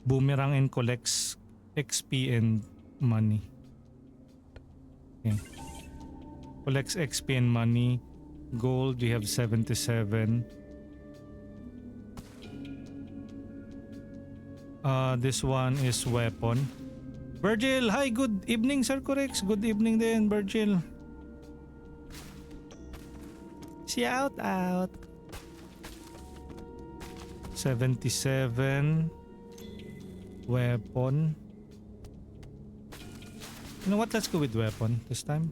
S3: Boomerang and collects XP and money. Okay. Collects XP and money. Gold, we have 77. This one is weapon. Virgil, hi, good evening, Sir Corex. Good evening din, Virgil. Shout out. 77. Weapon. You know what? Let's go with weapon this time.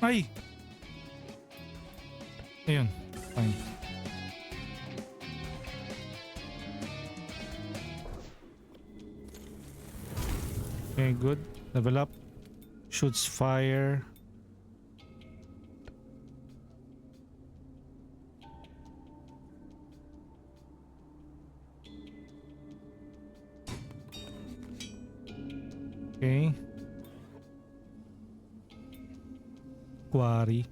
S3: Ay! Ayun. Fine. Okay, good. Level up. Shoots fire. Okay. Quarry.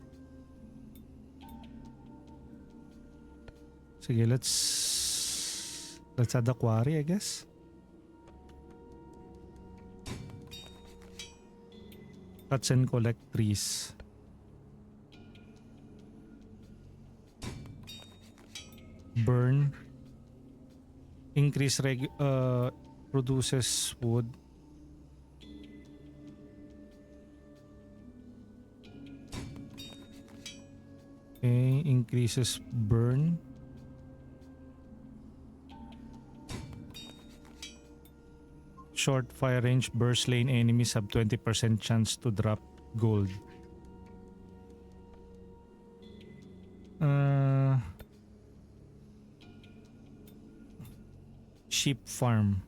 S3: Sige, let's add the quarry, I guess. Cuts and collect trees. Burn. Increase produces wood. Okay, increases burn. Short fire range, burst lane enemies have 20% chance to drop gold. Sheep farm.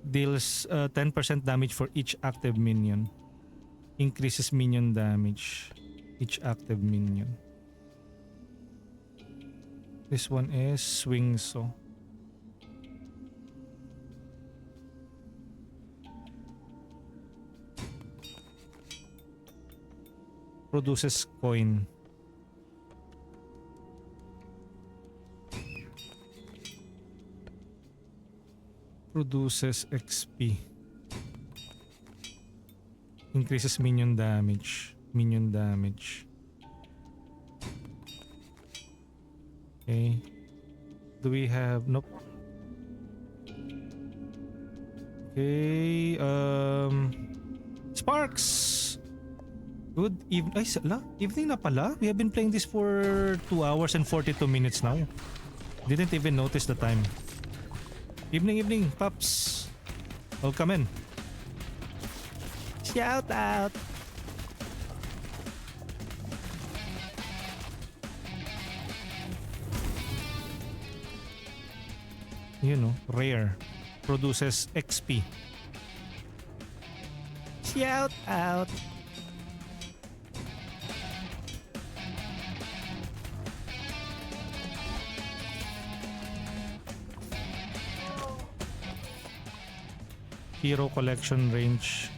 S3: Deals 10% damage for each active minion. Increases minion damage. Each active minion. This one is swing saw. Produces coin. Produces XP. Increases minion damage. Minion damage. Okay. Do we have... Nope. Okay. Sparks! Good evening. Ay, evening na pala. We have been playing this for 2 hours and 42 minutes now. Didn't even notice the time. Evening, pups. Welcome in. Shout out. You know, rare. Produces XP. Shout out. Hero collection range.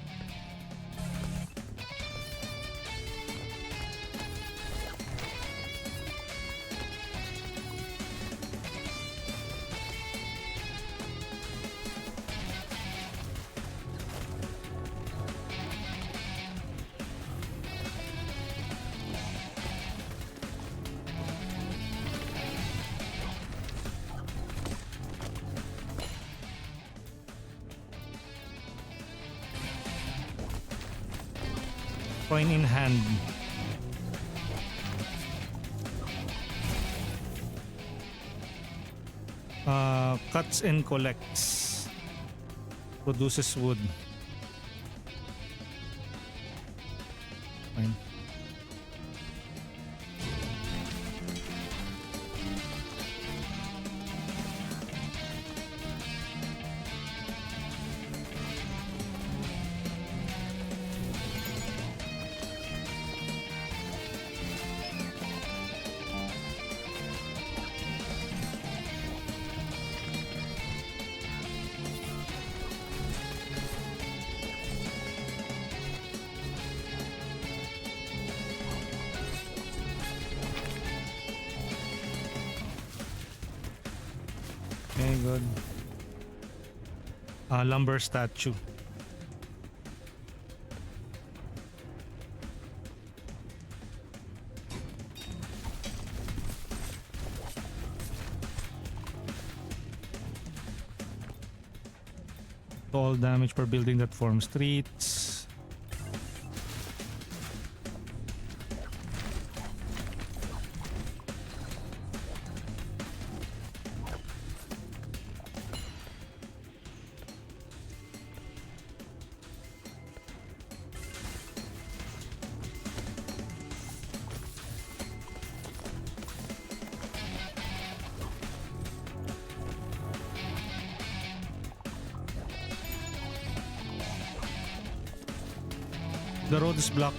S3: Coin in hand. Cuts and collects. Produces wood. Fine. Okay, good. Lumber statue. All damage per building that forms streets. The road is blocked.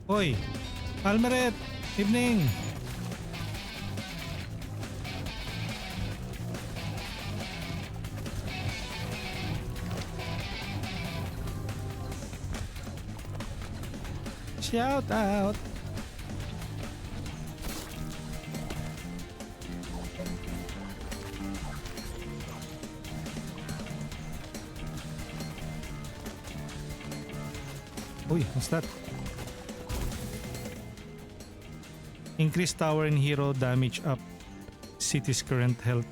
S3: Hoy! Almeret! Evening! Shout out! Uy, what's that? Increase tower and hero damage up. City's current health.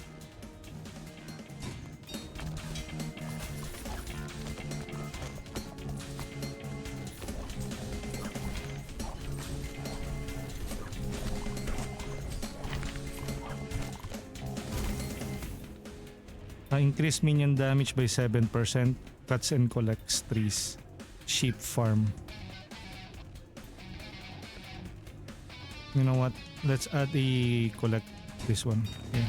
S3: Increase minion damage by 7%. Cuts and collects trees. Sheep farm. You know what? Let's add the collect this one. Yeah.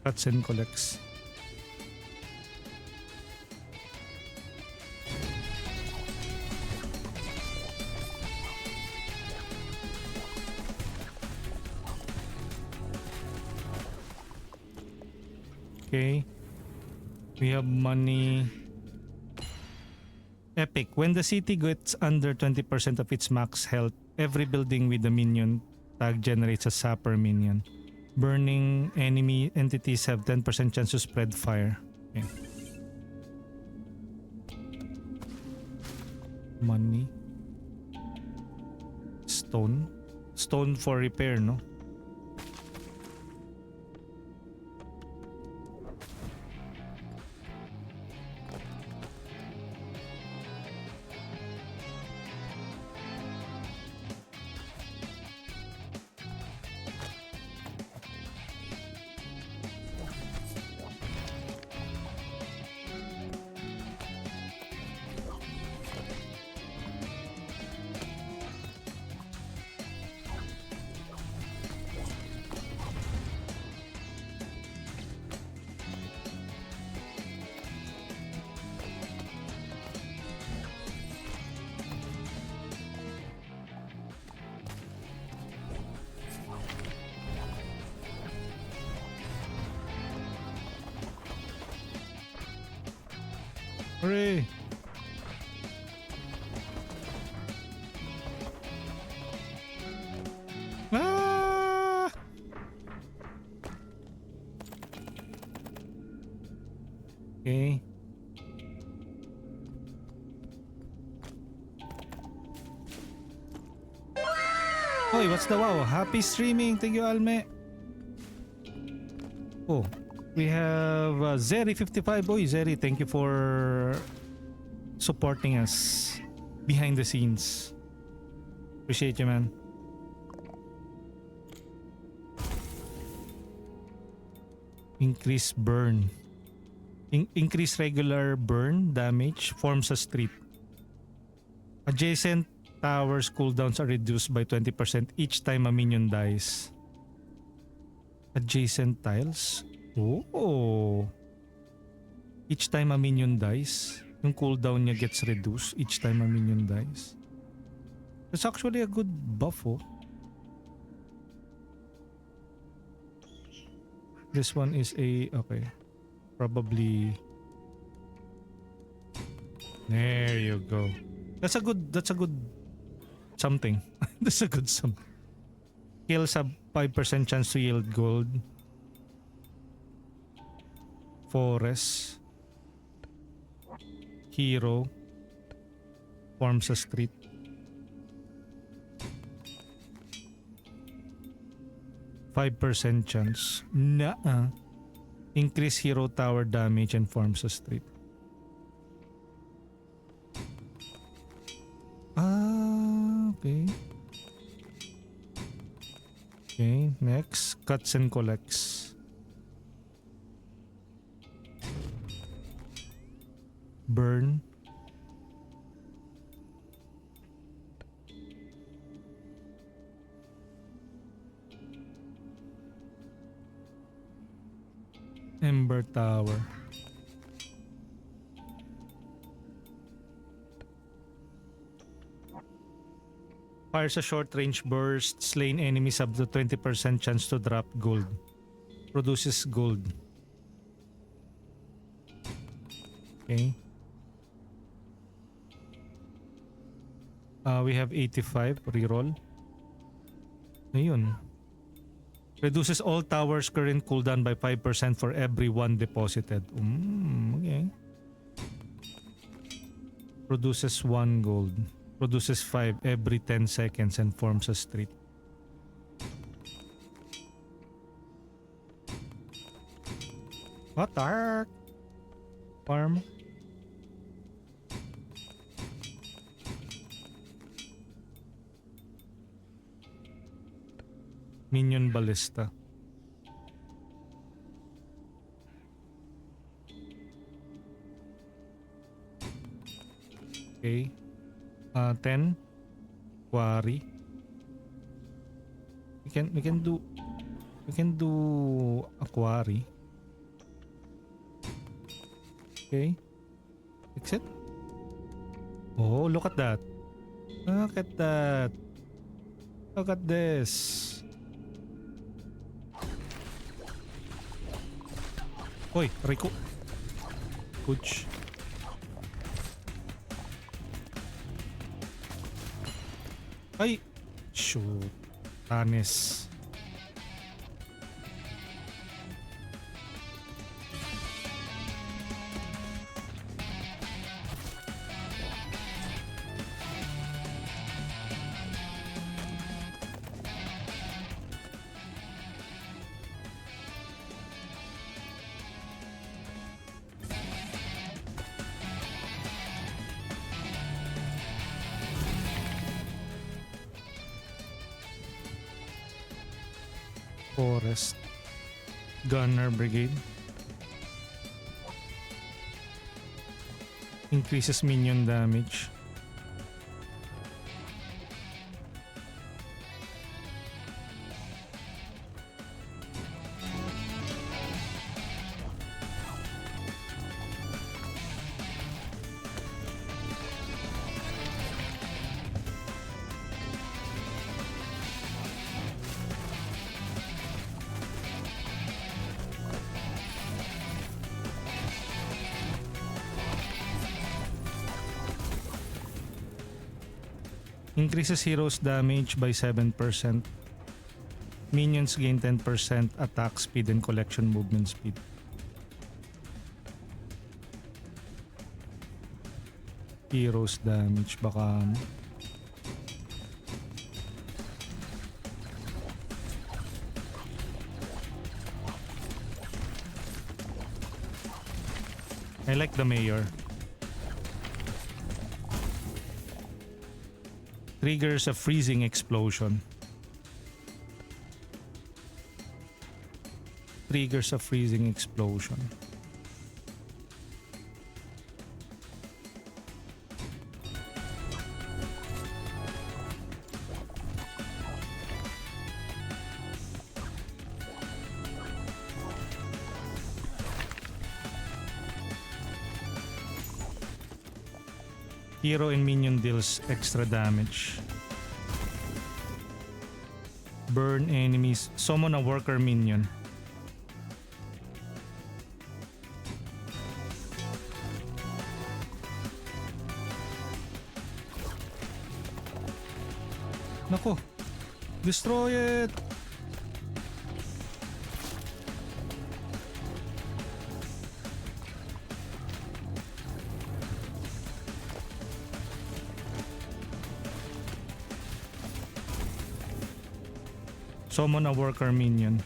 S3: Cuts and collects. Okay. We have money. Epic. When the city gets under 20% of its max health, every building with a minion tag generates a sapper minion. Burning enemy entities have 10% chance to spread fire. Okay. Money. Stone. Stone for repair, no? Hooray! Ah! Okay. Oy, what's the wow? Happy streaming. Thank you, Alme. Oh, we have Zeri55. Oy, Zeri, thank you for supporting us behind the scenes. Appreciate you, man. Increase burn. Increase regular burn damage forms a street. Adjacent towers cooldowns are reduced by 20% each time a minion dies. Adjacent tiles? Oh. Each time a minion dies, yung cooldown niya gets reduced each time a minion dies. That's actually a good buff, oh. This one is a... okay. Probably... there you go. That's a good something. That's a good something. Kills have 5% chance to yield gold. Forest. Hero. Forms a street. %5 chance. Nuh-uh. Increase hero tower damage and forms a street. Ah, okay. cuts and collects. Burn. Ember Tower. Fires a short-range burst, slain enemies up to 20% chance to drop gold. Produces gold. Okay. We have 85 reroll. Ayun. Reduces all towers current cooldown by 5% for every one deposited. Okay. Produces 1 gold. Produces 5 every 10 seconds and forms a street. What the heck? Farm. Minion Ballista. Okay. 10 quarry. We can do a quarry. Okay. Fix it. Oh, look at that. Look at that. Look at this. Oy, Rico. Puch. Ay! Shoot. Tanis. Forest. Gunner Brigade. Increases minion damage. Increases heroes damage by 7%. Minions gain 10% attack speed and collection movement speed. Heroes damage baka I like the mayor. Triggers a freezing explosion. Triggers a freezing explosion. Hero and minion deals extra damage. Burn enemies. Summon a worker minion. Nako. Destroy it. Summon a worker minion.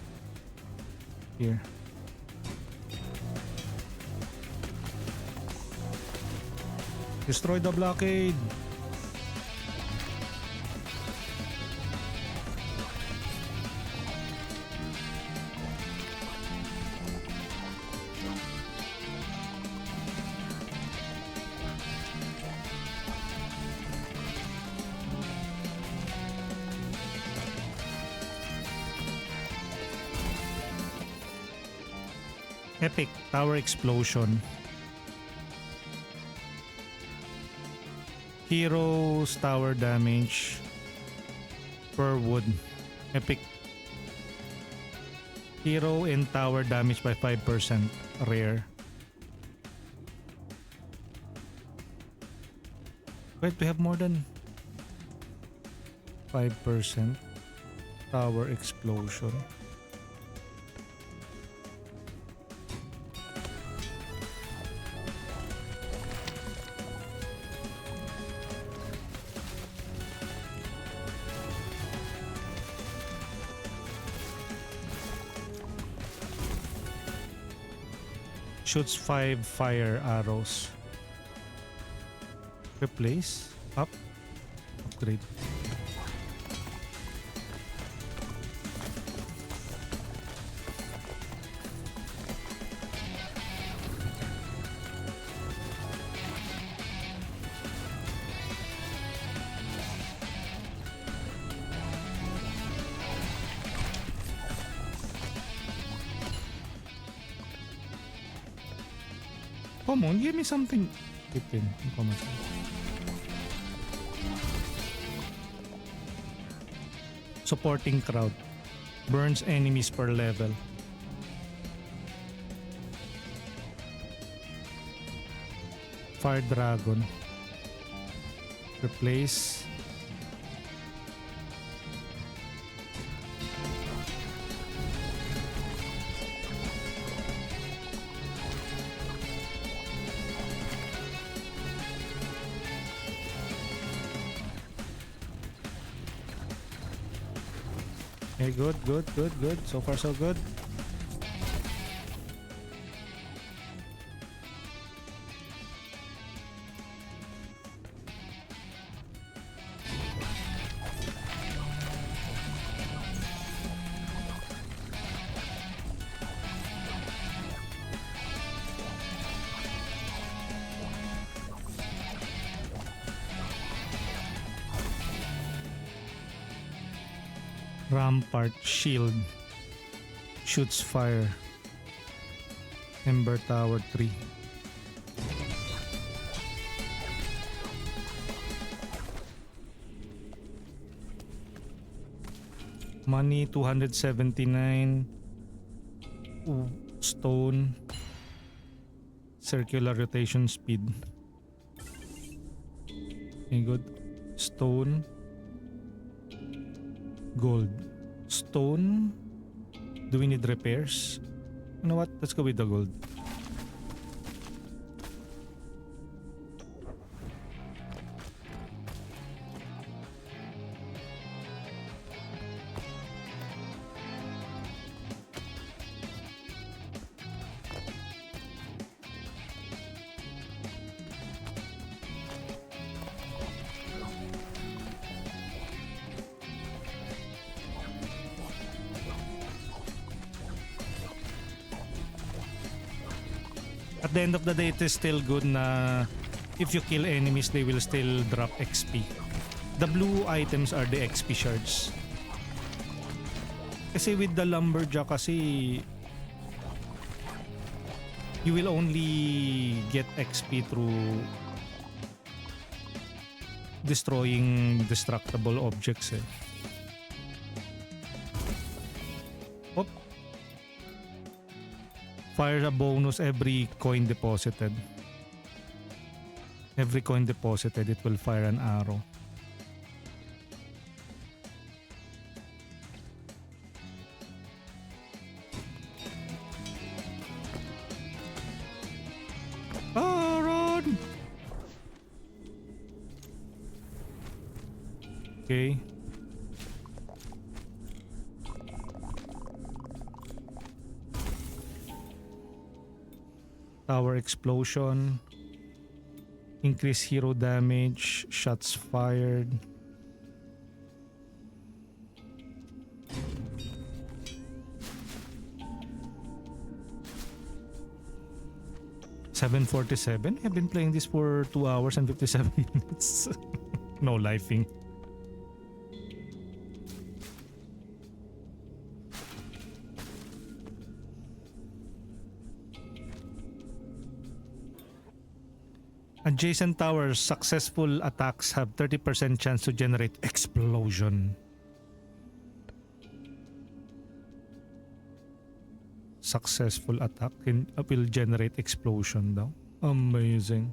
S3: Here. Destroy the blockade. Epic tower explosion. Heroes tower damage per wood. Epic. Hero and tower damage by 5%. Rare. Wait, we have more than 5%. Tower explosion. Shoots 5 fire arrows. Replace. Up. Upgrade. Come on, give me something. 15. Come on. Supporting crowd. Burns enemies per level. Fire dragon. Replace. Okay, good. So far, so good. Rampart shield. Shoots fire. Ember tower 3. Money 279. Stone. Circular rotation speed. Okay, good. Stone. Gold. Stone. Do we need repairs? You know what? Let's go with the gold. At the end of the day, it is still good na if you kill enemies, they will still drop XP. The blue items are the XP shards. Kasi with the lumberjack kasi you will only get XP through destroying destructible objects eh. Oh. Fire a bonus every coin deposited. Every coin deposited, it will fire an arrow. Run! Okay. Tower explosion. Increase hero damage. Shots fired. $747. I've been playing this for 2 hours and 57 minutes. No lifing. Adjacent towers, successful attacks have 30% chance to generate explosion. Successful attack will generate explosion daw. Amazing.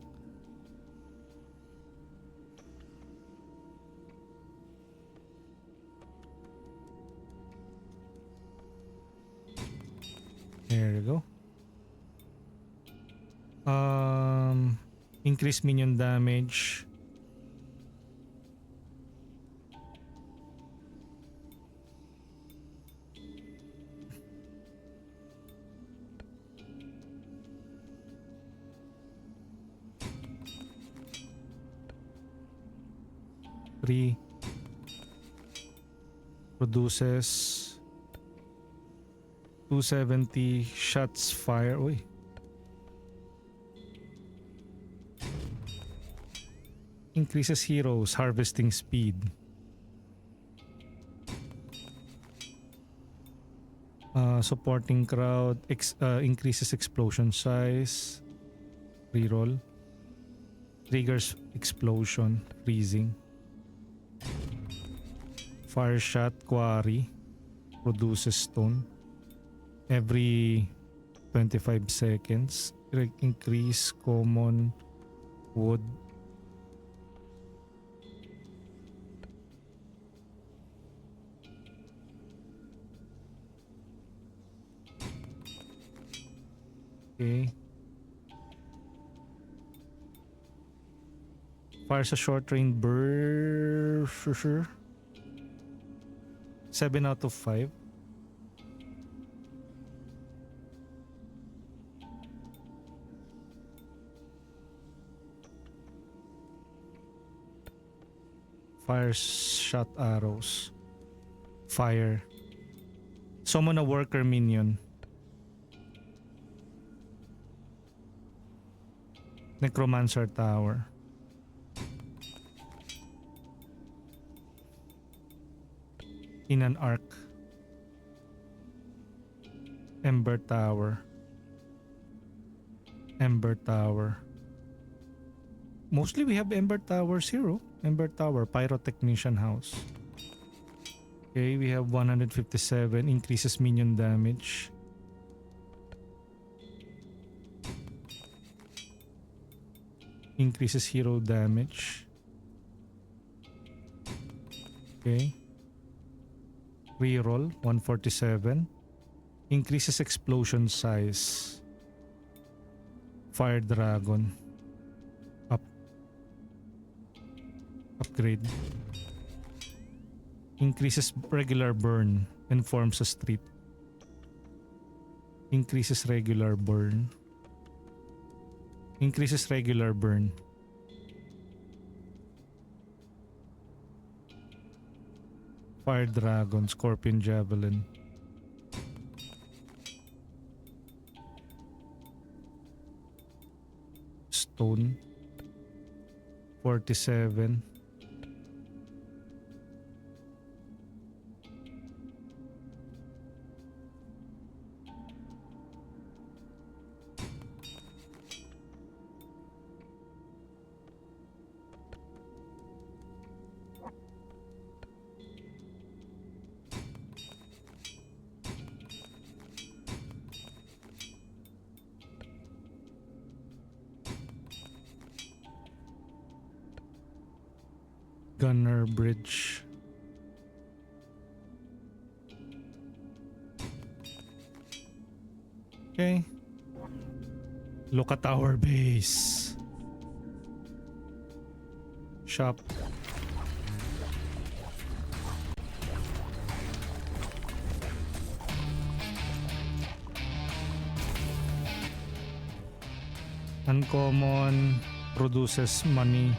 S3: There you go. Increase minion damage. Produces 270 shots fire. Uy. Increases heroes harvesting speed. Supporting crowd increases explosion size. Reroll. Triggers explosion freezing. Fire shot quarry produces stone every 25 seconds. Increase common wood. Okay. Fires a short range burst. Sure. 7 out of 5. Fires shot arrows. Fire. Summon a worker minion. Necromancer tower. In an arc. Ember tower. Ember tower. Mostly we have Ember Towers here. Oh. Ember Tower, Pyrotechnician House. Okay, we have 157. Increases minion damage. Increases hero damage. Okay. Reroll 147. Increases explosion size. Fire dragon. Upgrade. Increases regular burn and forms a street. Increases regular burn. Increases regular burn. Fire dragon, scorpion javelin. Stone. 47. Gunner bridge. Okay. Look at our base. Shop. Uncommon produces money.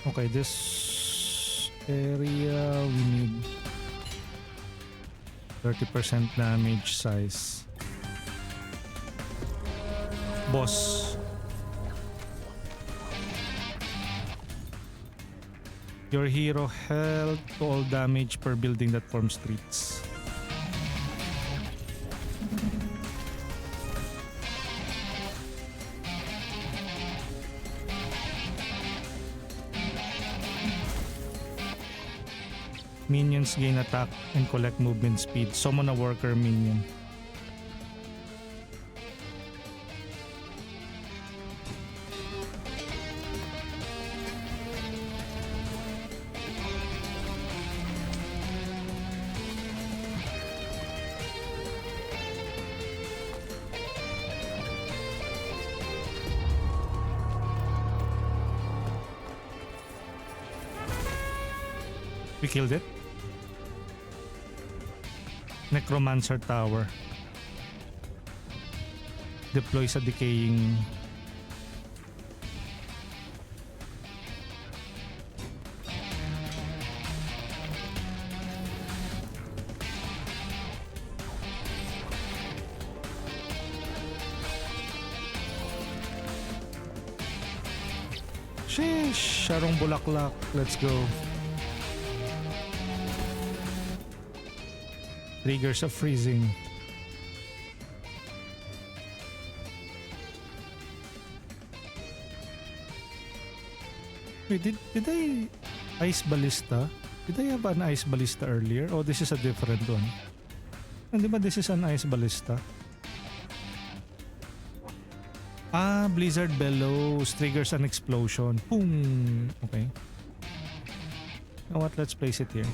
S3: Okay, this area we need 30% damage size. Boss. Your hero health to all damage per building that forms streets. Minions gain attack and collect movement speed. Summon a worker minion. We killed it. Necromancer Tower. Deploy sa decaying. Sheesh, Sharong Bulaklak. Let's go. Triggers of freezing. Wait, did I ice ballista? Did I have an ice ballista earlier? Oh, this is a different one. Hindi ba this is an ice ballista? Ah, Blizzard Bellows triggers an explosion. Boom! Okay. You know what? Let's place it here.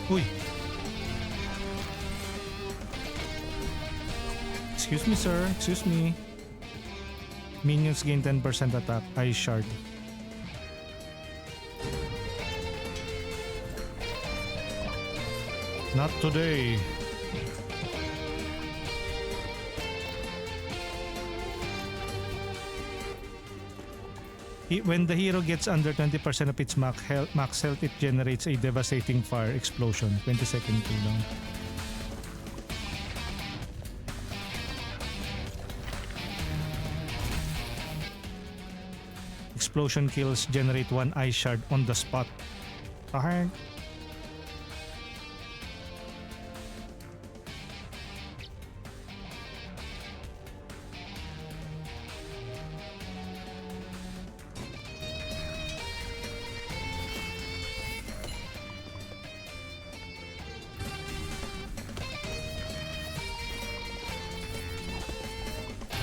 S3: Uy! Excuse me, sir. Excuse me. Minions gain 10% attack. Ice Shard. Not today. When the hero gets under 20% of its max health, it generates a devastating fire explosion. 20-second cooldown. Explosion kills generate 1 ice shard on the spot. Darn.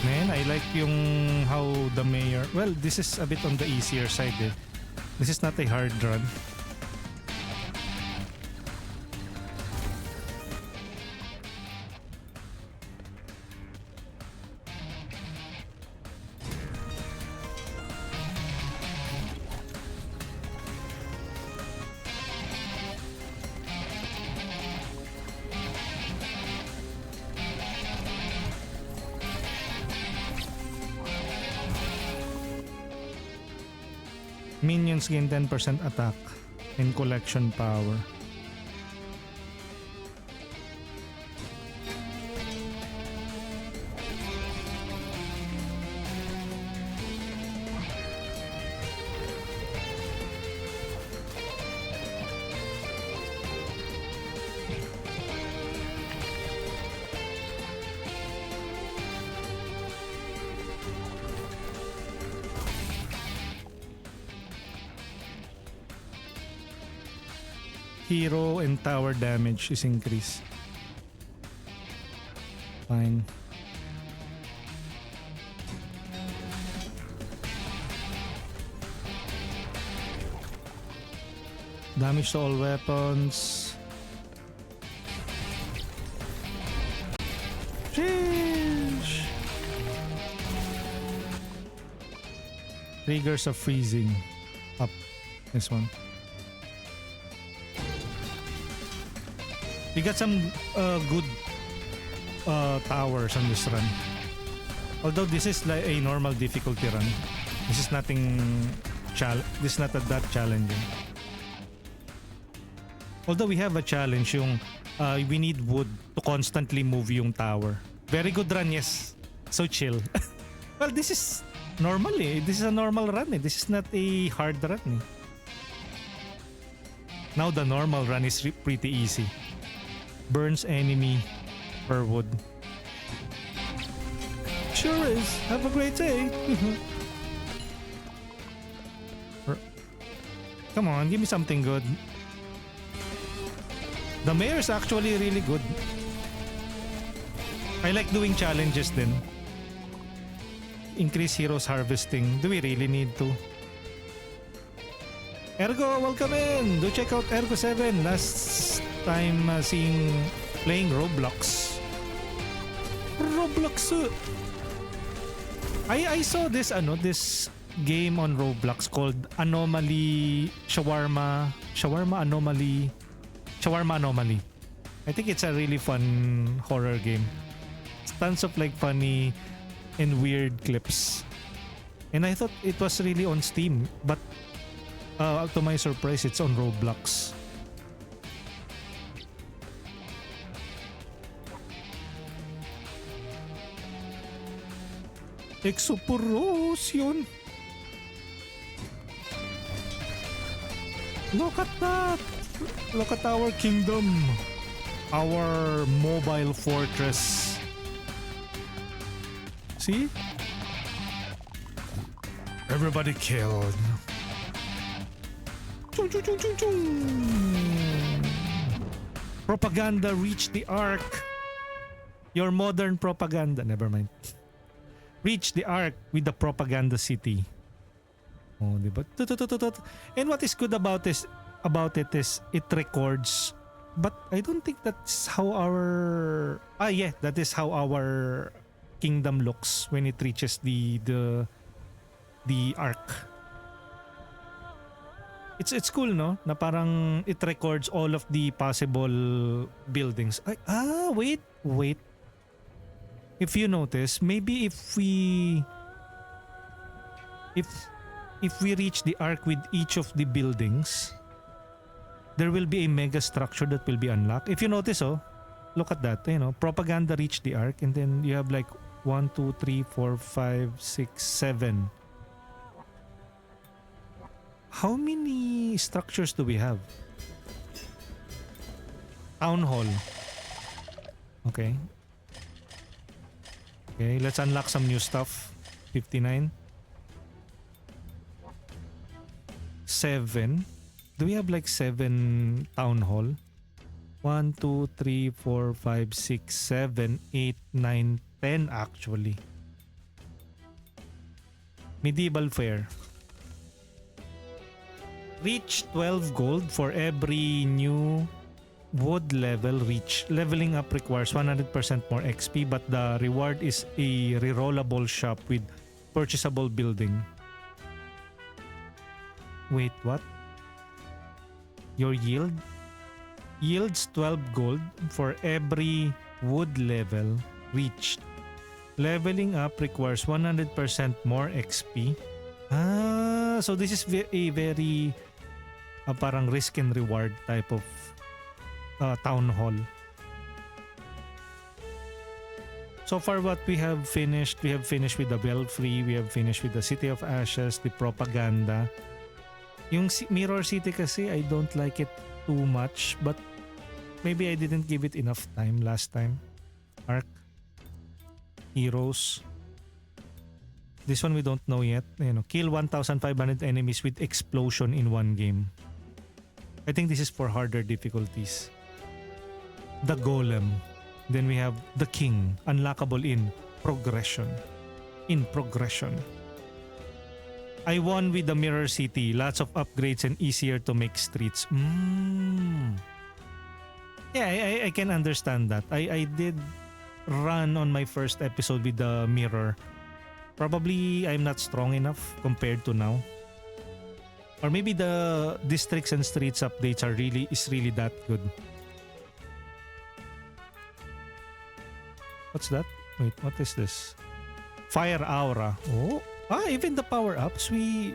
S3: Man, I like yung how the mayor... Well, this is a bit on the easier side eh. This is not a hard run. Minions gain 10% attack and collection power. Hero and tower damage is increased. Fine. Damage to all weapons. Sheesh. Triggers of freezing. Up. This one. We got some good towers on this run. Although this is like a normal difficulty run. This is nothing this is not that challenging. Although we have a challenge yung we need wood to constantly move yung tower. Very good run, yes. So chill. Well, this is normal eh. This is a normal run eh. This is not a hard run eh. Now the normal run is pretty easy. Burns enemy per wood. Sure is. Have a great day. Come on, give me something good. The mayor is actually really good. I like doing challenges then. Increase heroes harvesting. Do we really need to? Ergo, welcome in! Do check out Ergo 7. Last time playing Roblox. Roblox! I saw this this game on Roblox called Anomaly Shawarma Anomaly. I think it's a really fun horror game. Tons of like funny and weird clips. And I thought it was really on Steam, but to my surprise, it's on Roblox. Exoporation. Look at that. Look at our kingdom. Our mobile fortress. See? Everybody killed. Chung, chung, chung, chung, chung. Propaganda reached the ark. Your modern propaganda. Never mind. Reach the ark with the propaganda city. Oh, diba? And what is good about it is it records, but I don't think that's how our that is how our kingdom looks when it reaches the ark. It's cool, no? Na parang it records all of the possible buildings. Wait. If you notice, maybe if we reach the arc with each of the buildings, there will be a mega structure that will be unlocked. If you notice, look at that. Propaganda reached the arc, and then you have like 1, 2, 3, 4, 5, 6, 7. How many structures do we have? Town hall. Okay, let's unlock some new stuff. 59. 7. Do we have like 7 town hall? 1, 2, 3, 4, 5, 6, 7, 8, 9, 10 actually. Medieval fair. Reach 12 gold for every new wood level reach. Leveling up requires 100% more XP, but the reward is a rerollable shop with purchasable building. Wait, what? Your yield? Yields 12 gold for every wood level reached. Leveling up requires 100% more XP. So this is a very parang risk and reward type of town hall. So far what we have finished with the Belfry, we have finished with the City of Ashes, the Propaganda. Yung Mirror City kasi, I don't like it too much, but maybe I didn't give it enough time last time. Arc. Heroes. This one we don't know yet. Kill 1,500 enemies with explosion in one game. I think this is for harder difficulties. The Golem. Then we have the King. Unlockable in progression. I won with the Mirror City. Lots of upgrades and easier to make streets. Yeah, I can understand that. I did run on my first episode with the Mirror. Probably I'm not strong enough compared to now. Or maybe the districts and streets updates is really that good. What's that? Wait, what is this? Fire aura. Oh, even the power ups we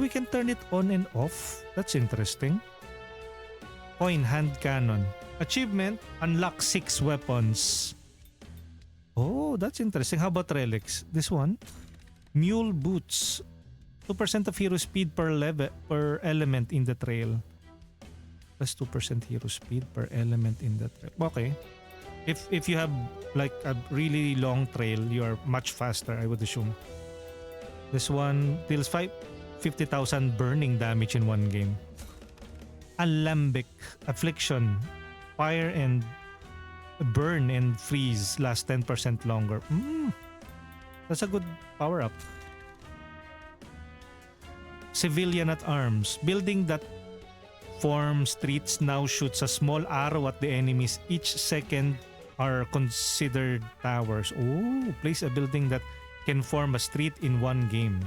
S3: can turn it on and off. That's interesting. Coin hand cannon. Achievement, unlock 6 weapons. Oh, that's interesting. How about relics? This one? Mule boots. 2% of hero speed per element in the trail. Plus 2% hero speed per element in the trail. Okay. If you have like a really long trail, you are much faster, I would assume. This one deals 50,000 burning damage in one game. Alembic. Affliction. Fire and burn and freeze last 10% longer. That's a good power up. Civilian at arms. Building that forms streets now shoots a small arrow at the enemies. Each second are considered towers. Oh, place a building that can form a street in one game.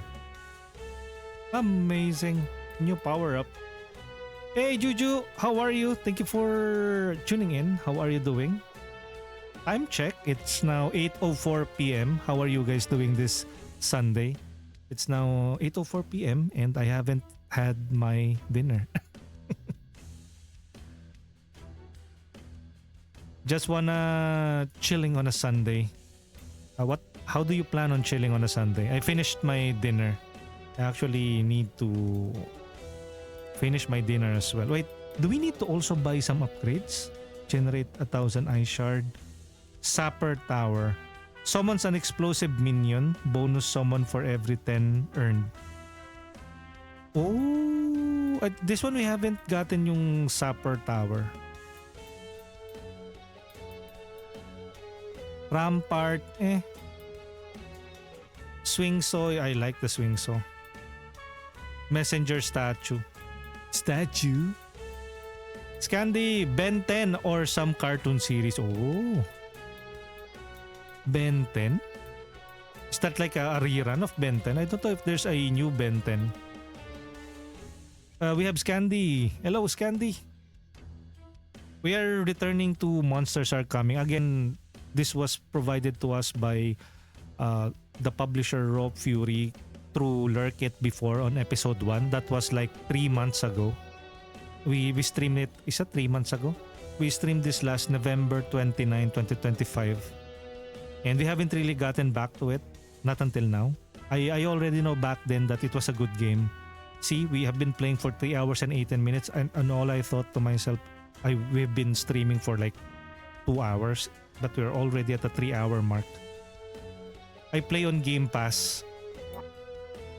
S3: Amazing. New power up. Hey Juju, how are you? Thank you for tuning in. How are you doing? Time check. It's now 8:04 p.m. How are you guys doing this Sunday? It's now 8:04 p.m. and I haven't had my dinner. Just wanna chilling on a Sunday. How do you plan on chilling on a Sunday? I finished my dinner. I actually need to finish my dinner as well. Wait, do we need to also buy some upgrades? Generate 1,000 ice shard. Sapper tower. Summons an explosive minion. Bonus summon for every 10 earned. Oh, this one we haven't gotten yung sapper tower. Rampart, Swing saw, I like the swing saw. Messenger statue. Scandi, Ben 10 or some cartoon series. Oh. Ben 10? Is that like a rerun of Ben 10? I don't know if there's a new Ben 10. We have Scandi. Hello, Scandi. We are returning to Monsters Are Coming. Again, this was provided to us by the publisher Raw Fury through Lurk It before on episode 1. That was like 3 months ago. We streamed it. Is that 3 months ago? We streamed this last November 29, 2025. And we haven't really gotten back to it. Not until now. I already know back then that it was a good game. See, we have been playing for 3 hours and 18 minutes and all I thought to myself, we've been streaming for like 2 hours but we're already at the 3-hour mark. I play on Game Pass.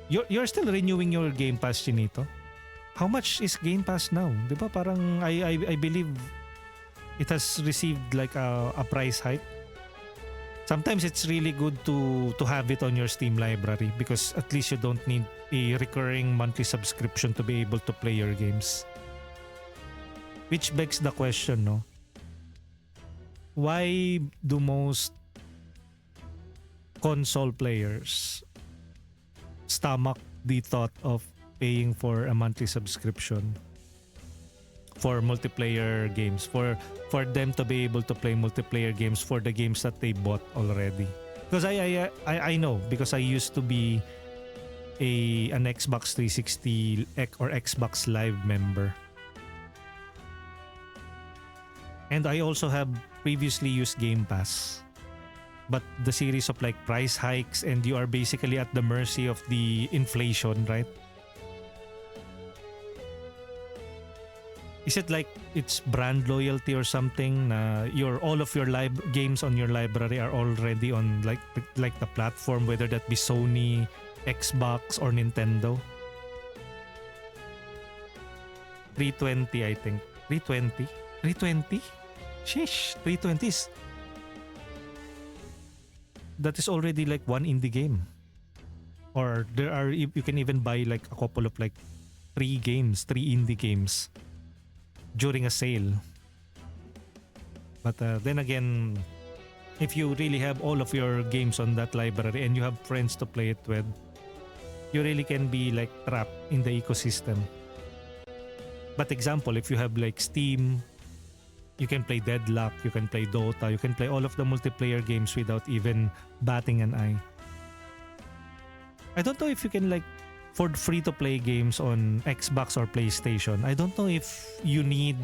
S3: You're still renewing your Game Pass, Chinito? How much is Game Pass now? Diba parang I believe it has received like a price hike. Sometimes it's really good to have it on your Steam library because at least you don't need a recurring monthly subscription to be able to play your games. Which begs the question, no? Why do most console players stomach the thought of paying for a monthly subscription for multiplayer games, for them to be able to play multiplayer games for the games that they bought already? Because I know, because I used to be an Xbox 360 or Xbox Live member. And I also have previously used Game Pass. But the series of like price hikes and you are basically at the mercy of the inflation, right? Is it like it's brand loyalty or something? All of your games on your library are already on like the platform, whether that be Sony, Xbox, or Nintendo. 320, I think. 320? 320? Sheesh, 320s. That is already like one indie game. Or you can even buy like a couple of like 3 indie games during a sale. But then again, if you really have all of your games on that library and you have friends to play it with, you really can be like trapped in the ecosystem. But example, if you have like Steam, you can play Deadlock, you can play Dota, you can play all of the multiplayer games without even batting an eye. I don't know if you can like for free to play games on Xbox or PlayStation. I don't know if you need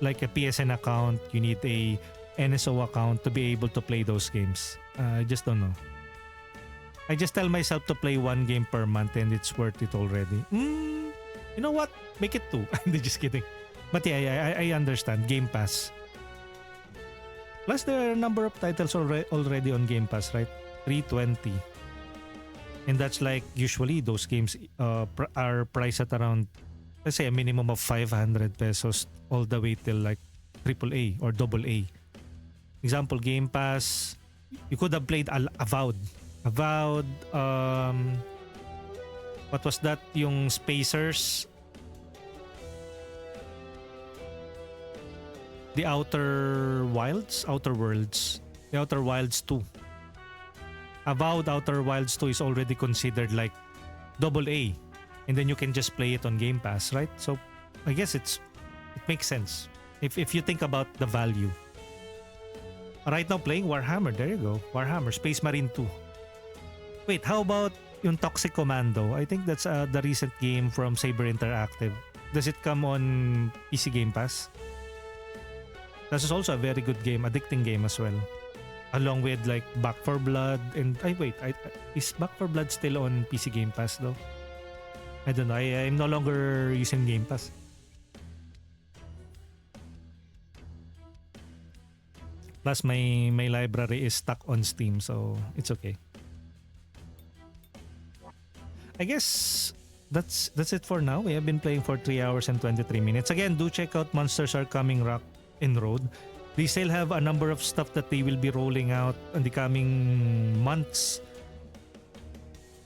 S3: like a PSN account, you need a NSO account to be able to play those games. I just don't know. I just tell myself to play one game per month and it's worth it already. You know what? Make it two. I'm just kidding. But yeah, I understand. Game Pass. Plus there are a number of titles already on Game Pass, right? 320. And that's like usually those games are priced at around, let's say, a minimum of 500 pesos all the way till like AAA or AA. Example, Game Pass, you could have played Avowed. Avowed, what was that? Yung Spacers, The Outer Worlds 2. Avowed Outer Wilds 2 is already considered like AA, and then you can just play it on Game Pass, right? So I guess it makes sense if you think about the value. Right now playing Warhammer, there you go. Warhammer Space Marine 2. Wait, how about yung Toxic Commando? I think that's the recent game from Saber Interactive. Does it come on PC Game Pass? This is also a very good game, addicting game as well. Along with like Back 4 Blood and is Back 4 Blood still on PC Game Pass though? I don't know. I'm no longer using Game Pass. Plus my library is stuck on Steam, so it's okay. I guess that's it for now. We have been playing for 3 hours and 23 minutes. Again, do check out Monsters Are Coming Rock and Road. They still have a number of stuff that they will be rolling out in the coming months.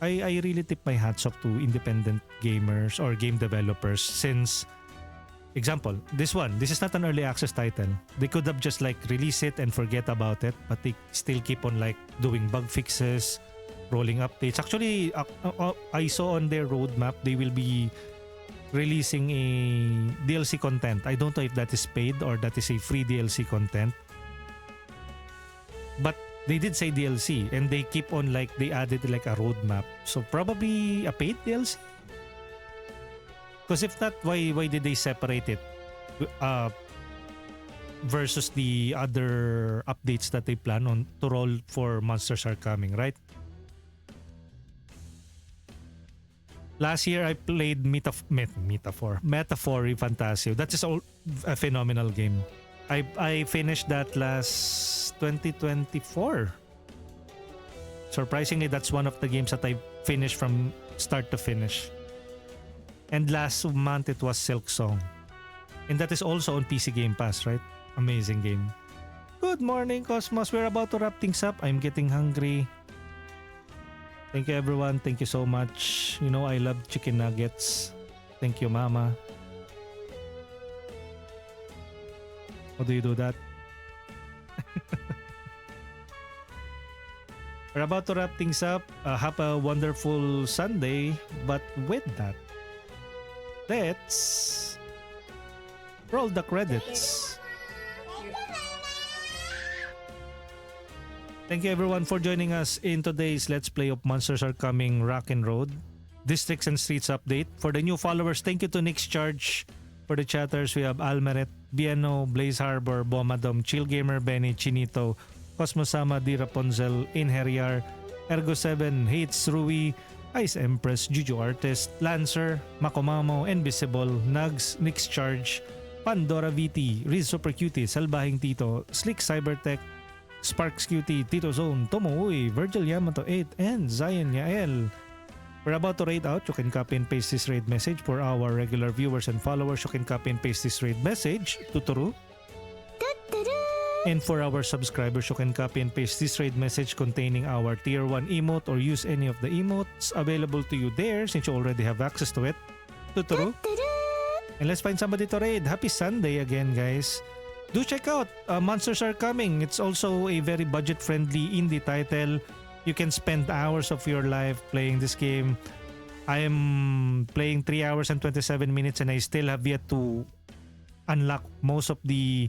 S3: I really tip my hats off to independent gamers or game developers since, example, this is not an early access title. They could have just like release it and forget about it, but they still keep on like doing bug fixes, rolling updates. Actually, I saw on their roadmap they will be releasing a DLC content. I don't know if that is paid or that is a free DLC content. But they did say DLC and they keep on like they added like a roadmap. So probably a paid DLC? Because if not, why did they separate it versus the other updates that they plan on to roll for Monsters Are Coming, right? Last year, I played Metaphor Fantasio. That is a phenomenal game. I finished that last 2024. Surprisingly, that's one of the games that I finished from start to finish. And last month, it was Silk Song. And that is also on PC Game Pass, right? Amazing game. Good morning, Cosmos. We're about to wrap things up. I'm getting hungry. Thank you, everyone. Thank you so much. You know, I love chicken nuggets. Thank you, Mama. How do you do that? We're about to wrap things up. Have a wonderful Sunday. But with that, let's roll the credits. Thank you everyone for joining us in today's Let's Play of Monsters Are Coming Rock and Road Districts and Streets update. For the new followers, thank you to Nick's Charge. For the chatters, we have Almeret, Bieno, Blaze Harbor, Bomadom, Chill Gamer, Benny, Chinito, Cosmosama, D. Rapunzel, Inheriar, Ergo7, Hates, Rui, Ice Empress, Juju Artist, Lancer, Makomamo, Invisible, Nugs, Nick's Charge, Pandora VT, Riz Super Cutie, Salbahing Tito, Slick Cybertech, Sparks Cutie, Tito Zone, Tomo Uy, Virgil Yamato 8, and Zion Yael. We're about to raid out. You can copy and paste this raid message. For our regular viewers and followers, you can copy and paste this raid message to Turu. And for our subscribers, you can copy and paste this raid message containing our tier 1 emote or use any of the emotes available to you there since you already have access to it. To Turu. And let's find somebody to raid. Happy Sunday again, guys. do check out Monsters Are Coming. It's also a very budget-friendly indie title. You can spend hours of your life playing this game. I am playing 3 hours and 27 minutes and I still have yet to unlock most of the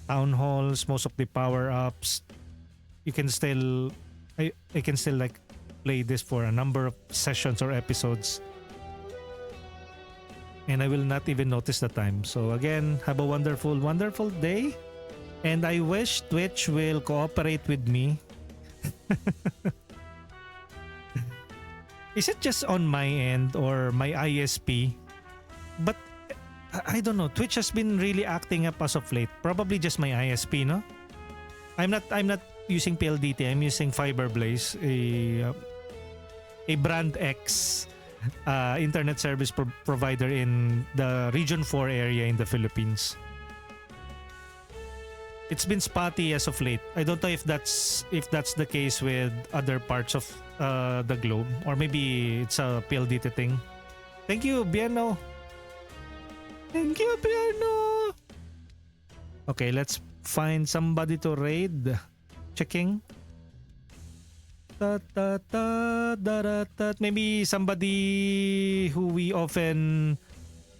S3: town halls, most of the power-ups. You can still... I can still like play this for a number of sessions or episodes. And I will not even notice the time. So again, have a wonderful, wonderful day. And I wish Twitch will cooperate with me. Is it just on my end or my ISP? But I don't know. Twitch has been really acting up as of late. Probably just my ISP, no? I'm not using PLDT. I'm using Fiberblaze, a brand X internet service provider in the Region 4 area in the Philippines. It's been spotty as of late. I don't know if that's the case with other parts of the globe, or maybe it's a PLDT thing. Thank you, Biano. Thank you, Biano. Okay, let's find somebody to raid. Checking. Maybe somebody who we often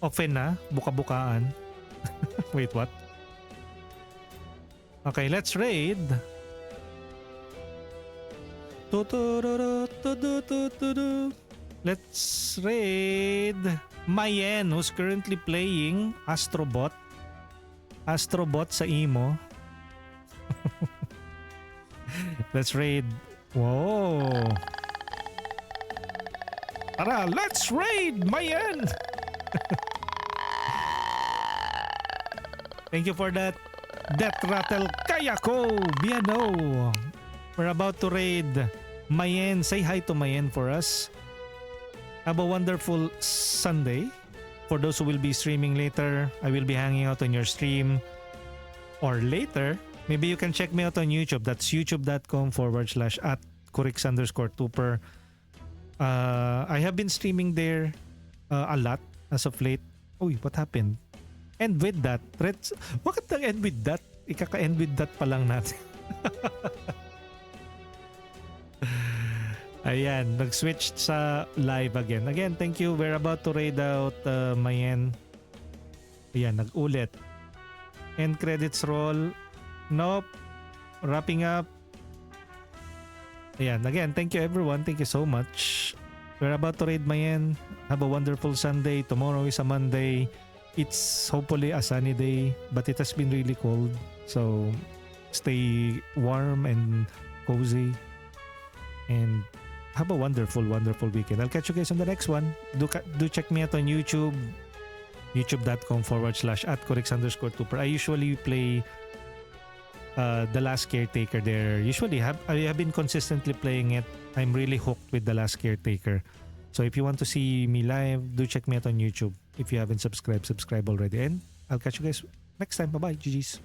S3: buka-bukaan. Wait, what? Okay, let's raid. Let's raid Mayen, who's currently playing Astrobot sa Imo. Let's raid. Whoa. Tara, let's raid Mayen. Thank you for that Death Rattle Kayako Biano. We're about to raid Mayen. Say hi to Mayen for us. Have a wonderful Sunday. For those who will be streaming later, I will be hanging out on your stream. Or later, maybe you can check me out on YouTube. That's youtube.com/@Kurix_Tuper. I have been streaming there a lot as of late. Uy, what happened? And with that, bakit nag-end with that? Ikaka-end with that pa lang natin. Ayan, nag-switch sa live again. Again, thank you. We're about to raid out Mayen. Ayan, nag-ulit. End credits roll. Nope. Wrapping up. Ayan, again, thank you everyone. Thank you so much. We're about to raid Mayen. Have a wonderful Sunday. Tomorrow is a Monday. It's hopefully a sunny day, but it has been really cold. So stay warm and cozy. And have a wonderful, wonderful weekend. I'll catch you guys on the next one. Do check me out on YouTube. youtube.com/@Kurix_Tuper. I usually play The Last Caretaker there. I have been consistently playing it. I'm really hooked with The Last Caretaker. So if you want to see me live, do check me out on YouTube. If you haven't subscribed already. And I'll catch you guys next time. Bye-bye. GG's.